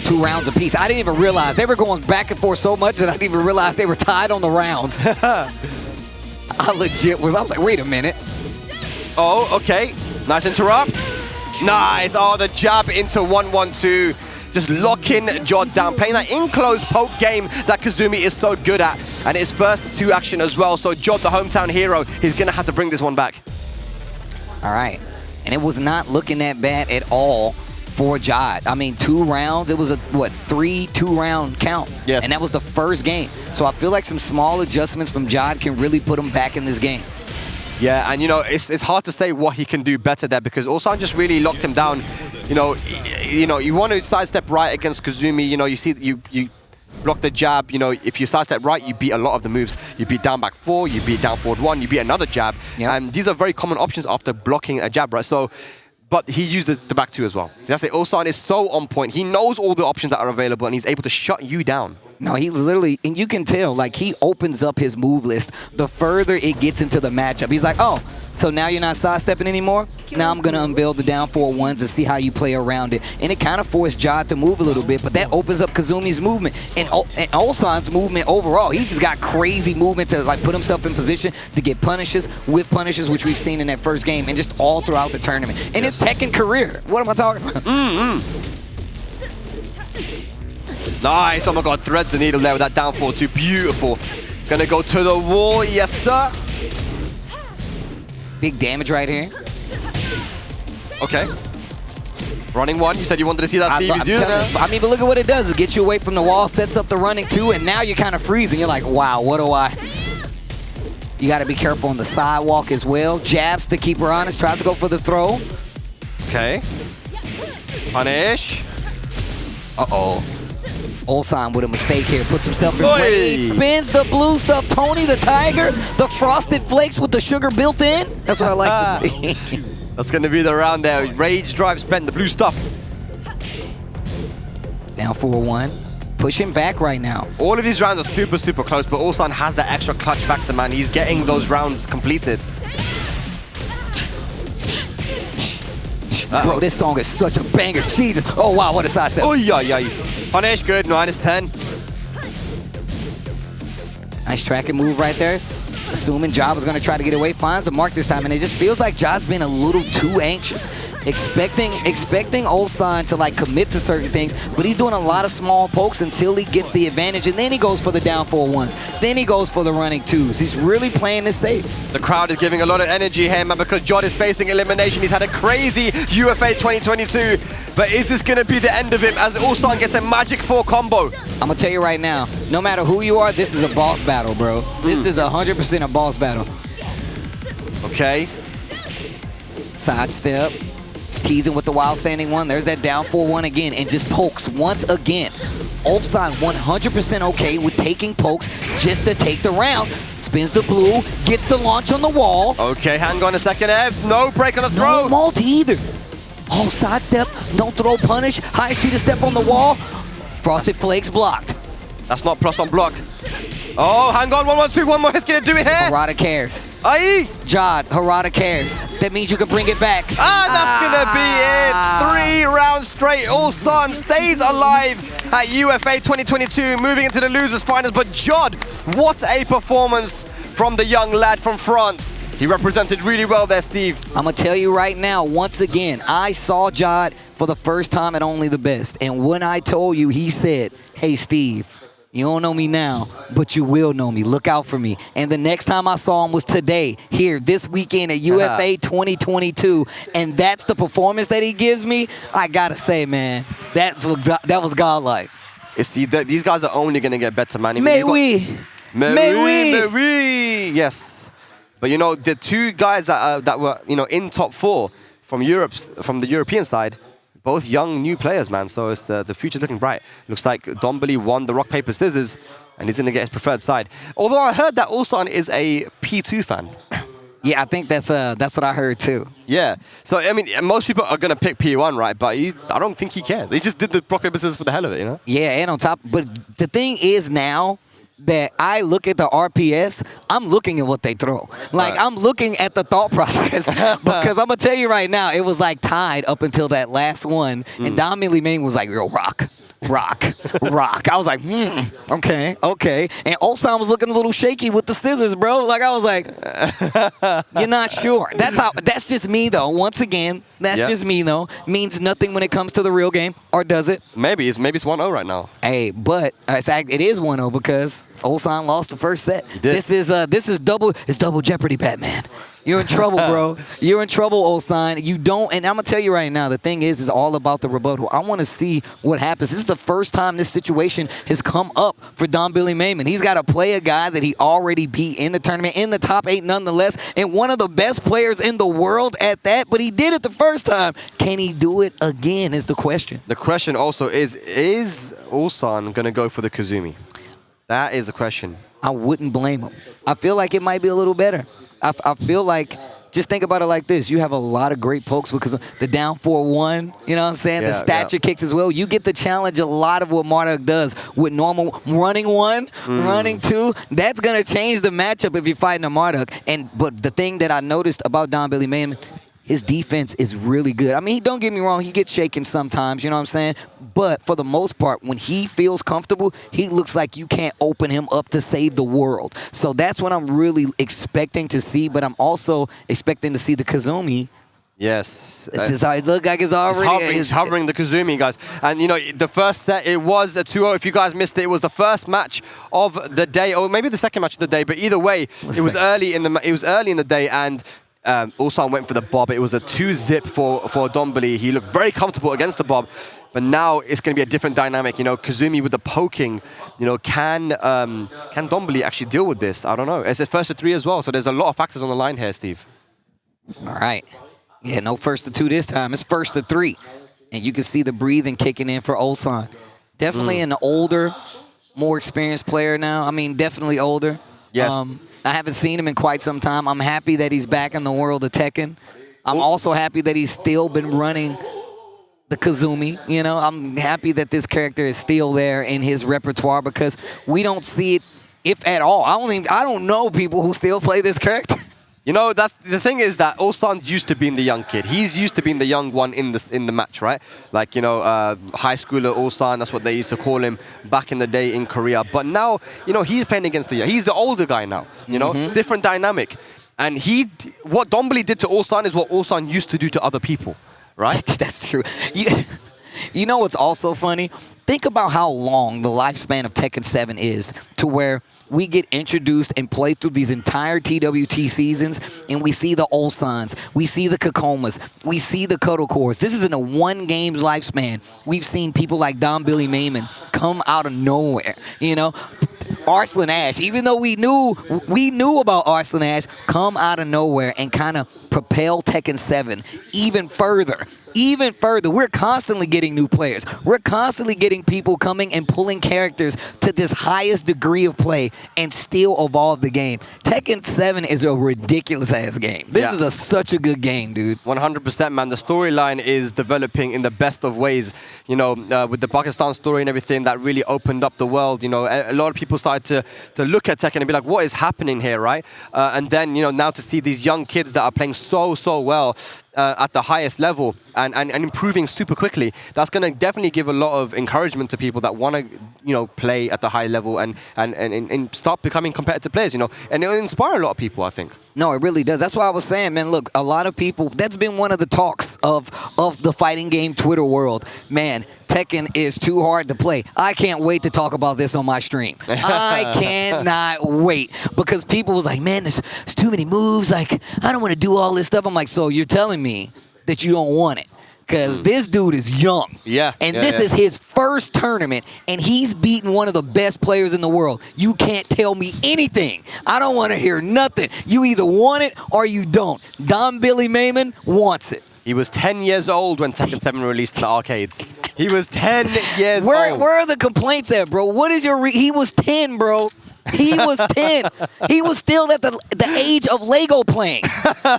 2 rounds apiece. I didn't even realize. They were going back and forth so much that I didn't even realize they were tied on the rounds. I legit was like, wait a minute. Oh, okay. Nice interrupt. Nice. Oh, the jab into 1-1-2. Just locking Jodd down, playing that in-close poke game that Kazumi is so good at. And his first 2 action as well. So Jodd, the hometown hero, he's going to have to bring this one back. All right. And it was not looking that bad at all for Jodd. I mean, 2 rounds. It was a, what, 3 2-round count. Yes. And that was the first game. So I feel like some small adjustments from Jodd can really put him back in this game. Yeah, and you know, it's hard to say what he can do better there because Ulsan just really locked him down. You know, you want to sidestep right against Kazumi. You know, you see you block the jab. You know, if you sidestep right, you beat a lot of the moves. You beat down back 4, you beat down forward 1, you beat another jab. Yep. And these are very common options after blocking a jab, right? So, but he used the back 2 as well. That's it. Ulsan is so on point. He knows all the options that are available, and he's able to shut you down. No, he literally, and you can tell, like, he opens up his move list the further it gets into the matchup. He's like, oh, so now you're not sidestepping anymore? Now I'm going to unveil the down 4-1s and see how you play around it. And it kind of forced Jodd to move a little bit, but that opens up Kazumi's movement and Ulsan's movement overall. He just got crazy movement to, like, put himself in position to get punishes, with punishes, which we've seen in that first game, and just all throughout the tournament. And his Tekken career. What am I talking about? Nice. Oh my God, threads the needle there with that down 4-2. Beautiful. Gonna go to the wall. Yes, sir. Big damage right here. Okay. Running 1. You said you wanted to see that, Steve. He's using it. I mean, but look at what it does. It gets you away from the wall, sets up the running 2, and now you're kind of freezing. You're like, wow, what do I... You got to be careful on the sidewalk as well. Jabs to keep her honest. Tries to go for the throw. Okay. Punish. Uh-oh. Ulsan with a mistake here. Puts himself in Oi. rage. Spins the blue stuff. Tony the Tiger. The Frosted Flakes with the sugar built in. That's what I like to see. That's going to be the round there. Rage drive spent the blue stuff. Down 4-1. Pushing back right now. All of these rounds are super, super close, but Ulsan has that extra clutch factor, man. He's getting those rounds completed. Bro, this song is such a banger. Jesus. Oh, wow, what a sidestep. Oh, yeah. Punish, good. -10. Nice track and move right there. Assuming Jodd was going to try to get away. Finds a mark this time, and it just feels like Jodd's been a little too anxious. Expecting Ulsan to like commit to certain things, but he's doing a lot of small pokes until he gets the advantage, and then he goes for the down 4-1s. Then he goes for the running 2s. He's really playing this safe. The crowd is giving a lot of energy here, man, because Jodd is facing elimination. He's had a crazy UFA 2022, but is this going to be the end of him as Ulsan gets a Magic 4 combo? I'm going to tell you right now, no matter who you are, this is a boss battle, bro. This is 100% a boss battle. Okay. Sidestep. Teasing with the wild standing 1. There's that down 4-1 again, and just pokes once again. Ulsan 100% okay with taking pokes just to take the round. Spins the blue, gets the launch on the wall. Okay, hang on a second, Ev. No break on the throw. No multi either. Oh, sidestep, no throw punish. High speed step on the wall. Frosted Flakes blocked. That's not plus on block. Oh, hang on, 1-1-2, one more hit's gonna do it here. Harada cares. Aye. Jodd, Harada cares. That means you can bring it back. That's gonna be it. 3 rounds straight. Ulsan stays alive at UFA 2022, moving into the losers finals. But Jodd, what a performance from the young lad from France. He represented really well there, Steve. I'm gonna tell you right now, once again, I saw Jodd for the first time at Only the Best. And when I told you, he said, hey, Steve, You don't know me now, but you will know me. Look out for me. And the next time I saw him was today, here, this weekend at UFA 2022. And that's the performance that he gives me. I got to say, man, that was godlike. These guys are only going to get better, man. May we? Yes. But, you know, the two guys that were, you know, in top 4 from the European side, both young, new players, man. So it's the future's looking bright. Looks like Dombili won the rock, paper, scissors, and he's going to get his preferred side. Although I heard that Ulsan is a P2 fan. Yeah, I think that's what I heard too. Yeah. So, I mean, most people are going to pick P1, right? But I don't think he cares. He just did the rock, paper, scissors for the hell of it, you know? Yeah, and on top, but the thing is now that I look at the RPS, I'm looking at what they throw. Like, I'm looking at the thought process. Because I'm going to tell you right now, it was like tied up until that last one. And DombiliMaymun was like, yo, rock. I was like, okay. And Ulsan was looking a little shaky with the scissors, bro. Like, I was like, you're not sure. That's just me, though. Once again, that's just me, though. Means nothing when it comes to the real game, or does it? Maybe it's 1-0 right now. Hey, but it is 1-0 because Ulsan lost the first set. This is double jeopardy, Batman. You're in trouble, bro. You're in trouble, Ulsan. You don't, and I'm gonna tell you right now, the thing is all about the rebuttal. I want to see what happens. This is the first time this situation has come up for DombiliMaymun. He's got to play a guy that he already beat in the tournament, in the top 8 nonetheless, and one of the best players in the world at that, but he did it the first time. Can he do it again is the question. The question also is Ulsan gonna go for the Kazumi? That is the question. I wouldn't blame him. I feel like it might be a little better. I feel like, just think about it like this. You have a lot of great pokes because of the down 4-1, you know what I'm saying? The stature kicks as well. You get to challenge a lot of what Marduk does with normal running 1, running 2. That's going to change the matchup if you're fighting a Marduk. But the thing that I noticed about DombiliMaymun, his defense is really good. I mean, don't get me wrong, he gets shaken sometimes, you know what I'm saying? But for the most part, when he feels comfortable, he looks like you can't open him up to save the world. So that's what I'm really expecting to see, but I'm also expecting to see the Kazumi. Yes. It looks like it's already... He's hovering the Kazumi, guys. And, you know, the first set, it was a 2-0. If you guys missed it, it was the first match of the day, or maybe the second match of the day, but either way, it was early in the day, and Ulsan went for the bob. It was a 2-zip for Dombili. He looked very comfortable against the bob, but now it's going to be a different dynamic. You know, Kazumi with the poking. You know, can Dombili actually deal with this? I don't know. It's his first to 3 as well, so there's a lot of factors on the line here, Steve. All right. Yeah, no first to 2 this time. It's first to 3, and you can see the breathing kicking in for Ulsan. Definitely an older, more experienced player now. I mean, definitely older. Yes. I haven't seen him in quite some time. I'm happy that he's back in the world of Tekken. I'm also happy that he's still been running the Kazumi. You know, I'm happy that this character is still there in his repertoire because we don't see it, if at all. I don't know people who still play this character. You know, that's the thing is that Ulsan's used to being the young kid. He's used to being the young one in the match, right? Like, you know, high schooler Ulsan, that's what they used to call him back in the day in Korea. But now, you know, he's playing against he's the older guy now, you know, different dynamic. And what Dombili did to Ulsan is what Ulsan used to do to other people, right? That's true. You know what's also funny? Think about how long the lifespan of Tekken 7 is to where we get introduced and play through these entire TWT seasons, and we see the Ulsans, we see the Kkokkomas, we see the Kkokkors. This is in a 1 game's lifespan. We've seen people like DombiliMaymun come out of nowhere, you know? Arslan Ash, even though we knew about Arslan Ash, come out of nowhere and kind of propel Tekken 7 even further. Even further. We're constantly getting new players. We're constantly getting people coming and pulling characters to this highest degree of play and still evolve the game. Tekken 7 is a ridiculous-ass game. This is such a good game, dude. 100%, man. The storyline is developing in the best of ways. You know, with the Pakistan story and everything, that really opened up the world. You know, a lot of people started to look at Tekken and be like, what is happening here, right? And then, you know, now to see these young kids that are playing so well at the highest level and improving super quickly, that's going to definitely give a lot of encouragement to people that want to, you know, play at the high level and start becoming competitive players, you know, and it'll inspire a lot of people, I think. No, it really does. That's why I was saying, man, look, a lot of people, that's been one of the talks of the fighting game Twitter world, man, Tekken is too hard to play. I can't wait to talk about this on my stream. I cannot wait because people was like, man, there's too many moves. Like, I don't want to do all this stuff. I'm like, so you're telling me that you don't want it? Because this dude is young. Yeah. And this is his first tournament, and he's beaten one of the best players in the world. You can't tell me anything. I don't want to hear nothing. You either want it or you don't. DombiliMaymun wants it. He was 10 years old when Tekken 7 released in the arcades. He was 10 years old. Where are the complaints at, bro? What is your he was 10, bro. He was 10. He was still at the age of Lego playing.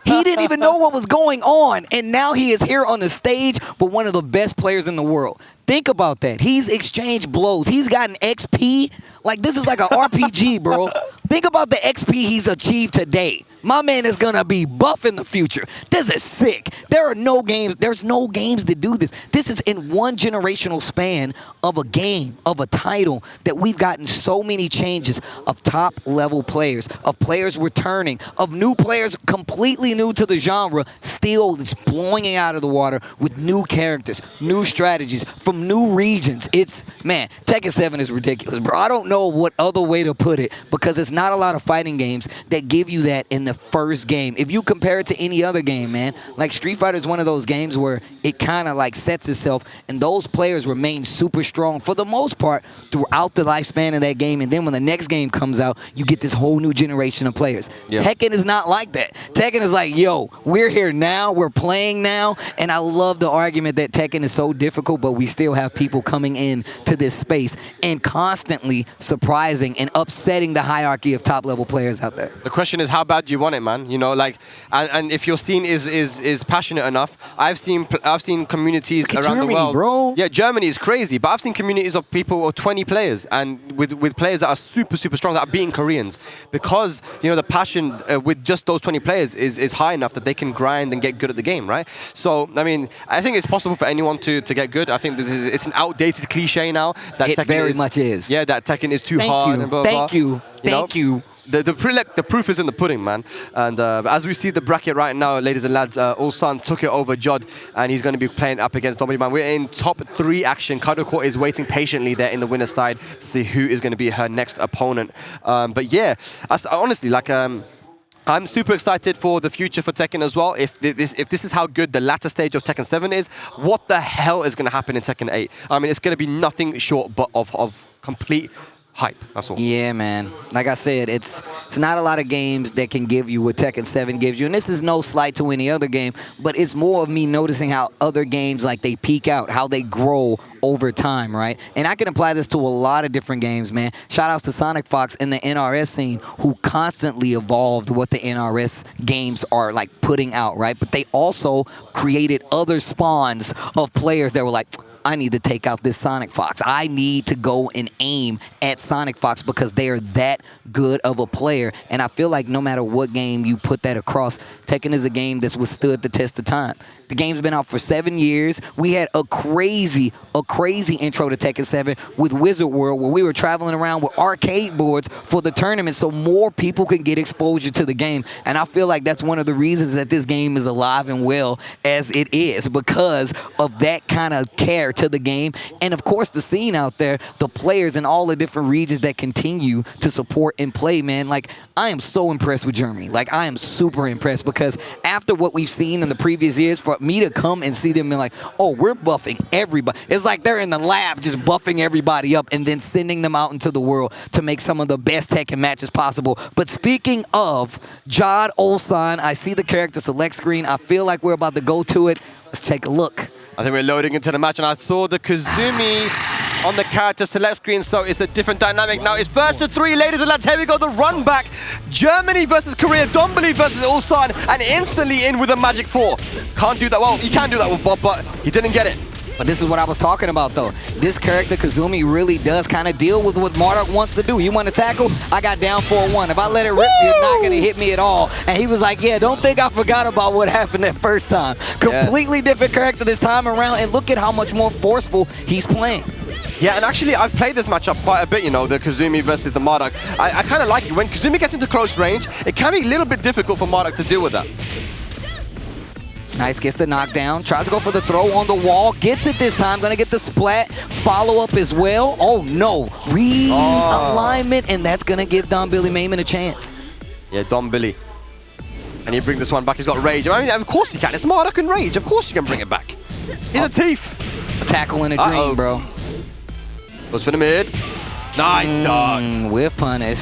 He didn't even know what was going on, and now he is here on the stage with one of the best players in the world. Think about that. He's exchanged blows. He's gotten XP. Like, this is like an RPG, bro. Think about the XP he's achieved today. My man is going to be buff in the future. This is sick. There are no games. There's no games that do this. This is in one generational span of a game, of a title, that we've gotten so many changes of top-level players, of players returning, of new players completely new to the genre, still just blowing it out of the water with new characters, new strategies, from new regions. It's, man, Tekken 7 is ridiculous, bro. I don't know what other way to put it because it's not a lot of fighting games that give you that in the first game. If you compare it to any other game, man, like Street Fighter is one of those games where it kind of like sets itself and those players remain super strong for the most part throughout the lifespan of that game, and then when the next game comes out, you get this whole new generation of players. Yeah. Tekken is not like that. Tekken is like, yo, we're here now, we're playing now, and I love the argument that Tekken is so difficult, but we still have people coming in to this space and constantly surprising and upsetting the hierarchy of top-level players out there. The question is, how bad do you want it, man? You know, like, and if your scene is passionate enough, I've seen communities around Germany, the world. Bro. Yeah, Germany is crazy, but I've seen communities of people of 20 players and with players that are super strong that are beating Koreans because the passion with just those 20 players is high enough that they can grind and get good at the game, right? So I mean, I think it's possible for anyone to get good. I think it's an outdated cliche now that it Tekken very much is. Yeah, that Tekken is too hard. And blah, blah, Thank you. Thank you. The proof is in the pudding, man. And as we see the bracket right now, ladies and lads, Ulsan took it over Jodd, and he's going to be playing up against DombiliMaymun. We're in top 3 action. Kkokkoma is waiting patiently there in the winner's side to see who is going to be her next opponent. But yeah, honestly, like, I'm super excited for the future for Tekken as well. If this is how good the latter stage of Tekken 7 is, what the hell is going to happen in Tekken 8? I mean, it's going to be nothing short but of complete hype. That's all. Yeah, man. Like I said, it's not a lot of games that can give you what Tekken 7 gives you. And this is no slight to any other game, but it's more of me noticing how other games, like, they peak out, how they grow over time, right? And I can apply this to a lot of different games, man. Shout outs to Sonic Fox and the NRS scene, who constantly evolved what the NRS games are, like, putting out, right? But they also created other spawns of players that were like, I need to take out this Sonic Fox. I need to go and aim at Sonic Fox because they are that good of a player. And I feel like no matter what game you put that across, Tekken is a game that's withstood the test of time. The game's been out for 7 years. We had a crazy intro to Tekken 7 with Wizard World, where we were traveling around with arcade boards for the tournament so more people can get exposure to the game. And I feel like that's one of the reasons that this game is alive and well as it is, because of that kind of care to the game. And of course, the scene out there, the players in all the different regions that continue to support and play, man. Like, I am so impressed with Germany. Like, I am super impressed because after what we've seen in the previous years, for me to come and see them and like, oh, we're buffing everybody. It's like they're in the lab just buffing everybody up and then sending them out into the world to make some of the best Tekken matches possible. But speaking of Jodd Ulsan, I see the character select screen. I feel like we're about to go to it. Let's take a look. I think we're loading into the match, and I saw the Kazumi on the character select screen, so it's a different dynamic now. It's first to 3, ladies and lads. Here we go, the run back. Germany versus Korea, Dombili versus Ulsan, and instantly in with a magic 4. Can't do that. Well, you can do that with Bob, but he didn't get it. But this is what I was talking about, though. This character, Kazumi, really does kind of deal with what Marduk wants to do. You want to tackle? I got down 4-1. If I let it rip, you're not going to hit me at all. And he was like, yeah, don't think I forgot about what happened that first time. Completely different character this time around, and look at how much more forceful he's playing. Yeah, and actually, I've played this matchup quite a bit, the Kazumi versus the Marduk. I kind of like it. When Kazumi gets into close range, it can be a little bit difficult for Marduk to deal with that. Nice, gets the knockdown. Tries to go for the throw on the wall. Gets it this time. Gonna get the splat. Follow up as well. Oh no. Realignment, and that's gonna give DombiliMaymun a chance. Yeah, Dombilly. And he bring this one back. He's got rage. I mean, of course he can. It's Marduk and rage. Of course you can bring it back. He's a thief. A tackle in a dream, bro. Goes for the mid. Nice dog. With punish.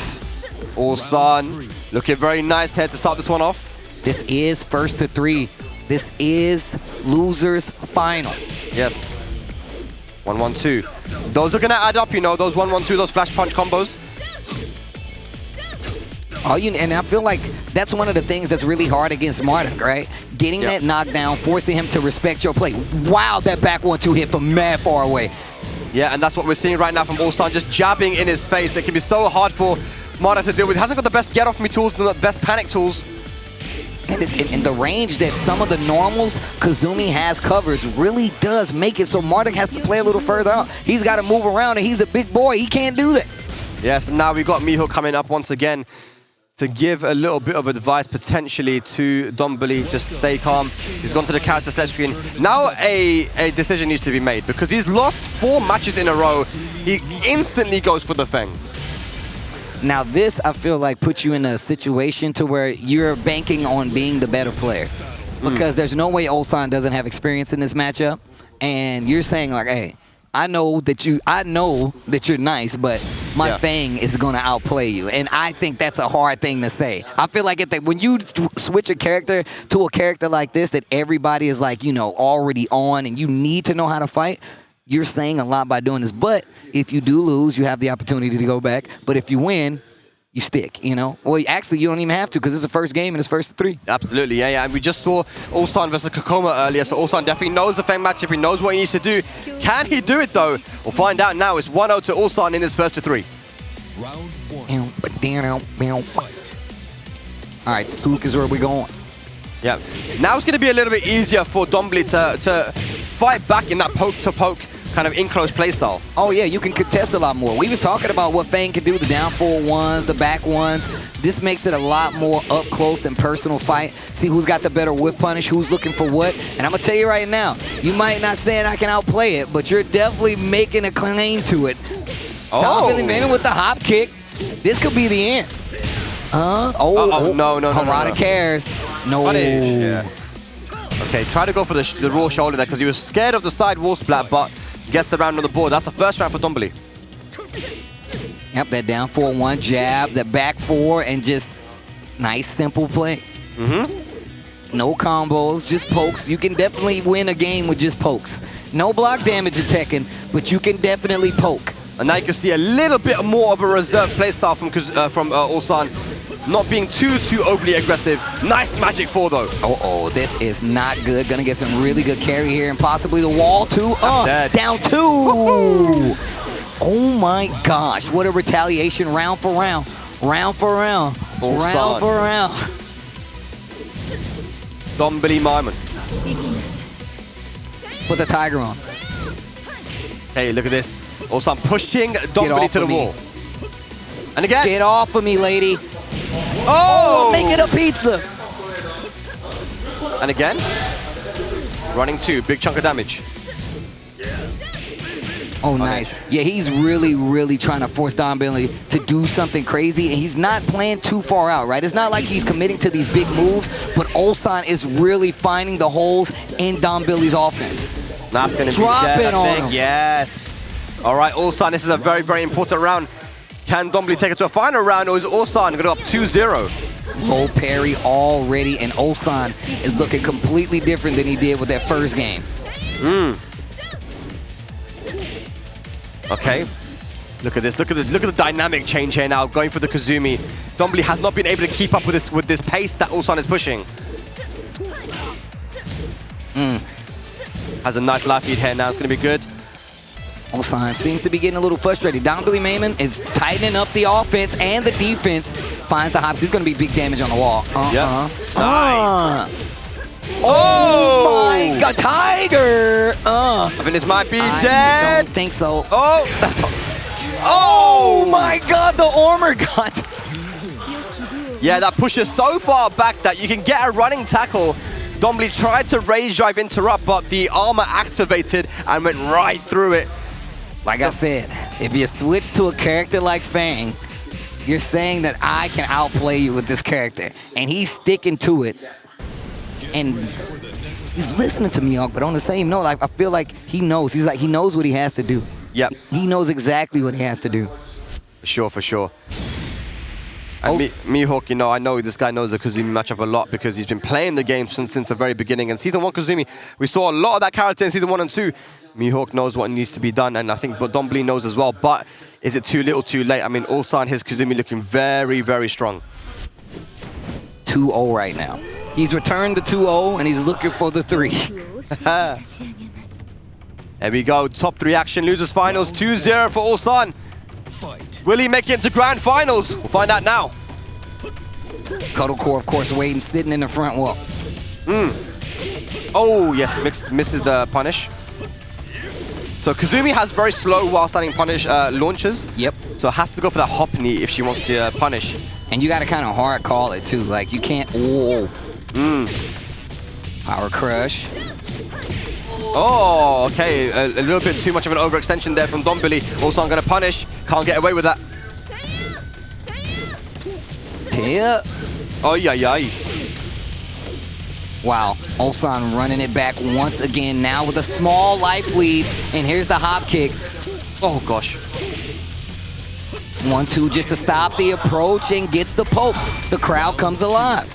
Ulsan looking very nice here to start this one off. This is first to 3. This is losers final. Yes. 1-1-2. Those are gonna add up, you know, those 1-1-2, those flash punch combos. And I feel like that's one of the things that's really hard against Marduk, right? Getting that knockdown, forcing him to respect your play. Wow, that back 1-2 hit from mad far away. Yeah, and that's what we're seeing right now from Ulsan, just jabbing in his face. It can be so hard for Marduk to deal with. He hasn't got the best get-off-me tools, the best panic tools. And the range that some of the normals Kazumi has covers really does make it so Marduk has to play a little further out. He's got to move around, and he's a big boy. He can't do that. Yes, and now we've got Miho coming up once again to give a little bit of advice potentially to Dombilly. Just stay calm. He's gone to the character select screen. Now a decision needs to be made because he's lost 4 matches in a row. He instantly goes for the Feng. Now this, I feel like, puts you in a situation to where you're banking on being the better player. Because there's no way Ulsan doesn't have experience in this matchup. And you're saying like, hey, I know that you're nice, but my Fang is gonna outplay you. And I think that's a hard thing to say. I feel like when you switch a character to a character like this that everybody is like, you know, already on and you need to know how to fight, you're saying a lot by doing this. But if you do lose, you have the opportunity to go back. But if you win, you stick, you know? Well, actually, you don't even have to because it's the first game and it's first to 3. Absolutely, yeah. And we just saw Ulsan versus Kkokkoma earlier, so Ulsan definitely knows the Feng matchup. He knows what he needs to do. Can he do it, though? We'll find out now. It's 1-0 to Ulsan in this first to 3. Round 1. All right, Sook is where we're going. Yeah. Now it's going to be a little bit easier for Dombilly to fight back in that poke-to-poke kind of in-close playstyle. Oh yeah, you can contest a lot more. We was talking about what Fang can do, the down forward ones, the back ones. This makes it a lot more up close and personal fight. See who's got the better whiff punish, who's looking for what. And I'm gonna tell you right now, you might not say I can outplay it, but you're definitely making a claim to it. DombiliMaymun with the hop kick. This could be the end. No. Harada cares. No. Yeah. Okay, try to go for the raw shoulder there because he was scared of the side wall splat, but gets the round on the board. That's the first round for Dombilly. Yep, that down 4-1 jab, that back 4, and just nice, simple play. No combos, just pokes. You can definitely win a game with just pokes. No block damage in Tekken, but you can definitely poke. And now you can see a little bit more of a reserved playstyle from Ulsan. Not being too overly aggressive. Nice magic 4 though. Oh, this is not good. Gonna get some really good carry here and possibly the wall too. Down 2. Oh my gosh, what a retaliation round for round. Round for round. Round for round. DombiliMaymun. Put the tiger on. Hey, look at this. Ulsan pushing Dombilly to the wall. And again. Get off of me, lady. Oh! Make it a pizza. And again. Running 2, big chunk of damage. Oh, nice. Yeah, he's really trying to force Dombilly to do something crazy, and he's not playing too far out, right? It's not like he's committing to these big moves, but Ulsan is really finding the holes in Dombilly's offense. That's going to be Drop it on him. Yes. All right, Ulsan, this is a very important round. Can Dombilly take it to a final round, or is Ulsan going to go up 2-0? Low parry already, and Ulsan is looking completely different than he did with that first game. Okay. Look at this. Look at the dynamic change here now, going for the Kazumi. Dombilly has not been able to keep up with this pace that Ulsan is pushing. Has a nice life feed here now. It's going to be good. Ulsan seems to be getting a little frustrated. DombiliMaymun is tightening up the offense and the defense. Finds the hop. This is going to be big damage on the wall. Nice. Oh my God, Tiger! I think this might be I dead. don't think so. Oh my God, the armor got. Yeah, that pushes so far back that you can get a running tackle Dombili tried to rage drive interrupt, but the armor activated and went right through it. Like I said, if you switch to a character like Fang, you're saying that I can outplay you with this character. And he's sticking to it. And he's listening to me, but on the same note, I feel like he knows. He knows what he has to do. Yep. He knows exactly what he has to do. For sure. And Mihawk, you know, I know this guy knows the Kazumi matchup a lot because he's been playing the game since the very beginning. And Season 1 Kazumi, we saw a lot of that character in Season 1 and 2. Mihawk knows what needs to be done, and I think Dombili knows as well. But is it too little, too late? I mean, Ulsan, his Kazumi looking very, very strong. 2-0 right now. He's returned to 2-0, and he's looking for the 3. There we go. Top 3 action, losers finals, 2-0 for Ulsan. Will he make it into grand finals? We'll find out now. Kkokkoma, of course, waiting, sitting in the front wall. Oh, yes, misses the punish. So Kazumi has very slow while standing punish launches. Yep. So has to go for that hop knee if she wants to punish. And you got to kind of hard call it, too. Like, you can't... Whoa. Power crush. Oh, okay. A little bit too much of an overextension there from Dombili. Also, I'm going to punish. Can't get away with that. Tip. Oh, yeah. Wow. Ulsan running it back once again, now with a small life lead. And here's the hop kick. Oh, gosh. 1-2 just to stop the approach and gets the poke. The crowd comes alive.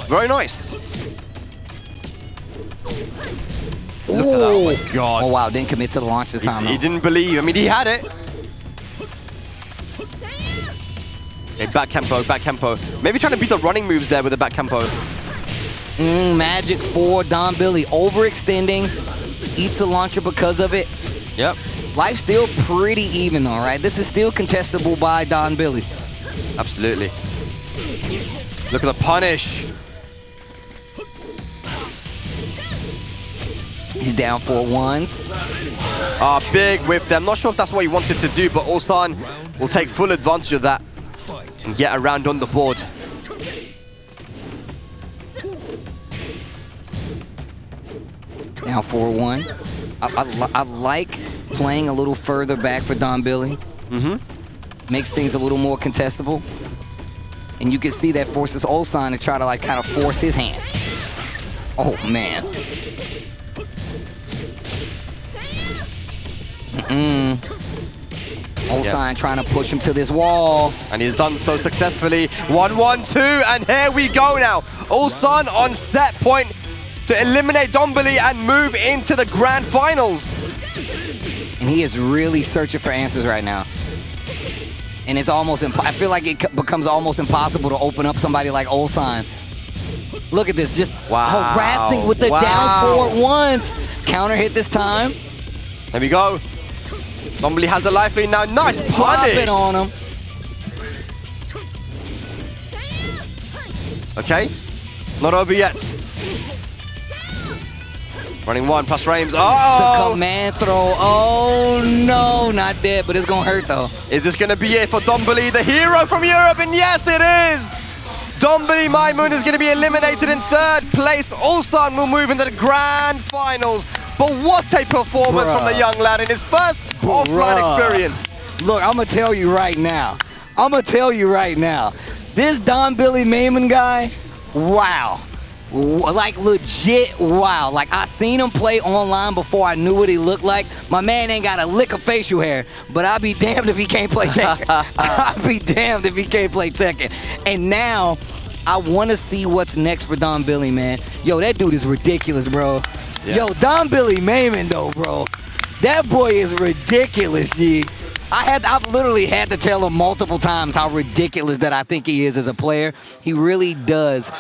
Very nice. Look at that. Oh, my God. Oh, wow. Didn't commit to the launch this time. He didn't believe. I mean, he had it. Okay, back Kempo. Maybe trying to beat the running moves there with the back Kempo. Magic for Dombili. Overextending. Eats the launcher because of it. Yep. Life's still pretty even, though, right? This is still contestable by Dombili. Absolutely. Look at the punish. He's down 4-1s. Big whiff there. I'm not sure if that's what he wanted to do, but Ulsan will take full advantage of that and get around on the board. Now 4-1. I like playing a little further back for Dombili. Makes things a little more contestable. And you can see that forces Ulsan to try to like kind of force his hand. Oh, man. Ulsan trying to push him to this wall. And he's done so successfully. 1-1-2, and here we go now. Ulsan on set point to eliminate Dombili and move into the grand finals. And he is really searching for answers right now. And it's almost, I feel like it becomes almost impossible to open up somebody like Ulsan. Look at this, just harassing with the down forward ones. Counter hit this time. There we go. Dombili has a life lead now. Nice punish. It on him. Okay, not over yet. Running 1 plus frames. Oh! The command throw. Oh no, not dead, but it's gonna hurt though. Is this gonna be it for Dombili, the hero from Europe? And yes, it is. DombiliMaymun is gonna be eliminated in 3rd place. Ulsan will move into the grand finals. But what a performance from the young lad in his first offline experience. Look, I'm gonna tell you right now. This DombiliMaymun guy, wow. Like legit wow. Like I seen him play online before I knew what he looked like. My man ain't got a lick of facial hair, but I'll be damned if he can't play Tekken. And now I want to see what's next for Dombili, man. Yo, that dude is ridiculous, bro. Yeah. Yo, DombiliMaymun though, bro. That boy is ridiculous, G. I've literally had to tell him multiple times how ridiculous that I think he is as a player. He really does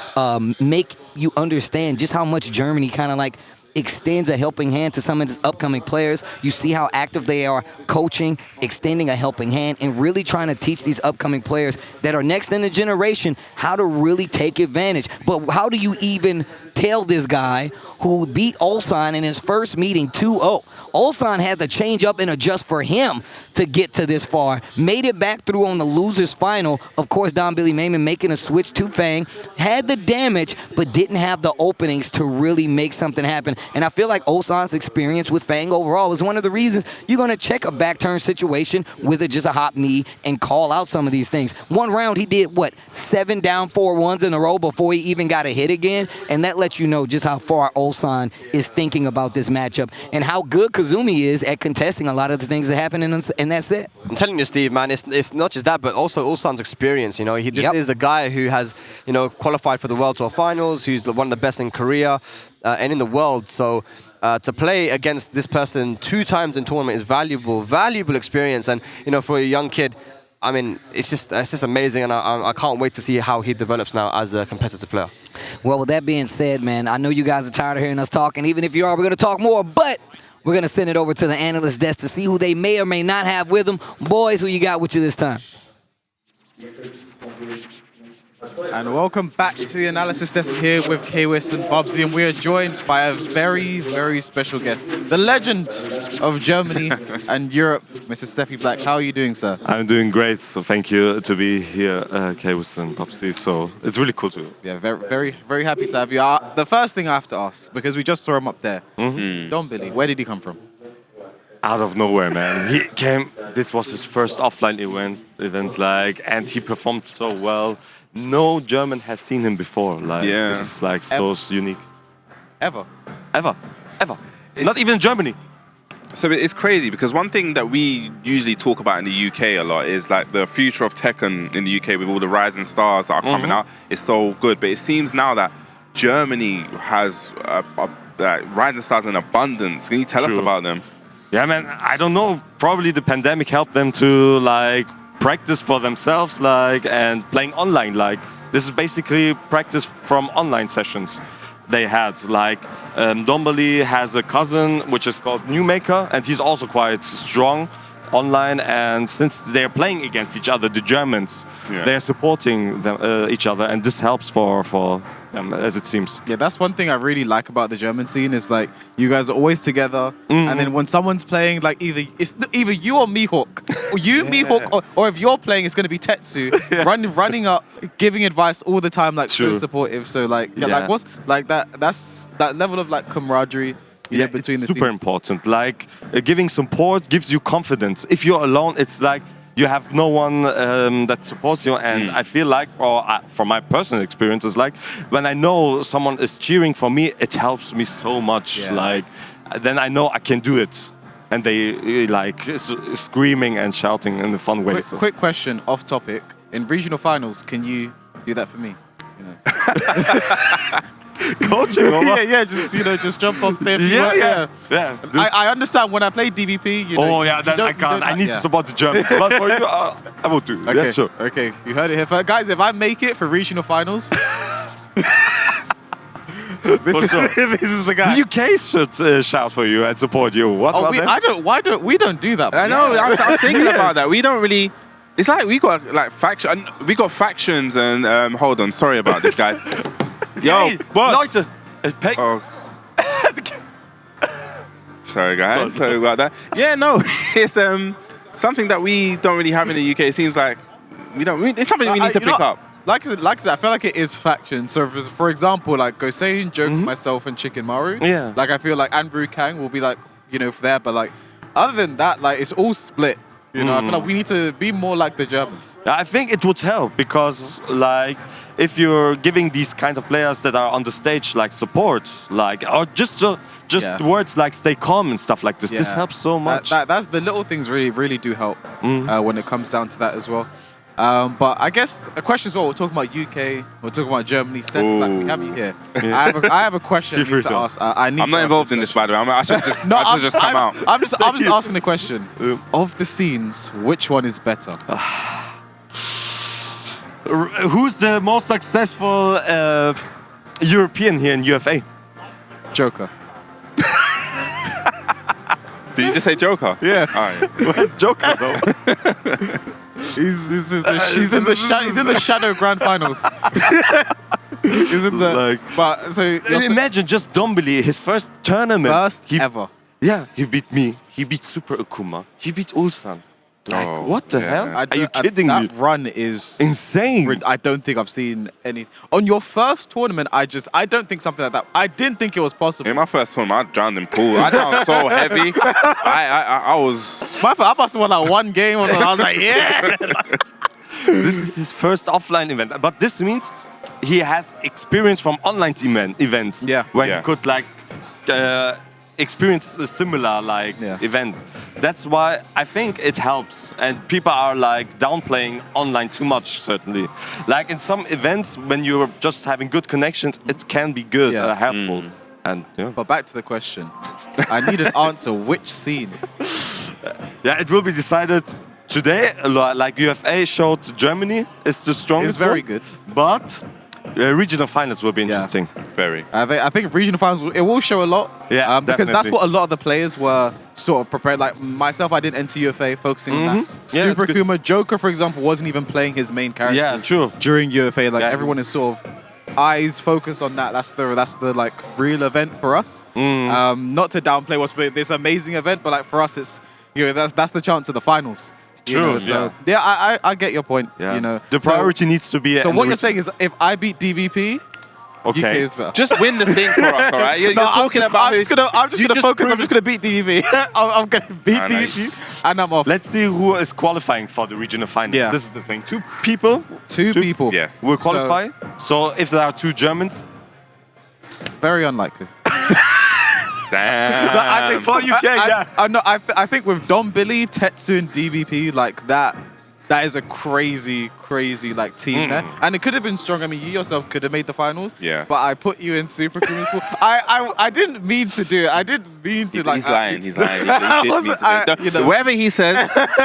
make you understand just how much Germany kind of like extends a helping hand to some of his upcoming players. You see how active they are coaching, extending a helping hand, and really trying to teach these upcoming players that are next in the generation how to really take advantage. But how do you even tell this guy who beat Ulsan in his first meeting 2-0? Ulsan had to change up and adjust for him to get to this far. Made it back through on the losers final. Of course, DombiliMaymun making a switch to Fang. Had the damage, but didn't have the openings to really make something happen. And I feel like Ulsan's experience with Fang overall is one of the reasons you're going to check a back turn situation with just a hop knee and call out some of these things. One round, he did, what, 7 down 4-1s in a row before he even got a hit again. And that lets you know just how far Ulsan is thinking about this matchup and how good Kazumi is at contesting a lot of the things that happen in that set. I'm telling you, Steve, man, it's not just that, but also Ulsan's experience. You know, he just is the guy who has, you know, qualified for the World Tour Finals, who's one of the best in Korea and in the world. So to play against this person 2 times in tournament is valuable experience. And, you know, for a young kid, I mean, it's just amazing, and I can't wait to see how he develops now as a competitive player. Well, with that being said, man, I know you guys are tired of hearing us talk, and even if you are, we're going to talk more, but we're going to send it over to the analyst desk to see who they may or may not have with them. Boys, who you got with you this time? And welcome back to the analysis desk here with Kwis and Bubsy, and we are joined by a very, very special guest, the legend of Germany and Europe, Mr. Sephiblack. How are you doing, sir? I'm doing great, so thank you to be here, Kwis and Bubsy. So it's really cool to. Yeah, very, very happy to have you. The first thing I have to ask, because we just saw him up there, Dombilly, where did he come from? Out of nowhere, man. He came. This was his first offline event, like, and he performed so well. No German has seen him before. Like, this is like so unique. Ever. Not even Germany. So it's crazy because one thing that we usually talk about in the UK a lot is like the future of Tekken in the UK with all the rising stars that are coming out. It's so good, but it seems now that Germany has rising stars in abundance. Can you tell us about them? Yeah, man. I don't know. Probably the pandemic helped them to like practice for themselves, like, and playing online. Like, this is basically practice from online sessions they had. Like, Dombilly has a cousin which is called Newmaker, and he's also quite strong online. And since they're playing against each other, the Germans, they're supporting them, each other, and this helps for them, as it seems. Yeah, that's one thing I really like about the German scene is like you guys are always together, and then when someone's playing, like either you or Mihawk, or you Mihawk, or if you're playing, it's going to be Tetsu running up, giving advice all the time, like so supportive. So like, like what's like that's that level of like camaraderie. Between it's super important. Like giving support gives you confidence. If you're alone, it's like you have no one that supports you. And I feel like, from my personal experience, it's like when I know someone is cheering for me, it helps me so much. Like then I know I can do it. And they like screaming and shouting in a fun way. Quick question, off topic. In regional finals, can you do that for me? You know. Coaching, just jump on, say a few words. I understand when I play DVP. Then I can't. I need to support the Germans. But for you, I will do. Okay, yeah, sure. Okay, you heard it here, guys. If I make it for regional finals, this is the guy. The UK should shout for you and support you. We don't do that. I know. I'm thinking about that. We don't really. It's like we got like factions and hold on. Sorry about this guy. Yo, boss. Leute, Sorry, guys. Sorry about that. Yeah, no, it's something that we don't really have in the UK. It seems like it's something we need to pick up. Like I said, I feel like it is faction. So, for example, like Gosei, Joke, myself, and Chicken Maru. Yeah. Like I feel like Andrew Kang will be like there, but like other than that, like it's all split. You know, I feel like we need to be more like the Germans. I think it would help because, like, if you're giving these kinds of players that are on the stage like support, like, or just words like stay calm and stuff like this, this helps so much. That's the little things really do help when it comes down to that as well. But I guess a question as well. We're talking about UK. We're talking about Germany. Like we have you here. I have a question I need to ask. I'm not involved in this, by the way. I should just come out. I'm just asking the question. Of the scenes, which one is better? Who's the most successful European here in UFA? Joker. Did you just say Joker? Yeah. All right. Where's Joker though? He's in the shadow grand finals. He's in the Like- but so Imagine just Dombili, his first tournament. first ever. Yeah, he beat me. He beat Super Kkokkoma. He beat Ulsan. Like, Oh, what the yeah. hell? Are you That kidding me? run is Insane. I don't think I've seen any on your first tournament. I don't think something like that. I didn't think it was possible. In my first tournament, I drowned in pool. I drowned so heavy. I was. I must have won like one game or something. I was like, yeah. This is his first offline event. But this means he has experience from online events. Yeah. Where Yeah. he could like experience a similar like Yeah. event. That's why I think it helps. And people are like downplaying online too much, certainly. Like in some events, when you're just having good connections, it can be good, Yeah. helpful. And yeah. But back to the question. I need an answer. Which scene? Yeah, it will be decided today. Like UFA showed Germany is the strongest. It's very one. good. But regional finals will be interesting. Very. I think regional finals it will show a lot. Yeah, because that's definitely. what a lot of the players were sort of prepared. Like myself, I didn't enter UFA focusing on that. Yeah, Super that's good. Akuma, Joker, for example, wasn't even playing his main characters. Yeah, true. During UFA, like Yeah. everyone is sort of eyes focused on that. That's the like real event for us. Not to downplay what's been this amazing event, but like for us, it's that's the chance of the finals. You True, know, so, yeah, I get your point. Yeah. You know, The priority needs to be. So what you're saying is, if I beat DVP, UK Okay. is better. Just win the thing for us, all right? You're talking about. I'm just gonna focus. I'm just gonna beat DVP. I'm gonna beat Ah, nice. DVP, and I'm off. Let's see who is qualifying for the regional finals. Yeah. This is the thing. Two people Two people. Yes. will qualify. So if there are two Germans, Very unlikely. Damn. I think for UK, I think with Dombilly, Tetsu, and DVP, like that is a crazy like team there. And it could have been strong. I mean, you yourself could have made the finals. Yeah. But I put you in Super Kumi's pool. I didn't mean to do it. I didn't mean to like. He's lying. He's lying. He I did wasn't- mean to do it. you know. Whatever he says,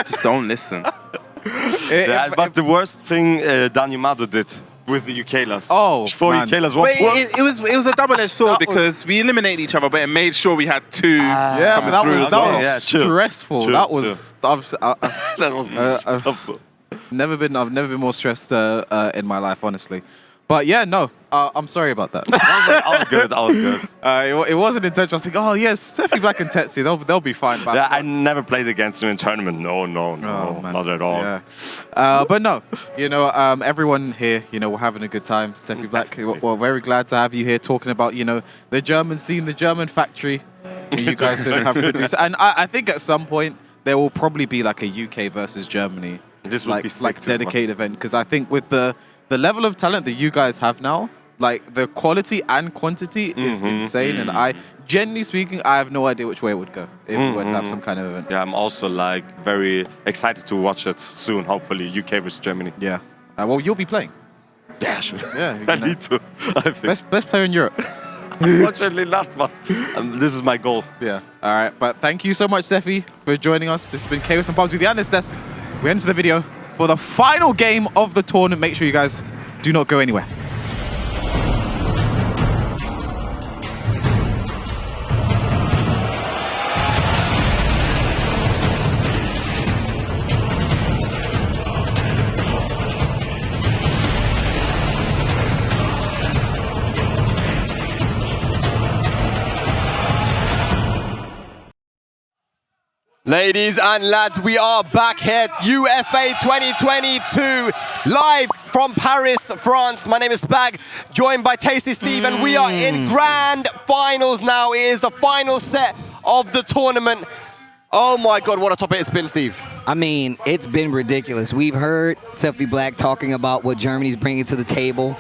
just don't listen. but the worst thing Danyamado did with the UKlers. Oh, for man. UKlers. But it was a double-edged sword That was- because we eliminated each other, but it made sure we had two. Yeah, but coming that through was as well. Yeah, true. stressful. True, That was. That was tough. I've never been more stressed in my life, honestly. But yeah, no, I'm sorry about that. I was good. It wasn't intentional. I was thinking, oh yes, Sephiblack and Tetsu, they'll be fine. But Yeah, I never played against him in tournament. No, man. not at all. Yeah. But no, everyone here, we're having a good time. Sephiblack, we're very glad to have you here talking about, the German scene, the German factory. You guys have produced, and I think at some point there will probably be like a UK versus Germany, This would be sick like too, dedicated event, because I think with the level of talent that you guys have now, like the quality and quantity is insane. And I, genuinely speaking, I have no idea which way it would go if we were to have some kind of event. Yeah, I'm also like very excited to watch it soon. Hopefully, UK versus Germany. Yeah. Well, you'll be playing. Yeah, sure. Yeah. I need to. I think. Best player in Europe. Unfortunately not, but this is my goal. Yeah. All right. But thank you so much, Sephi, for joining us. This has been Chaos and Bobs with the Analyst Desk. We enter the video for the final game of the tournament. Make sure you guys do not go anywhere. Ladies and lads, we are back here at UFA 2022, live from Paris, France. My name is Spag, joined by Tasty Steve, and we are in grand finals now. It is the final set of the tournament. Oh my God, what a topic it's been, Steve. I mean, it's been ridiculous. We've heard Sephiblack talking about what Germany's bringing to the table,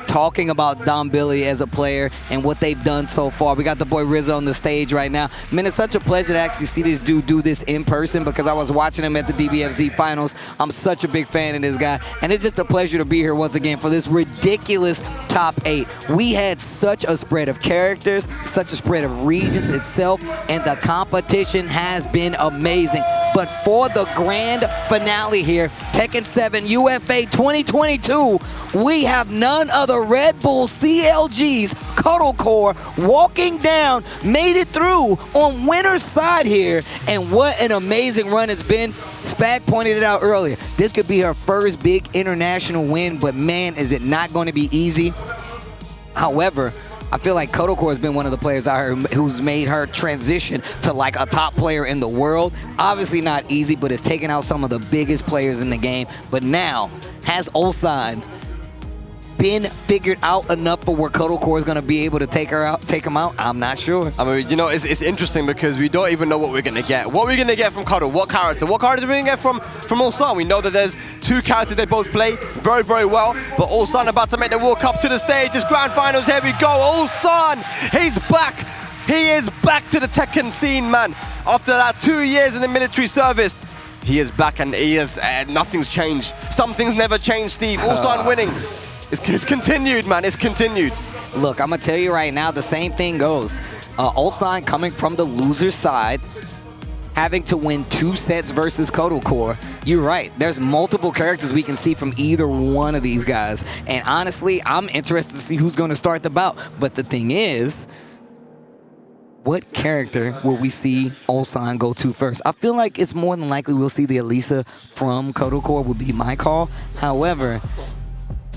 talking about Dombilly as a player and what they've done so far. We got the boy Rizzo on the stage right now. Man, it's such a pleasure to actually see this dude do this in person, because I was watching him at the DBFZ finals. I'm such a big fan of this guy, and it's just a pleasure to be here once again for this ridiculous top 8. We had such a spread of characters, such a spread of regions itself, and the competition has been amazing. But for the grand finale here, Tekken 7 UFA 2022, we have none other Red Bull CLGs Kkokkoma walking down, made it through on winner's side here. And what an amazing run it's been. Spag pointed it out earlier. This could be her first big international win, but man, is it not going to be easy. However, I feel like Kkokkoma has been one of the players out here who's made her transition to like a top player in the world. Obviously not easy, but it's taken out some of the biggest players in the game. But now, has Ulsan been figured out enough for where Kkokkoma is going to be able to take him out? I'm not sure. I mean, you know, it's interesting because we don't even know what we're going to get. What are we going to get from Kkokkoma? What character? What character are we going to get from Ulsan? We know that there's two characters they both play very, very well, but Ulsan about to make the walk up to the stage. It's grand finals. Here we go. Ulsan, he's back. He is back to the Tekken scene, man. After that 2 years in the military service, he is back and he is, nothing's changed. Some things never change, Steve. Ulsan winning. It's continued, man. It's continued. Look, I'm going to tell you right now, the same thing goes. Ulsan coming from the loser's side, having to win 2 sets versus Kkokkoma. You're right. There's multiple characters we can see from either one of these guys. And honestly, I'm interested to see who's going to start the bout. But the thing is, what character will we see Ulsan go to first? I feel like it's more than likely we'll see the Elisa from Kkokkoma would be my call. However,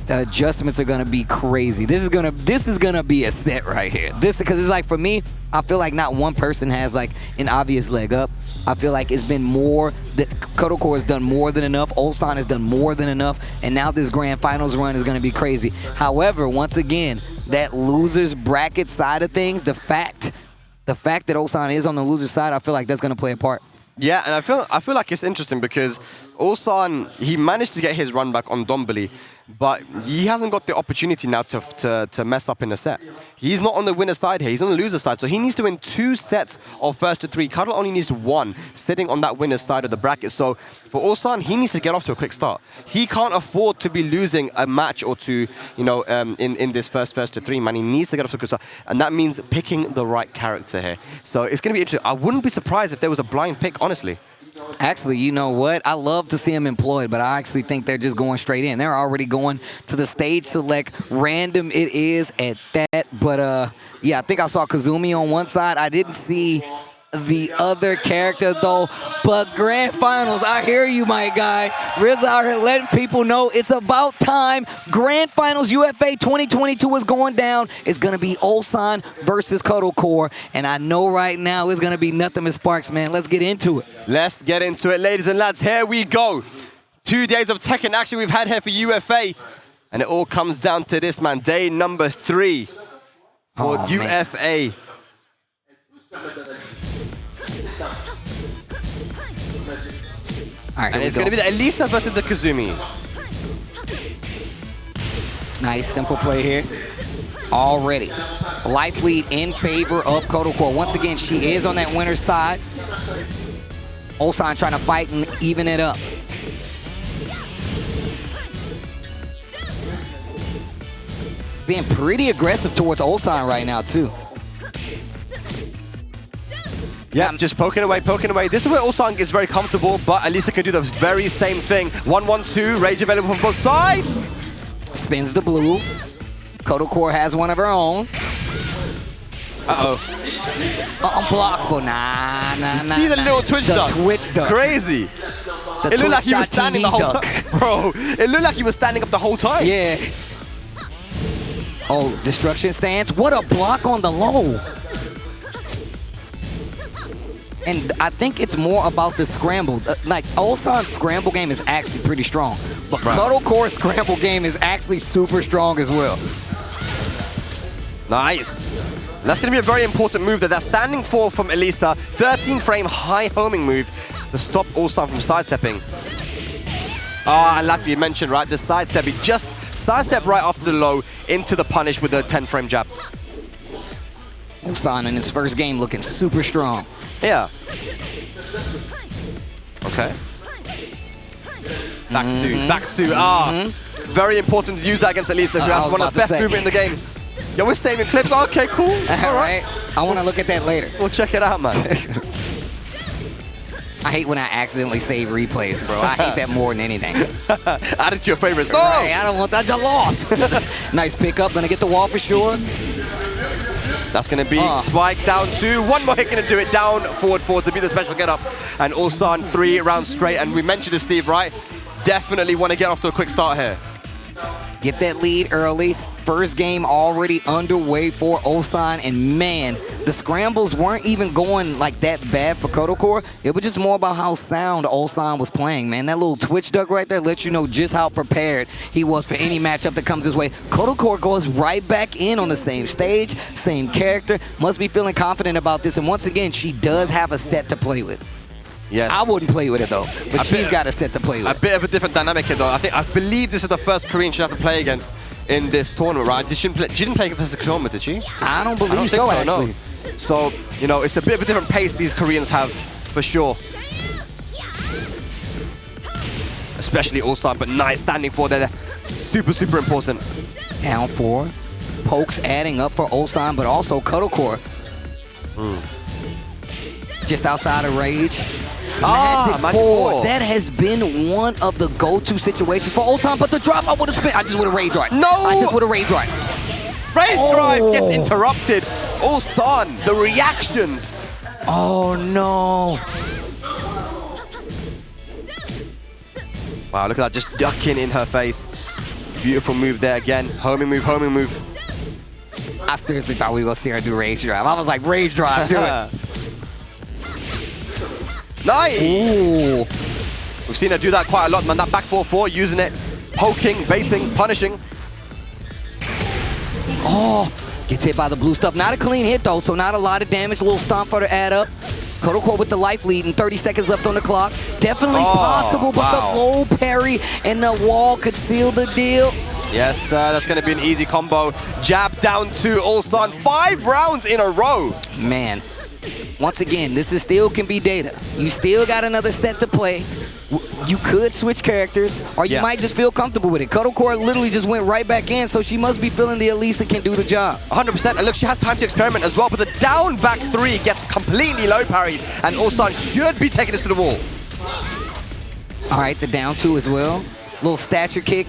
the adjustments are gonna be crazy. This is gonna be a set right here. Because it's like, for me, I feel like not one person has like an obvious leg up. I feel like it's been more that Kkokkoma has done more than enough. Ulsan has done more than enough, and now this grand finals run is gonna be crazy. However, once again, that losers bracket side of things, the fact that Ulsan is on the loser side, I feel like that's gonna play a part. Yeah, and I feel like it's interesting because Ulsan, he managed to get his run back on Dombili, but he hasn't got the opportunity now to mess up in the set. He's not on the winner side here, he's on the loser side, so he needs to win 2 sets of first to 3. Cuddle only needs 1, sitting on that winner's side of the bracket. So for Ulsan, he needs to get off to a quick start. He can't afford to be losing a match or 2, you know, in this first to 3, man. He needs to get off to a quick start, and that means picking the right character here. So it's going to be interesting. I wouldn't be surprised if there was a blind pick, honestly. Actually, you know what? I love to see him employed, but I actually think they're just going straight in. They're already going to the stage select. Random it is at that. But, yeah, I think I saw Kazumi on one side. I didn't see the other character, though. But grand finals, I hear you, my guy. Riz out here letting people know it's about time. Grand finals UFA 2022 is going down. It's going to be Ulsan versus Kkokkoma. And I know right now it's going to be nothing but sparks, man. Let's get into it. Let's get into it, ladies and lads. Here we go. 2 days of Tekken action we've had here for UFA. And it all comes down to this, man. Day number 3 for UFA. Man. All right, and it's going to be the Elisa versus the Kazumi. Nice, simple play here. Already. Life lead in favor of Kkokkoma. Once again, she is on that winner's side. Ulsan trying to fight and even it up. Being pretty aggressive towards Ulsan right now, too. Yeah, just poking away, poking away. This is where Ulsan is very comfortable, but Elisa can do the very same thing. 1-1-2, rage available from both sides. Spins the blue. Kkokkoma has one of her own. Uh-oh. Unblockable. Nah. See the little twitch duck? Twitch duck. Crazy. It looked like he was standing the whole time. Bro, it looked like he was standing up the whole time. Yeah. Oh, destruction stance. What a block on the low. And I think it's more about the scramble. Like, Ulsan's scramble game is actually pretty strong. But Kkokkoma scramble game is actually super strong as well. Nice. That's going to be a very important move that standing 4 from Elisa. 13-frame high homing move to stop Ulsan from sidestepping. Oh, and like you mentioned, right, the sidestep, he just sidestep right after the low into the punish with the 10-frame jab. Ulsan in his first game looking super strong. Yeah. Okay. Back to. Very important to use that against Elisa, who has one of the best movement in the game. Yo, we're saving clips. Okay, cool. All right. I want to look at that later. We'll check it out, man. I hate when I accidentally save replays, bro. I hate that more than anything. Add it to your favorites. No! Right, I don't want that. I lost. Nice pickup. Gonna get the wall for sure. That's going to be Spike down 2. One more hit going to do it. Down, forward, forward to be the special get up. And Ulsan 3 rounds straight. And we mentioned this, Steve, right? Definitely want to get off to a quick start here. Get that lead early. First game already underway for Ulsan, and man, the scrambles weren't even going like that bad for Kkokkoma. It was just more about how sound Ulsan was playing, man. That little twitch duck right there lets you know just how prepared he was for any matchup that comes his way. Kkokkoma goes right back in on the same stage, same character, must be feeling confident about this, and once again, she does have a set to play with. Yes. I wouldn't play with it though, but she's got a set to play with. A bit of a different dynamic here though. I believe this is the first Korean she'll have to play against in this tournament, right? She didn't play against Kkokkoma, did she? I don't believe so, actually. No. So, you know, it's a bit of a different pace these Koreans have, for sure. Especially Ulsan, but nice standing for there. Super, super important. Down 4. Pokes adding up for Ulsan, but also Kkokkoma. Just outside of rage. Magic 4. That has been one of the go-to situations for Ulsan, but the drop, I just would have rage right. No! I just would have rage right. Rage drive gets interrupted. Ulsan, the reactions. Oh no. Wow, look at that, just ducking in her face. Beautiful move there again. Homing move, homing move. I seriously thought we were going to see her do rage drive. I was like, rage drive, do it. Nice! Ooh. We've seen her do that quite a lot, man. That back 4-4, using it, poking, baiting, punishing. Oh, gets hit by the blue stuff. Not a clean hit, though, so not a lot of damage. A little stomp for her to add up. Kkokkoma with the life lead and 30 seconds left on the clock. Definitely possible, but the low parry and the wall could seal the deal. Yes, that's going to be an easy combo. Jab down to Ulsan. 5 rounds in a row. Man. Once again, this is still can be data. You still got another set to play. You could switch characters, or you might just feel comfortable with it. Kkokkoma literally just went right back in, so she must be feeling the Elisa can do the job. 100%, and look, she has time to experiment as well, but the down back 3 gets completely low parried, and Ulsan should be taking this to the wall. All right, the down 2 as well. Little stature kick.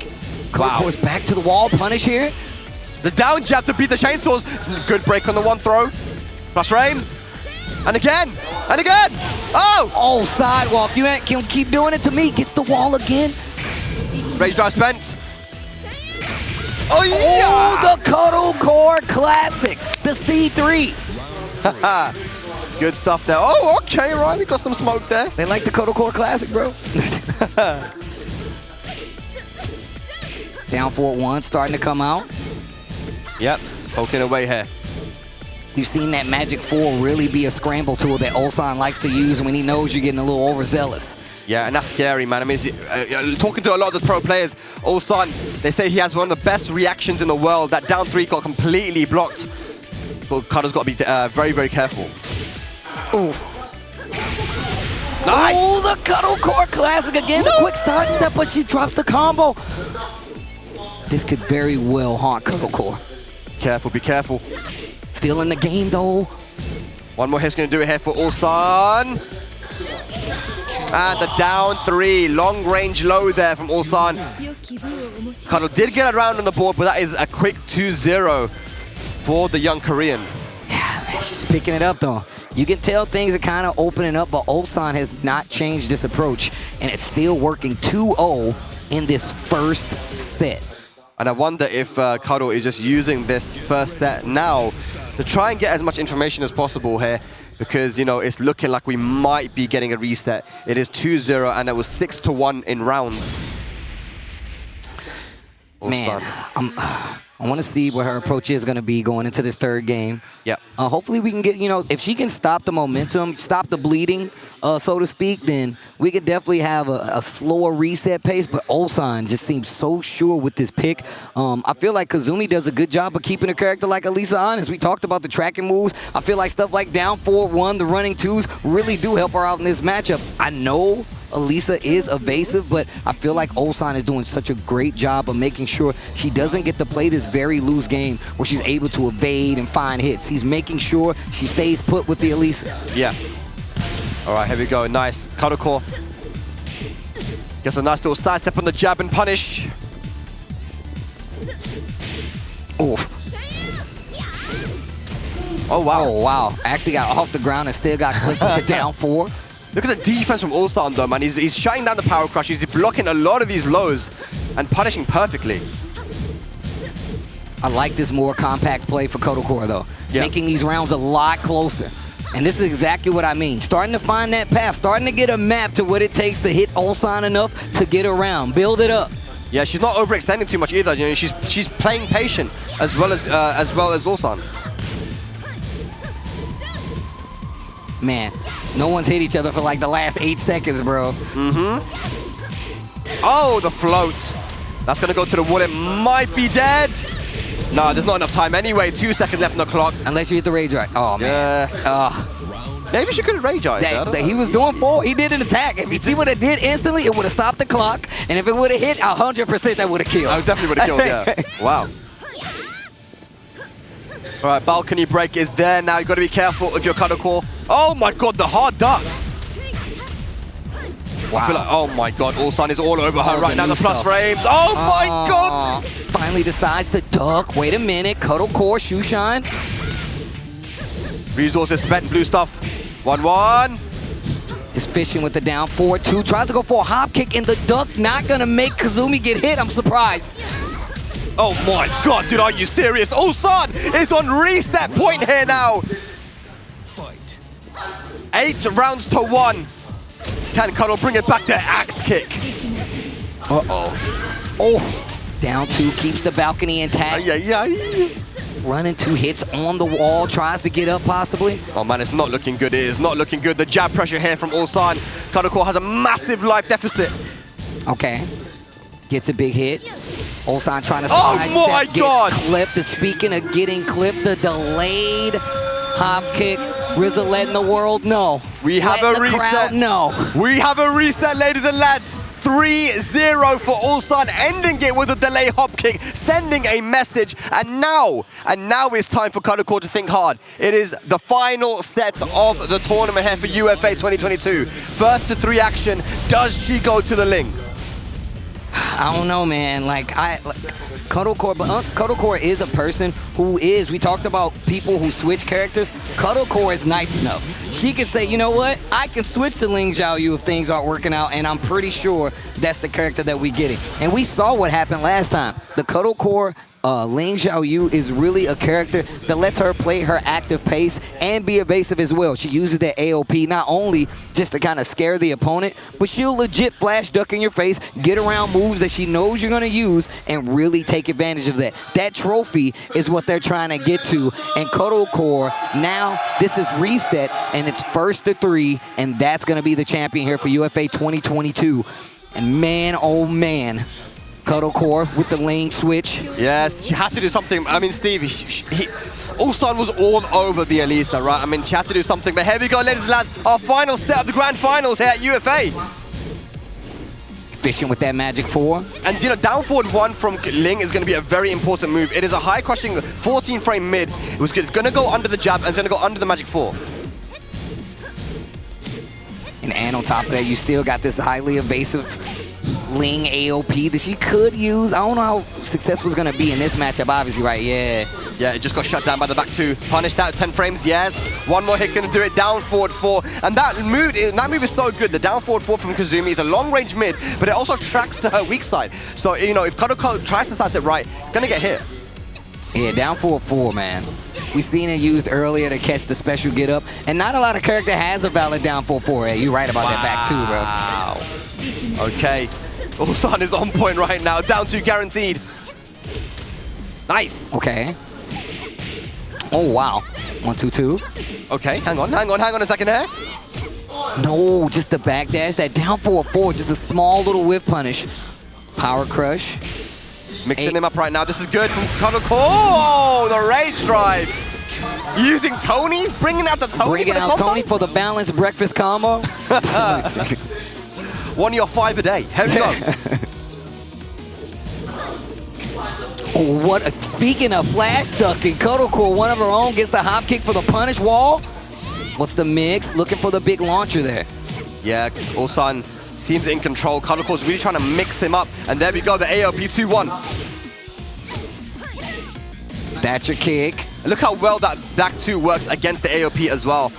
Kkokkoma back to the wall, punish here. The down jab to beat the chainsaws. Good break on the 1 throw. Plus frames. And again, and again. Oh! Oh, sidewalk. You can keep doing it to me. Gets the wall again. Rage drive spent. Oh, yeah! Oh, the Kkokkoma classic. The C3. Good stuff there. Oh, okay, right. We got some smoke there. They like the Kkokkoma classic, bro. Down 4-1, starting to come out. Yep, poking away here. You've seen that Magic 4 really be a scramble tool that Ulsan likes to use when he knows you're getting a little overzealous. Yeah, and that's scary, man. I mean, talking to a lot of the pro players, Ulsan, they say he has one of the best reactions in the world. That down 3 got completely blocked. But Kato's got to be very, very careful. Oof. Nice! Oh, the Kkokkoma classic again. The quick side step, but she drops the combo. This could very well haunt Kkokkoma. Careful, be careful. Still in the game, though. One more hit's going to do it here for Ulsan. And the down 3, long range low there from Ulsan. Kato did get around on the board, but that is a quick 2-0 for the young Korean. Yeah, man, she's picking it up, though. You can tell things are kind of opening up, but Ulsan has not changed this approach, and it's still working 2-0 in this first set. And I wonder if Kado is just using this first set now to try and get as much information as possible here, because, you know, it's looking like we might be getting a reset. It is 2-0, and it was 6-1 in rounds. Man, I want to see what her approach is going to be going into this third game. Yeah. Hopefully we can get, you know, if she can stop the momentum, stop the bleeding, so to speak, then we could definitely have a slower reset pace. But Ulsan just seems so sure with this pick. I feel like Kazumi does a good job of keeping a character like Elisa honest. We talked about the tracking moves. I feel like stuff like down 4-1, the running 2s really do help her out in this matchup. I know Elisa is evasive, but I feel like Ulsan is doing such a great job of making sure she doesn't get to play this very loose game where she's able to evade and find hits. He's making sure she stays put with the Elisa. Yeah. All right, here we go. Nice. Kkokkoma gets a nice little side step on the jab and punish. Oof. Oh, wow. Oh, wow. Actually got off the ground and still got clipped with the down 4. Look at the defense from Ulsan though, man. He's shutting down the power crush. He's blocking a lot of these lows and punishing perfectly. I like this more compact play for Kkokkoma though. Yeah. Making these rounds a lot closer. And this is exactly what I mean. Starting to find that path, starting to get a map to what it takes to hit Ulsan enough to get around, build it up. Yeah, she's not overextending too much either. You know, she's playing patient as well as Ulsan. Man, no one's hit each other for like the last 8 seconds, bro. Oh, the float. That's gonna go to the wall. It might be dead. No, there's not enough time anyway. 2 seconds left on the clock. Unless you hit the rage right. Oh man. Maybe she could have rage eyed. He was doing 4. He did an attack. If you see what it did instantly, it would have stopped the clock. And if it would have hit, 100% that would have killed. I definitely would have killed, yeah. Wow. All right, balcony break is there now. You got to be careful if you're Kkokkoma. Oh my God, the hard duck. Wow. I feel like, oh my God, Ulsan is all over her right now. The plus frames. Oh my God. Finally decides to duck. Wait a minute. Kkokkoma, shoe shine. Resources spent, blue stuff. 1-1. Just fishing with the down 4-2. Tries to go for a hop kick in the duck. Not gonna make Kazumi get hit. I'm surprised. Oh my God, dude, are you serious? Ulsan is on reset point here now. Fight. 8 rounds to 1. Can Kkokkoma bring it back to axe kick? Uh-oh. Oh, down 2, keeps the balcony intact. Yeah. Running 2 hits on the wall, tries to get up possibly. Oh man, it's not looking good. It is not looking good. The jab pressure here from Ulsan. Kkokkoma has a massive life deficit. Okay. Gets a big hit. Ulsan trying to Oh my God! Clipped. Speaking of getting clipped, the delayed hop kick. RZA letting the world know. We have a reset. Crowd know. We have a reset, ladies and lads. 3-0 for Ulsan, ending it with a delay hop kick, sending a message. And now it's time for Kkokkoma to think hard. It is the final set of the tournament here for UFA 2022. First to 3 action. Does she go to the Ling? I don't know, man. Kkokkoma is a person who is, we talked about people who switch characters. Kkokkoma is nice enough. She can say, you know what? I can switch to Ling Xiaoyu if things aren't working out, and I'm pretty sure that's the character that we getting. And we saw what happened last time. The Kkokkoma Ling Xiaoyu is really a character that lets her play her active pace and be evasive as well. She uses that AOP not only just to kind of scare the opponent, but she'll legit flash duck in your face, get around moves that she knows you're going to use, and really take advantage of that. That trophy is what they're trying to get to. And Kkokkoma, now this is reset, and it's first to 3, and that's going to be the champion here for UFA 2022. And man, oh man, Kkokkoma with the lane switch. Yes, she had to do something. I mean, Steve, Ulsan was all over the Elisa, right? I mean, she had to do something. But here we go, ladies and lads, our final set of the grand finals here at UFA. Fishing with that magic 4. And, you know, down forward 1 from Ling is going to be a very important move. It is a high crushing 14-frame mid. It's going to go under the jab and it's going to go under the magic 4. And on top of that, you still got this highly evasive Ling AOP that she could use. I don't know how successful it's going to be in this matchup, obviously, right? Yeah. Yeah, it just got shut down by the back 2. Punished out 10 frames, yes. One more hit going to do it, down forward 4. And that move is so good. The down forward 4 from Kazumi is a long-range mid, but it also tracks to her weak side. So, you know, if Kkokkoma tries to start it right, it's going to get hit. Yeah, down forward 4, man. We've seen it used earlier to catch the special get up, and not a lot of character has a valid down forward 4. Hey, you're right about that back 2, bro. Okay. Ulsan is on point right now. Down 2 guaranteed. Nice. Okay. Oh, wow. 1-2-2. Okay, hang on a second here. No, just the back dash. That down forward 4, just a small little whiff punish. Power crush. Mixing him up right now. This is good from Kkokkoma. Oh, the rage drive. Using Tony, bringing out the Tony. Bringing out Tony for the balanced breakfast combo. 1 of your 5 a day. Here we go. Oh, speaking of flash ducking, Kkokkoma, one of her own, gets the hop kick for the punish wall. What's the mix? Looking for the big launcher there. Yeah, Ulsan seems in control. Kkokkoma really trying to mix him up. And there we go, the AOP 2-1. Stature kick. Look how well that back 2 works against the AOP as well.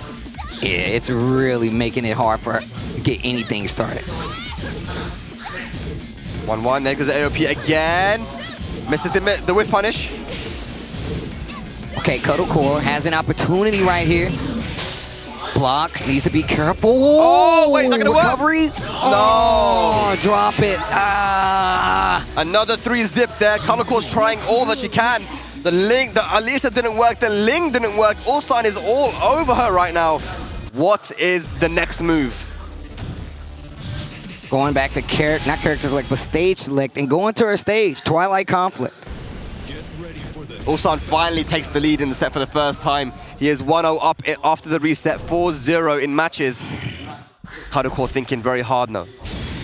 Yeah, it's really making it hard for her to get anything started. 1-1, there goes the AOP again. Misses the whiff punish. Okay, Kkokkoma has an opportunity right here. Block, needs to be careful. Oh, wait, not gonna work. Recovery. Oh, drop it. Ah. Another 3-zip there. Kalak's trying all that she can. The Ling, the Alisa didn't work, the Ling didn't work. Ulsan is all over her right now. What is the next move? Going back to not character select, but stage select, and going to her stage, Twilight Conflict. Ulsan finally takes the lead in the set for the first time. He is 1-0 up after the reset, 4-0 in matches. Kkokkoma thinking very hard now.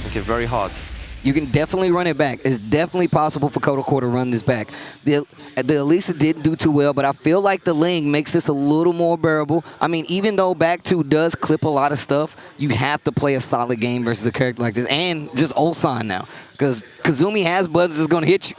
Thinking very hard. You can definitely run it back. It's definitely possible for Kkokkoma to run this back. The Alisa didn't do too well, but I feel like the Ling makes this a little more bearable. I mean, even though back 2 does clip a lot of stuff, you have to play a solid game versus a character like this. And just Ulsan now, because Kazumi has buttons that's going to hit you.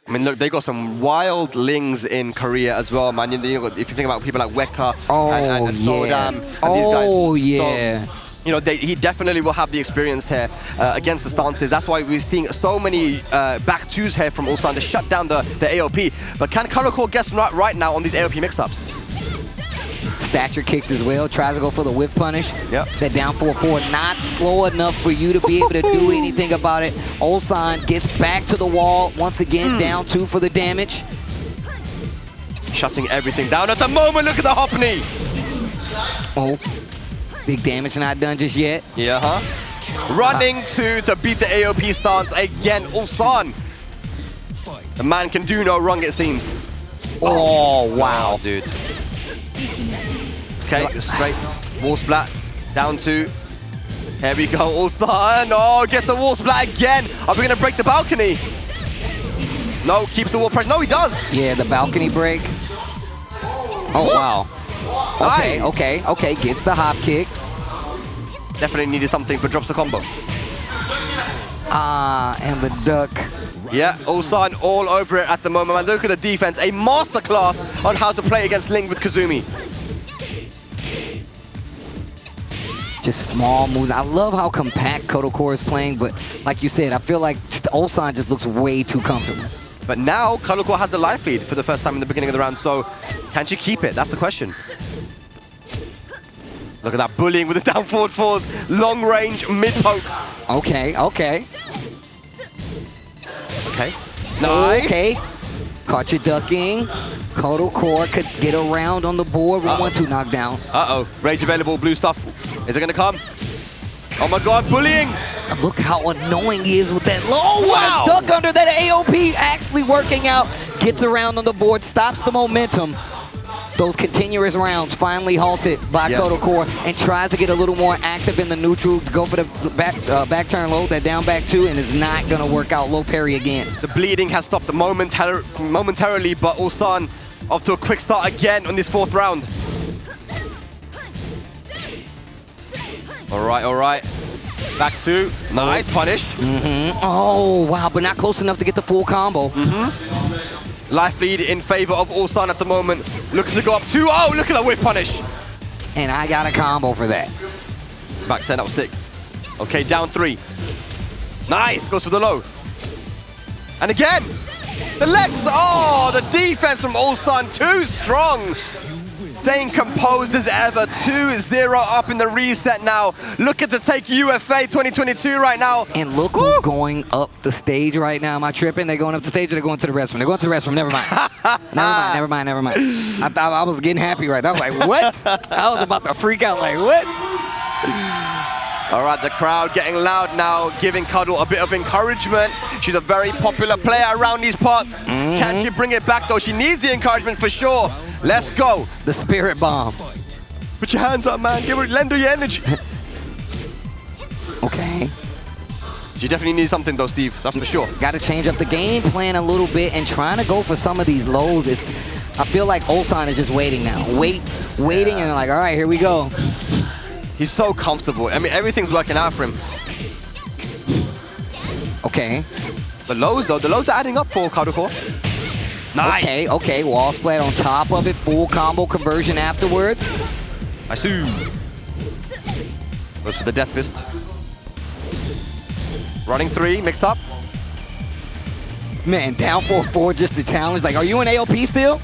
I mean, look, they got some wild Lings in Korea as well, man. You know, if you think about people like Weka and Sodam and these guys. Oh, yeah. So, you know, he definitely will have the experience here against the stances. That's why we're seeing so many back 2s here from Ulsan to shut down the AOP. But can Kkokkoma guess right now on these AOP mix-ups? Stature kicks as well, tries to go for the whiff punish. Yep. That down 4-4, not slow enough for you to be able to do anything about it. Ulsan gets back to the wall, once again down 2 for the damage. Shutting everything down at the moment, look at the hop knee! Oh, big damage not done just yet. Yeah, huh? Running to beat the AOP stance again, Ulsan. The man can do no wrong, it seems. Oh, wow. Dude. Okay, straight, wall splat, down 2. Here we go, Ulsan. Oh, gets the wall splat again. Are we gonna break the balcony? No, keeps the wall pressure. No, he does. Yeah, the balcony break. Oh, wow. Okay, Nice. okay, gets the hop kick. Definitely needed something, but drops the combo. Ah, and the duck. Yeah, Ulsan all over it at the moment. Man, look at the defense. A masterclass on how to play against Ling with Kazumi. Just small moves. I love how compact Kkokkoma is playing, but like you said, I feel like Ulsan just looks way too comfortable. But now, Kkokkoma has a life lead for the first time in the beginning of the round, so can she keep it? That's the question. Look at that bullying with the down forward 4s, long range, mid poke. Okay. Okay. Nice. Okay. Caught you ducking. Kkokkoma could get around on the board. 1-1-2 knockdown. Uh-oh. Rage available, blue stuff. Is it going to come? Oh my god, bullying! Look how annoying he is with that low. Wow. Duck under that AOP actually working out. Gets around on the board, stops the momentum. Those continuous rounds finally halted by Kkokkoma and tries to get a little more active in the neutral to go for the back turn low, that down back 2, and it's not going to work out. Low parry again. The bleeding has stopped momentarily, but Ulsan off to a quick start again on this 4th round. All right. Back 2. Nice punish. Oh, wow, but not close enough to get the full combo. Life lead in favor of Ulsan at the moment. Looking to go up 2. Oh, look at that whip punish. And I got a combo for that. Back 10, that was sick. Okay, down 3. Nice, goes for the low. And again, the legs. Oh, the defense from Ulsan, too strong. Staying composed as ever, 2-0 up in the reset now. Looking to take UFA 2022 right now. And look who's going up the stage right now. Am I tripping? They're going up the stage or they're going to the restroom? They're going to the restroom, never mind. never mind. I thought I was getting happy right now. I was like, what? I was about to freak out like, what? All right, the crowd getting loud now, giving Cuddle a bit of encouragement. She's a very popular player around these parts. Can she bring it back though? She needs the encouragement for sure. Let's go. The spirit bomb. Put your hands up, man. Lend her your energy. Okay. She definitely needs something though, Steve. That's for sure. Got to change up the game plan a little bit and trying to go for some of these lows. I feel like Ulsan is just waiting now. Waiting, and like, all right, here we go. He's so comfortable. I mean, everything's working out for him. Okay. The lows, though, the lows are adding up for Kkokkoma. Nice. Okay, wall splat on top of it, full combo conversion afterwards. I see. Goes for the death fist. Running 3, mixed up. Man, down 4-4 just to challenge. Like, are you in AOP still?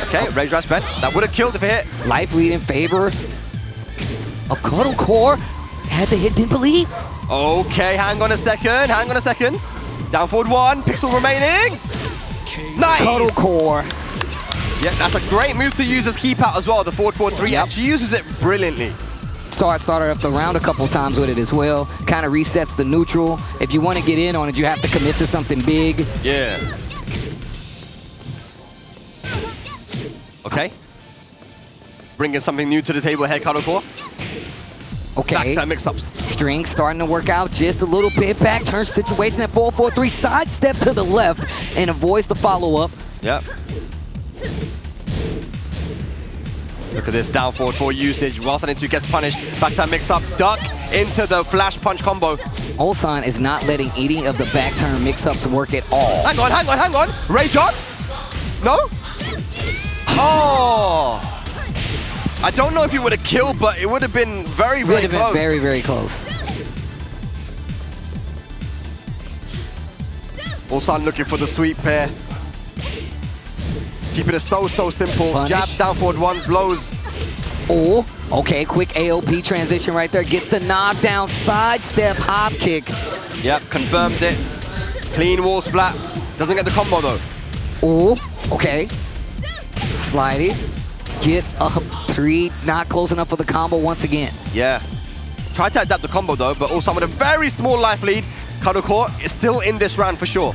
Okay, rage drive spent. That would have killed if it hit. Life lead in favor of Kkokkoma. Had the hit, didn't believe. Okay, hang on a second. Down forward 1, pixel remaining. Nice! Kkokkoma. Yeah, that's a great move to use as keep out as well, the forward 4-3. Yep. She uses it brilliantly. Started up the round a couple times with it as well. Kind of resets the neutral. If you want to get in on it, you have to commit to something big. Yeah. Okay. Bringing something new to the table here, Kkokkoma. Okay. Back to mix-ups. String starting to work out just a little bit. Back turn situation at 4-4-3. Sidestep to the left and avoids the follow-up. Yep. Look at this down forward 4 usage. Whilst into gets punished. Back to mix-up. Duck into the flash punch combo. Ulsan is not letting any of the back turn mix-ups work at all. Hang on. Ray Jodd? No? Oh! I don't know if he would have killed, but it would have been very, very close. Very, very close. Ulsan looking for the sweep pair. Keeping it so simple. Punish. Jabs, down forward 1s, lows. Oh, okay, quick AOP transition right there. Gets the knockdown, sidestep, hop kick. Yep, confirmed it. Clean wall splat. Doesn't get the combo though. Oh, okay. Slidey. Get up 3, not close enough for the combo once again. Yeah. Tried to adapt the combo though, but also with a very small life lead. Kkokkoma is still in this round for sure.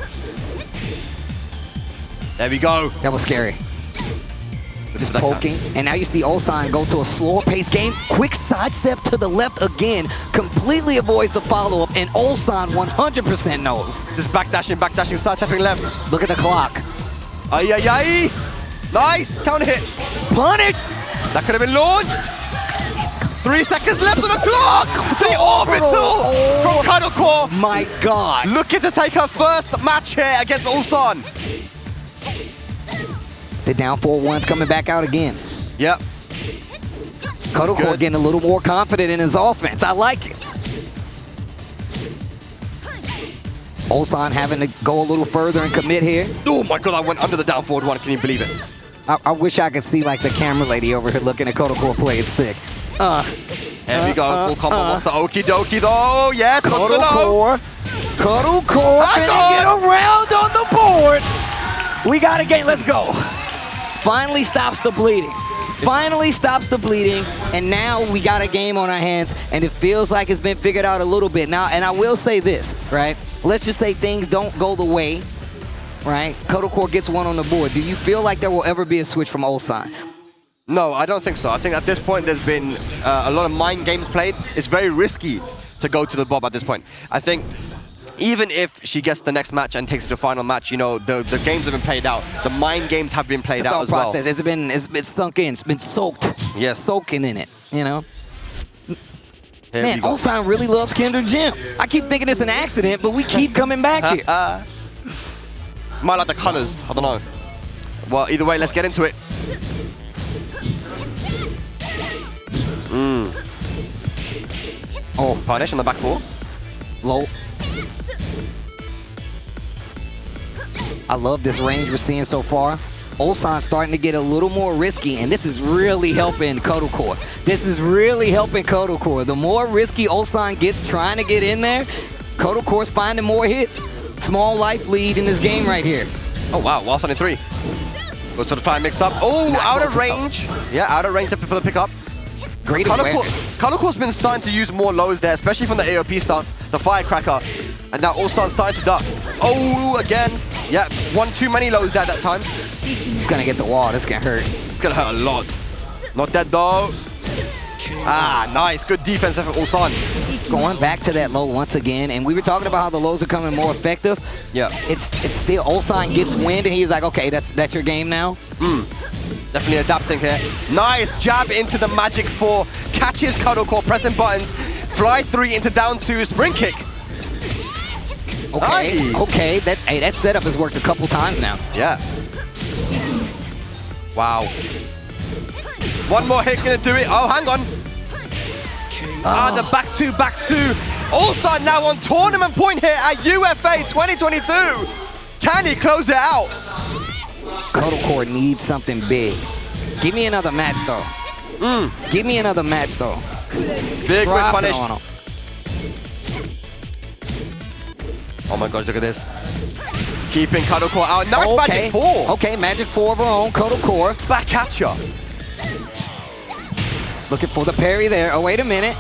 There we go. That was scary. Just poking. And now you see Ulsan go to a slower pace game. Quick sidestep to the left again. Completely avoids the follow-up. And Ulsan 100% knows. Just backdashing, sidestepping left. Look at the clock. Ay. Nice. Counter hit. Punish. That could have been launched. 3 seconds left on the clock. The orbital from Kkokkoma. My God. Looking to take her first match here against Ulsan. The down 4-1's coming back out again. Yep. Kkokkoma getting a little more confident in his offense. I like it. Ulsan having to go a little further and commit here. Oh my God, I went under the down forward 1. Can you believe it? I wish I could see like the camera lady over here looking at Kkokkoma play. It's sick. Here we go. Full combo. What's the okie dokie though? Yes. Kkokkoma gonna get around on the board. We got a game. Let's go. Finally stops the bleeding. And now we got a game on our hands, and it feels like it's been figured out a little bit now. And I will say this, right? Let's just say things don't go the way, right? Kkokkoma gets 1 on the board. Do you feel like there will ever be a switch from Ulsan? No, I don't think so. I think at this point there's been a lot of mind games played. It's very risky to go to the Bob at this point. I think even if she gets the next match and takes it to the final match, you know, the games have been played out. The mind games have been played out as well. It's been sunk in. It's been soaked. Yes. Soaking in it, you know? Here Man, Ulsan really loves Kendra Jim. I keep thinking it's an accident, but we keep coming back here. Might like the colors. I don't know. Well, either way, let's get into it. Oh, punish on the back 4. Low. I love this range we're seeing so far. Ulsan starting to get a little more risky, and this is really helping Kkokkoma. The more risky Ulsan gets trying to get in there, Kottokore's finding more hits. Small life lead in this game right here. Oh wow, whilst on in 3. Goes to the fire mix up. Oh, out of range. Yeah, out of range for the pickup. Great awareness. Kkokkoma has been starting to use more lows there, especially from the AOP stance, the firecracker. And now Ulsan's starting to duck. Oh, again. Yeah, 1 too many lows there that time. He's gonna get the wall. This gonna hurt. It's gonna hurt a lot. Not dead though. Ah, nice. Good defense effort, Ulsan. Going back to that low once again, and we were talking about how the lows are coming more effective. Yeah. It's still Ulsan gets wind, and he's like, okay, that's your game now. Definitely adapting here. Nice jab into the magic 4. Catches Kkokkoma, pressing buttons. Fly 3 into down 2, spring kick. Okay, Nice. okay. That setup has worked a couple times now. Yeah. Wow. One more hit's gonna do it. Oh, hang on. Ah, the back two. Ulsan now on tournament point here at UFA 2022. Can he close it out? Kkokkoma needs something big. Give me another match, though. Give me another match, though. Big quick Drop it punish. on him. Oh my gosh, look at this. Keeping Kkokkoma out. Nice Magic 4. Okay, Magic 4 of her own. Kkokkoma Back at ya. looking for the parry there. Oh, wait a minute.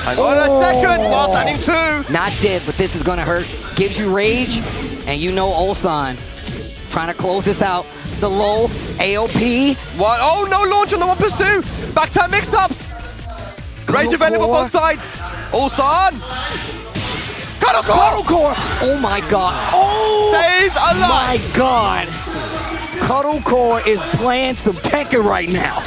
Hang on a second. While standing 2. Not dead, but this is gonna hurt. Gives you rage, and you know Ulsan trying to close this out. The low AOP. What? Oh, no launch on the 1+2. Back time mix-ups. Rage available both sides. Ulsan. Kkokkoma! Oh my god. Oh Stays alive. my god. Kkokkoma is playing some Tekken right now.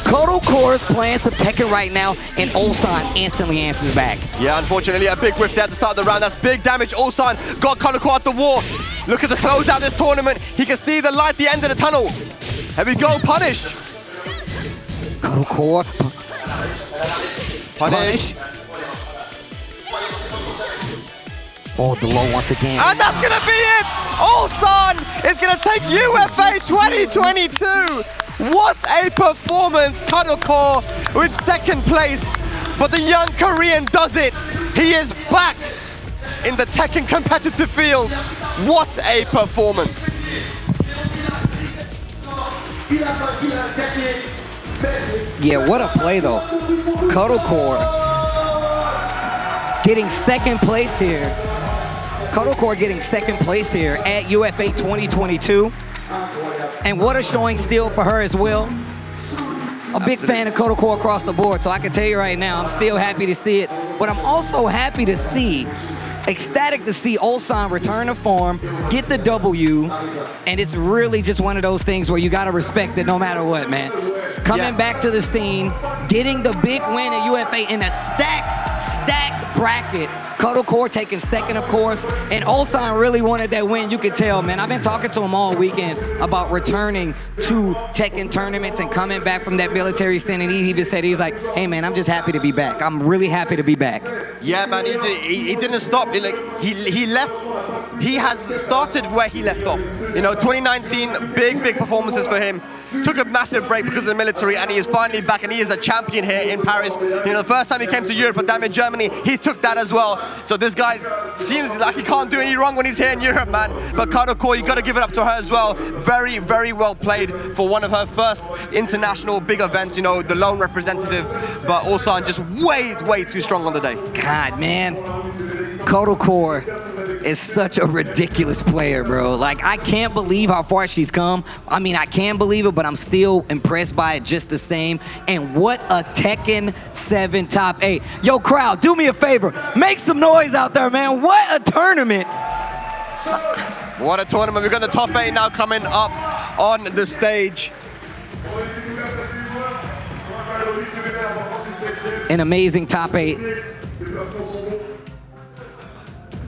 Kkokkoma is playing some Tekken right now, and Ulsan instantly answers back. Yeah, unfortunately, a big whiff there at the start of the round. That's big damage. Ulsan got Kkokkoma at the wall. Looking to close out this tournament. He can see the light at the end of the tunnel. Here we go, punish. Kkokkoma. Punish. Oh, the low once again. And that's gonna be it! Ulsan is gonna take UFA 2022! What a performance! Kkokkoma with second place, but the young Korean does it! He is back in the Tekken competitive field. What a performance! Yeah, what a play though. Kkokkoma getting second place here. Kkokkoma getting second place here at UFA 2022. And what a showing still for her as well. A big fan of Kkokkoma across the board, so I can tell you right now, I'm still happy to see it. But I'm also happy to see, ecstatic to see Ulsan return to form, get the W, and it's really just one of those things where you gotta respect it no matter what, man. Coming back to the scene, getting the big win at UFA in a stacked bracket. Kkokkoma taking second, of course, and Ulsan really wanted that win. You could tell, man. I've been talking to him all weekend about returning to Tekken tournaments and coming back from that military stint, and he even said, he's like, hey, man, I'm just happy to be back. I'm really happy to be back. Yeah, man, he didn't stop. He left. He has started where he left off. You know, 2019, big performances for him. Took a massive break because of the military, and he is finally back, and he is a champion here in Paris. You know, the first time he came to Europe for Damn in Germany, he took that as well. So this guy seems like he can't do any wrong when he's here in Europe, man. But Kkokkoma, you got to give it up to her as well. Very well played for one of her first international big events. You know, the lone representative, but also just way too strong on the day. God, man, Kkokkoma is such a ridiculous player, bro. Like, I can't believe how far she's come. I mean, I can believe it, but I'm still impressed by it just the same. And what a Tekken 7 top 8. Yo, crowd, do me a favor. Make some noise out there, man. What a tournament. What a tournament. We've got the top 8 now coming up on the stage. An amazing top 8.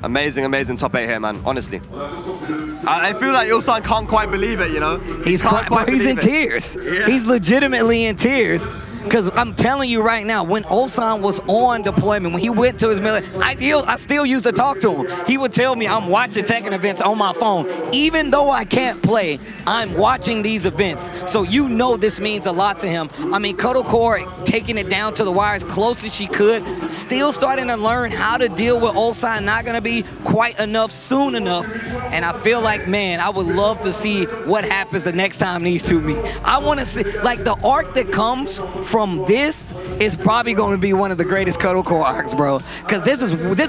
Amazing top 8 here, man, honestly. I feel like Ulsan can't quite believe it, you know? He's in tears. Yeah. He's legitimately in tears. Because I'm telling you right now, when Ulsan was on deployment, when he went to his military, I still used to talk to him. He would tell me, I'm watching Tekken events on my phone. Even though I can't play, I'm watching these events. So you know this means a lot to him. I mean, Kkokkoma taking it down to the wire as close as she could, still starting to learn how to deal with Ulsan. Not going to be quite enough soon enough. And I feel like, man, I would love to see what happens the next time these two meet. I want to see, like, the arc that comes from this is probably going to be one of the greatest Kkokkoma arcs, bro. Because this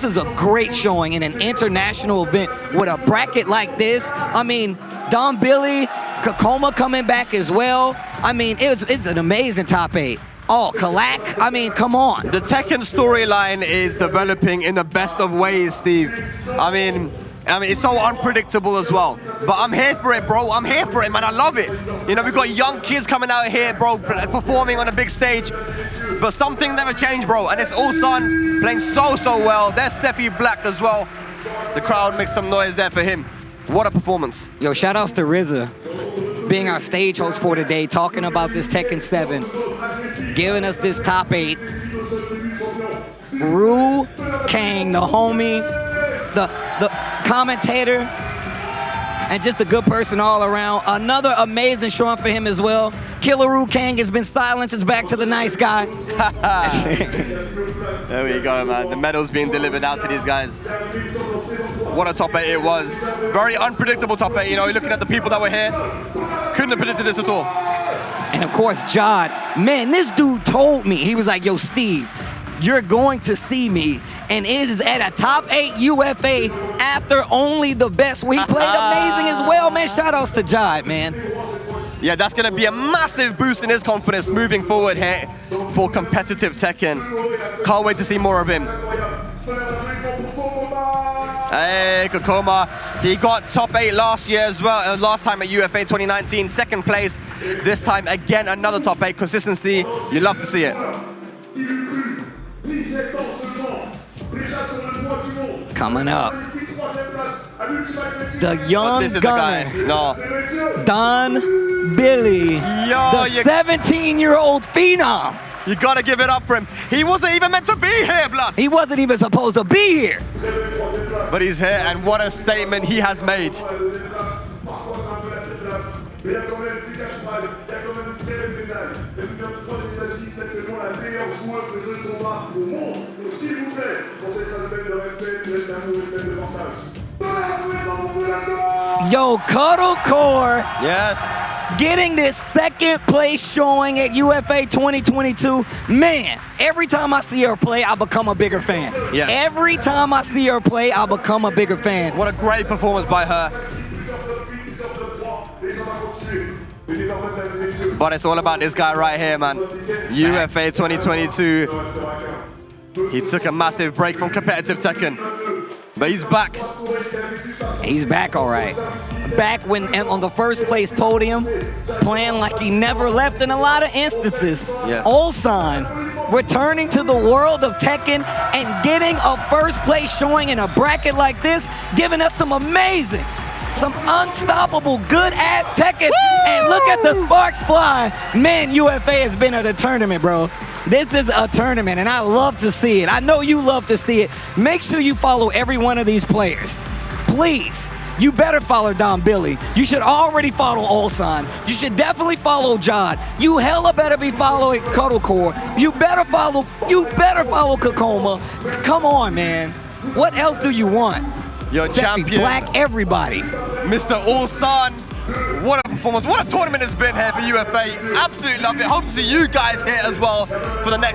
is a great showing in an international event with a bracket like this. I mean, Dombilly, Kkokkoma coming back as well. I mean, it's an amazing top 8. Oh, Kalak, I mean, come on. The Tekken storyline is developing in the best of ways, Steve. I mean, it's so unpredictable as well. But I'm here for it, bro. I'm here for it, man. I love it. You know, we've got young kids coming out here, bro, performing on a big stage. but something never changed, bro. And it's Ulsan playing so well. There's Sephiblack as well. The crowd makes some noise there for him. What a performance. Yo, shout outs to RZA being our stage host for today, talking about this Tekken 7, giving us this top 8. Rue, Kang, the homie, the commentator, and just a good person all around. Another amazing showing for him as well. Killer Rue Kang has been silenced. It's back to the nice guy. There we go, man. The medals being delivered out to these guys. What a top 8 it was. Very unpredictable top 8. You know, looking at the people that were here, couldn't have predicted this at all. And of course, Jodd. Man, this dude told me, he was like, yo, Steve, you're going to see me, and it is at a top 8 UFA after only the best. Well, he played amazing as well, man. Shout outs to Jodd, man. Yeah, that's going to be a massive boost in his confidence moving forward here for competitive Tekken. Can't wait to see more of him. Hey, Kkokkoma. He got top 8 last year as well, last time at UFA 2019, second place. This time, again, another top 8. Consistency, you love to see it. Coming up, the young gunner, DombiliMaymun, the 17-year-old phenom. You gotta give it up for him. He wasn't even meant to be here, blood. He wasn't even supposed to be here. But he's here, and what a statement he has made. Yo, Kkokkoma. Yes. Getting this second place showing at UFA 2022. Man, every time I see her play, I become a bigger fan. Yeah. Every time I see her play, I become a bigger fan. What a great performance by her. But it's all about this guy right here, man. UFA 2022. He took a massive break from competitive Tekken. But he's back. He's back, all right. Back when on the first place podium, playing like he never left in a lot of instances. Yes. Ulsan returning to the world of Tekken and getting a first place showing in a bracket like this, giving us some amazing, some unstoppable, good-ass Tekken. Woo! And look at the sparks fly. Man, UFA has been at a tournament, bro. This is a tournament, and I love to see it. I know you love to see it. Make sure you follow every one of these players. Please. You better follow Dombilly. You should already follow Ulsan. You should definitely follow Jodd. You hella better be following Kkokkoma. You better follow Kkokkoma. Come on, man. What else do you want? Your champion. Sephiblack, everybody. Mr. Ulsan. What a performance. What a tournament it's been here for UFA. Absolutely love it. Hope to see you guys here as well for the next